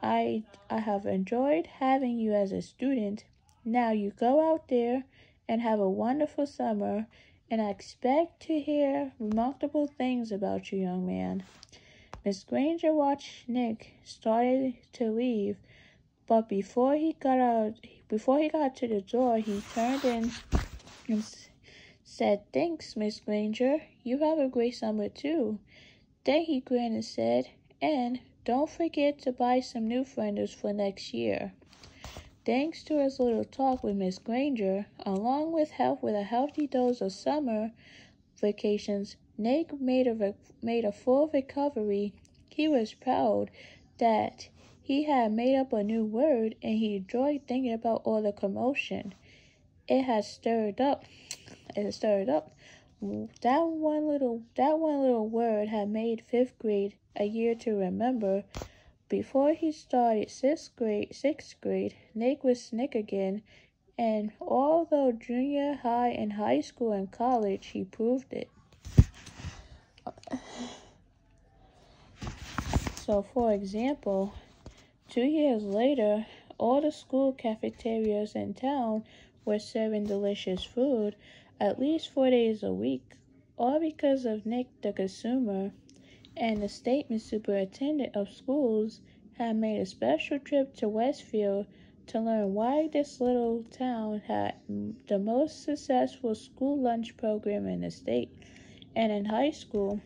I have enjoyed having you as a student. Now you go out there and have a wonderful summer, and I expect to hear remarkable things about you, young man." Miss Granger watched Nick started to leave, but before he got to the door, he turned in and said, "Thanks, Miss Granger. You have a great summer too." Then he grinned and said, "And don't forget to buy some new Frindles for next year." Thanks to his little talk with Miss Granger, along with a healthy dose of summer vacations, Nick made a full recovery. He was proud that he had made up a new word, and he enjoyed thinking about all the commotion it had stirred up. That one little word had made 5th grade a year to remember. Before he started 6th grade, Nick was Nick again, and although junior high and high school and college, he proved it. So, for example, 2 years later, all the school cafeterias in town were serving delicious food at least 4 days a week, all because of Nick the consumer. And the state superintendent of schools had made a special trip to Westfield to learn why this little town had the most successful school lunch program in the state. And in high school,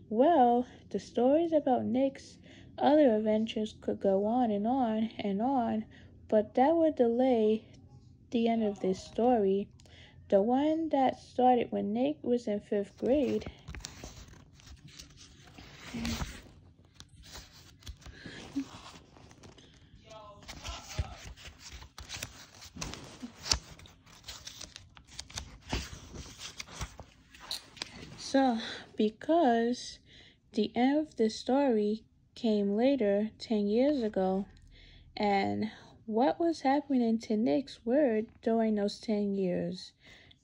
well, the stories about Nick's other adventures could go on and on and on, but that would delay the end of this story, the one that started when Nick was in 5th grade. So, because the end of the story came later, 10 years ago, and what was happening to Nick's word during those 10 years?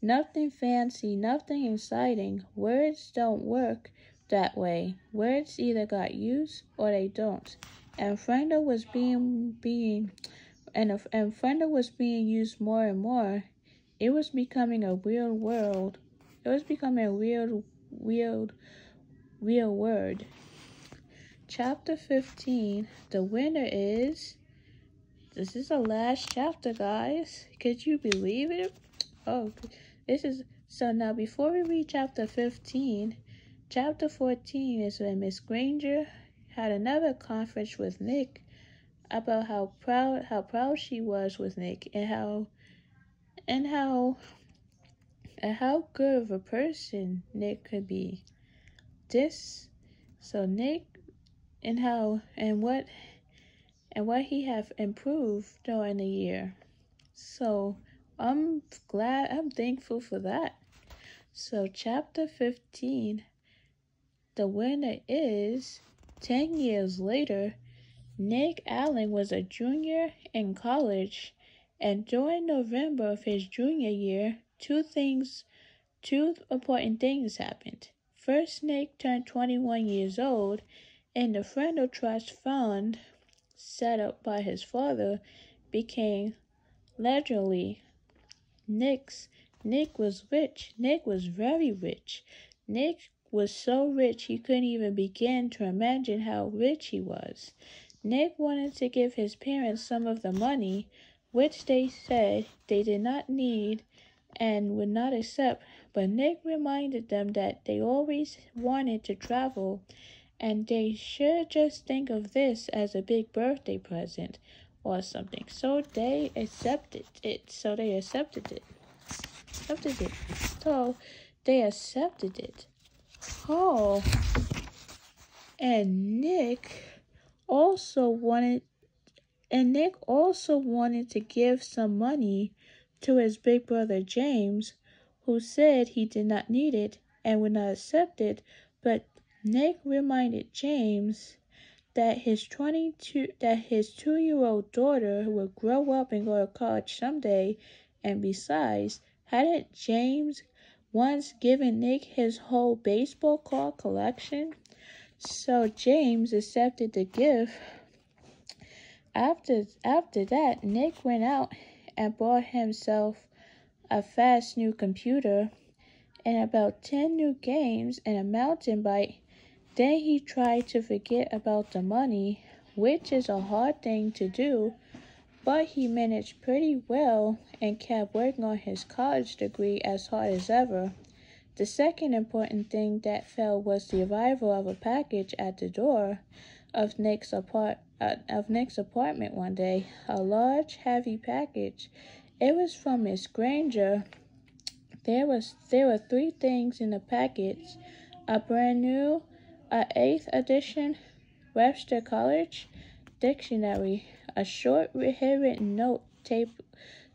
Nothing fancy, nothing exciting. Words don't work that way. Words either got used or they don't. And Frindle was being used more and more. It was becoming a real world. It was becoming a real word. Chapter 15. The winner is... This is the last chapter, guys. Could you believe it? Oh, this is... So now, before we read chapter 15, chapter 14 is when Miss Granger had another conference with Nick about how proud she was with Nick, and how good of a person Nick could be. Nick and what he have improved during the year. So I'm thankful for that. So chapter 15 The winner is 10 years later. Nick Allen was a junior in college, and during November of his junior year, two important things happened. First, Nick turned 21 years old, and the Frindle Trust Fund, set up by his father, became legendary. Nick was rich. Nick was very rich. Nick was so rich he couldn't even begin to imagine how rich he was. Nick wanted to give his parents some of the money, which they said they did not need and would not accept, but Nick reminded them that they always wanted to travel and they should just think of this as a big birthday present or something. So they accepted it. So they accepted it. Oh, and Nick also wanted to give some money to his big brother James, who said he did not need it and would not accept it, but Nick reminded James that his 2-year-old daughter would grow up and go to college someday, and besides, hadn't James once given Nick his whole baseball card collection? So James accepted the gift. After that, Nick went out and bought himself a fast new computer and about 10 new games and a mountain bike. Then he tried to forget about the money, which is a hard thing to do, but he managed pretty well and kept working on his college degree as hard as ever. The second important thing that fell was the arrival of a package at the door of Nick's apartment one day. A large, heavy package. It was from Miss Granger. There were 3 things in the package: a brand new, 8th edition Webster College dictionary, a short handwritten note taped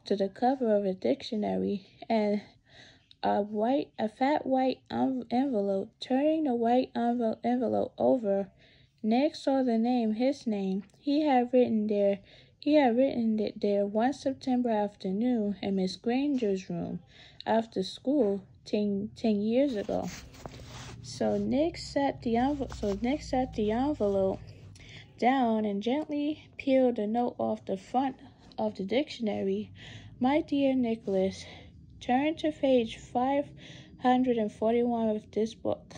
to the cover of the dictionary, and a fat white envelope. Turning the white envelope over, Nick saw his name. He had written it there one September afternoon in Miss Granger's room after school 10 years ago. So Nick set the envelope down and gently peeled the note off the front of the dictionary. My dear Nicholas, turn to page 541 of this book.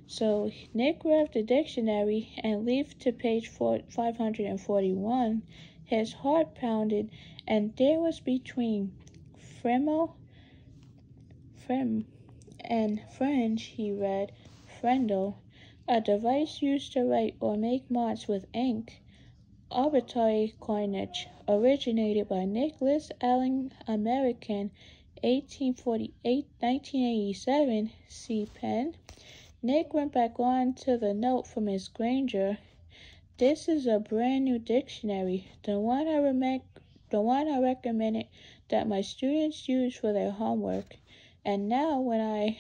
So Nick grabbed the dictionary and leafed to page 541. His heart pounded, and there was between Frem and French, he read, Frindle, a device used to write or make marks with ink. Arbitrary coinage, originated by Nicholas Allen, American, 1987, C. Penn. Nick went back on to the note from Miss Granger. This is a brand new dictionary, the one I recommended that my students use for their homework. And now when I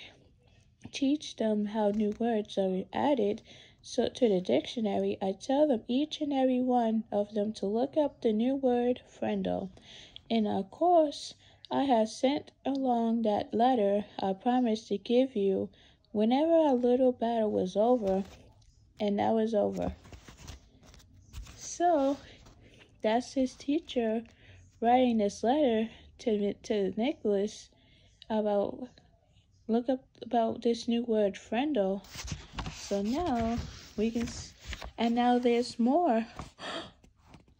teach them how new words are added to the dictionary, I tell them each and every one of them to look up the new word Frindle. In our course, I have sent along that letter I promised to give you whenever our little battle was over, and that was over. So, that's his teacher writing this letter to Nicholas about this new word Frindle. So now and now there's more.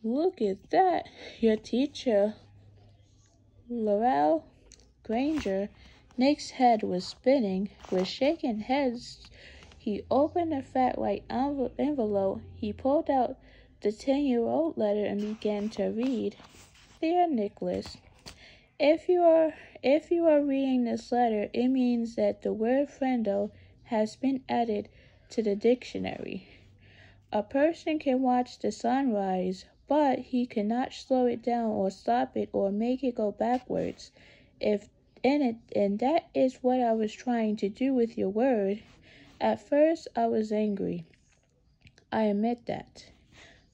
Look at that. Your teacher, Laurel Granger. Nick's head was spinning. With shaking heads, he opened the fat white envelope. He pulled out the 10-year-old letter and began to read. Dear Nicholas, if you are reading this letter, it means that the word Frindle has been added to the dictionary. A person can watch the sunrise, but he cannot slow it down or stop it or make it go backwards. And that is what I was trying to do with your word. At first, I was angry. I admit that.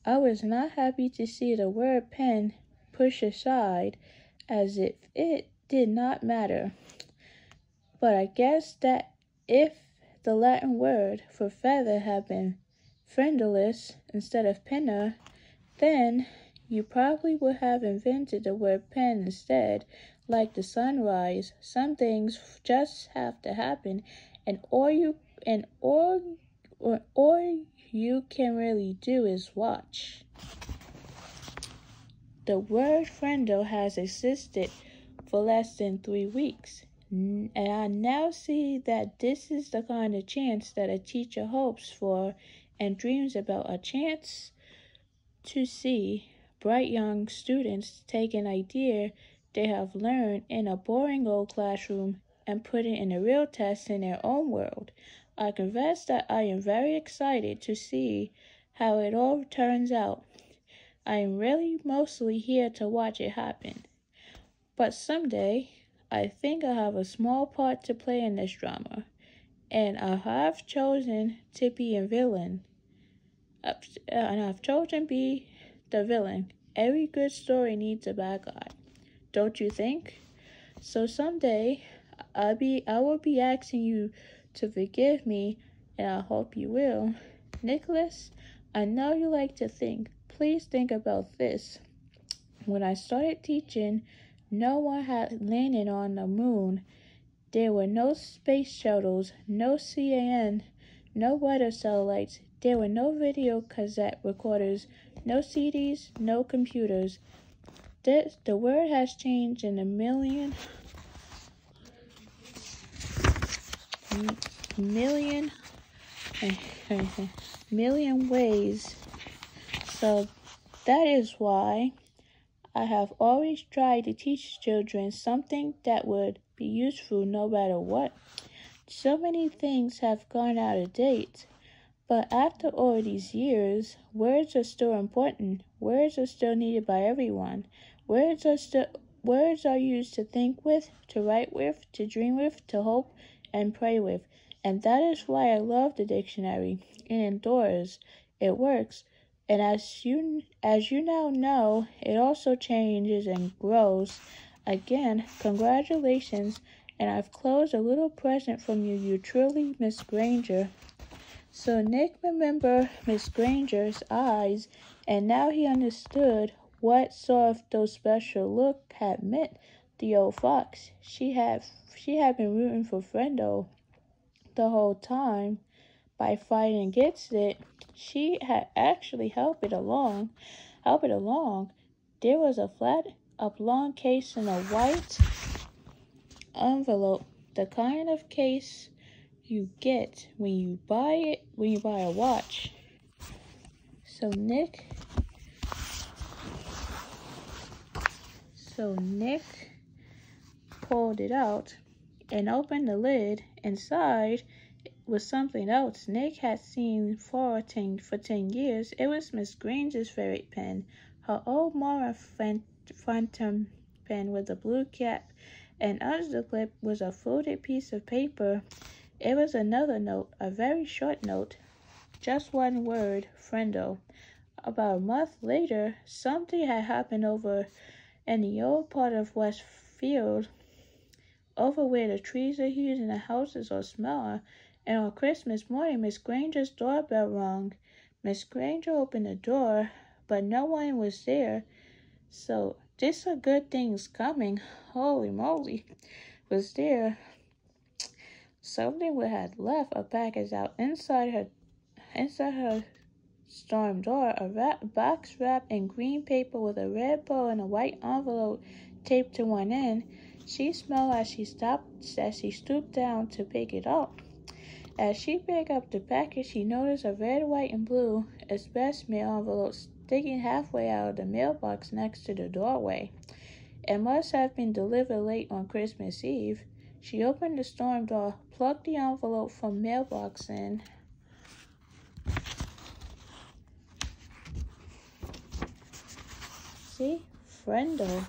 I was not happy to see the word pen pushed aside as if it did not matter. But I guess that if the Latin word for feather had been Frindleus instead of penna, then you probably would have invented the word pen instead. Like the sunrise, some things just have to happen, and all you can really do is watch. The word friendo has existed for less than 3 weeks, and I now see that this is the kind of chance that a teacher hopes for and dreams about, a chance to see bright young students take an idea they have learned in a boring old classroom and put it in a real test in their own world. I confess that I am very excited to see how it all turns out. I am really mostly here to watch it happen. But someday, I think I have a small part to play in this drama, and I have chosen to be a villain. And I've chosen to be the villain. Every good story needs a bad guy, don't you think? So someday, I will be asking you to forgive me, and I hope you will. Nicholas, I know you like to think. Please think about this. When I started teaching, no one had landed on the moon. There were no space shuttles, no CAN, no weather satellites. There were no video cassette recorders, no CDs, no computers. The world has changed in a million ways. So that is why I have always tried to teach children something that would be useful no matter what. So many things have gone out of date, but after all these years, words are still important. Words are still needed by everyone. Words are used to think with, to write with, to dream with, to hope and pray with. And that is why I love the dictionary. It endures. It works. And as you now know, it also changes and grows. Again, congratulations, and I've closed a little present from you truly, Miss Granger. So Nick remembered Miss Granger's eyes, and now he understood what sort of those special look had meant. The old fox. She had been rooting for Frindle the whole time. By fighting against it, she had actually helped it along. There was a flat, oblong case in a white envelope, the kind of case you get when you buy a watch. So Nick pulled it out and opened the lid. Inside was something else Nick had seen for 10 years. It was Miss Granger's favorite pen, her old Mara Phantom pen with a blue cap, and under the clip was a folded piece of paper. It was another note, a very short note, just one word, Frindle. About a month later, something had happened over in the old part of Westfield, over where the trees are huge and the houses are smaller. And on Christmas morning, Miss Granger's doorbell rang. Miss Granger opened the door, but no one was there. So, this a good thing's coming. Holy moly. Was there something we had left a package out inside her storm door, a box wrapped in green paper with a red bow and a white envelope taped to one end. She smelled as she stooped down to pick it up. As she picked up the package, she noticed a red, white, and blue express mail envelope sticking halfway out of the mailbox next to the doorway. It must have been delivered late on Christmas Eve. She opened the storm door, plucked the envelope from mailbox and Frindle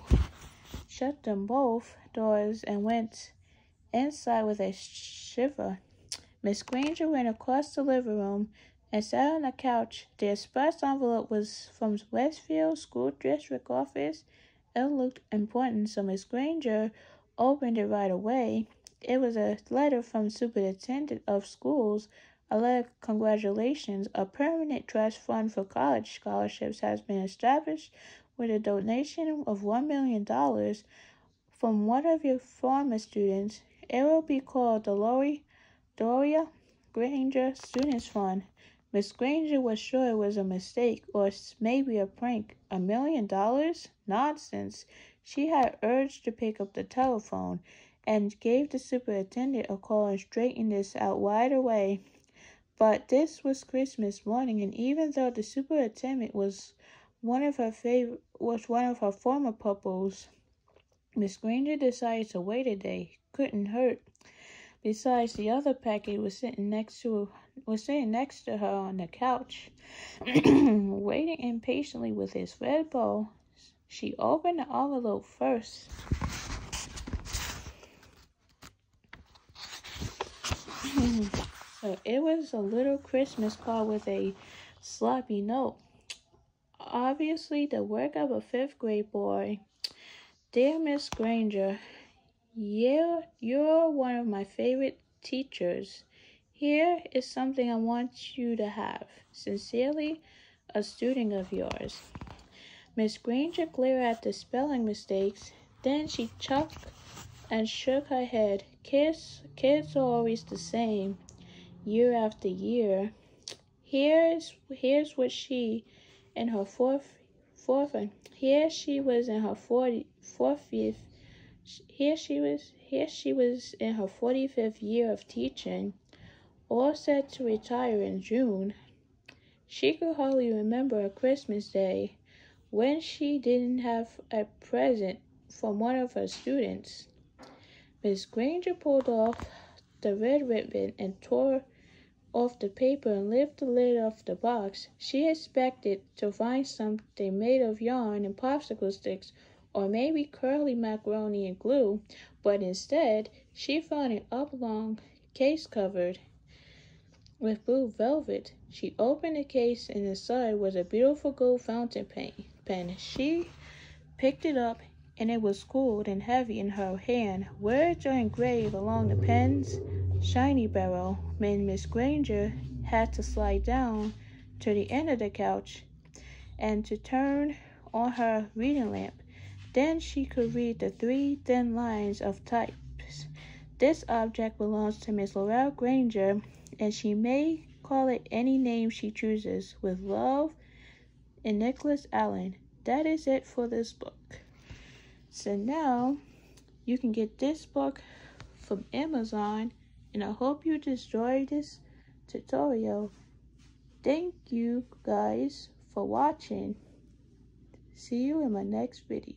shut them both doors and went inside with a shiver. Miss Granger went across the living room and sat on the couch. The express envelope was from Westfield School District office. It looked important, so Miss Granger opened it right away. It was a letter from the superintendent of schools. A letter of congratulations. A permanent trust fund for college scholarships has been established with a donation of $1 million from one of your former students. It will be called the Doria Granger Students Fund. Miss Granger was sure it was a mistake or maybe a prank. $1 million? Nonsense. She had urged to pick up the telephone and gave the superintendent a call and straightened this out right away. But this was Christmas morning, and even though the superintendent was one of her former pupils, Miss Granger decided to wait a day. Couldn't hurt. Besides, the other packet was sitting next to her on the couch, waiting impatiently with his red bow. She opened the envelope first. So it was a little Christmas card with a sloppy note. Obviously the work of a 5th grade boy. Dear Miss Granger, you're one of my favorite teachers. Here is something I want you to have. Sincerely, a student of yours. Miss Granger glared at the spelling mistakes. Then she chuckled and shook her head. Kids are always the same, year after year. Here's what she in her here she was in her 45th year of teaching, all set to retire in June. She could hardly remember a Christmas day when she didn't have a present from one of her students. Miss Granger pulled off the red ribbon and tore off the paper and lifted the lid off the box. She expected to find something made of yarn and popsicle sticks, or maybe curly macaroni and glue, but instead she found an oblong case covered with blue velvet. She opened the case and inside was a beautiful gold fountain pen. She picked it up and it was cold and heavy in her hand. Words are engraved along the pen's shiny barrel. Miss Granger had to slide down to the end of the couch and to turn on her reading lamp. Then she could read the 3 thin lines of types. This object belongs to Miss Laurel Granger, and she may call it any name she chooses. With love, and Nicholas Allen. That is it for this book. So now you can get this book from Amazon, and I hope you enjoyed this tutorial. Thank you guys for watching. See you in my next video.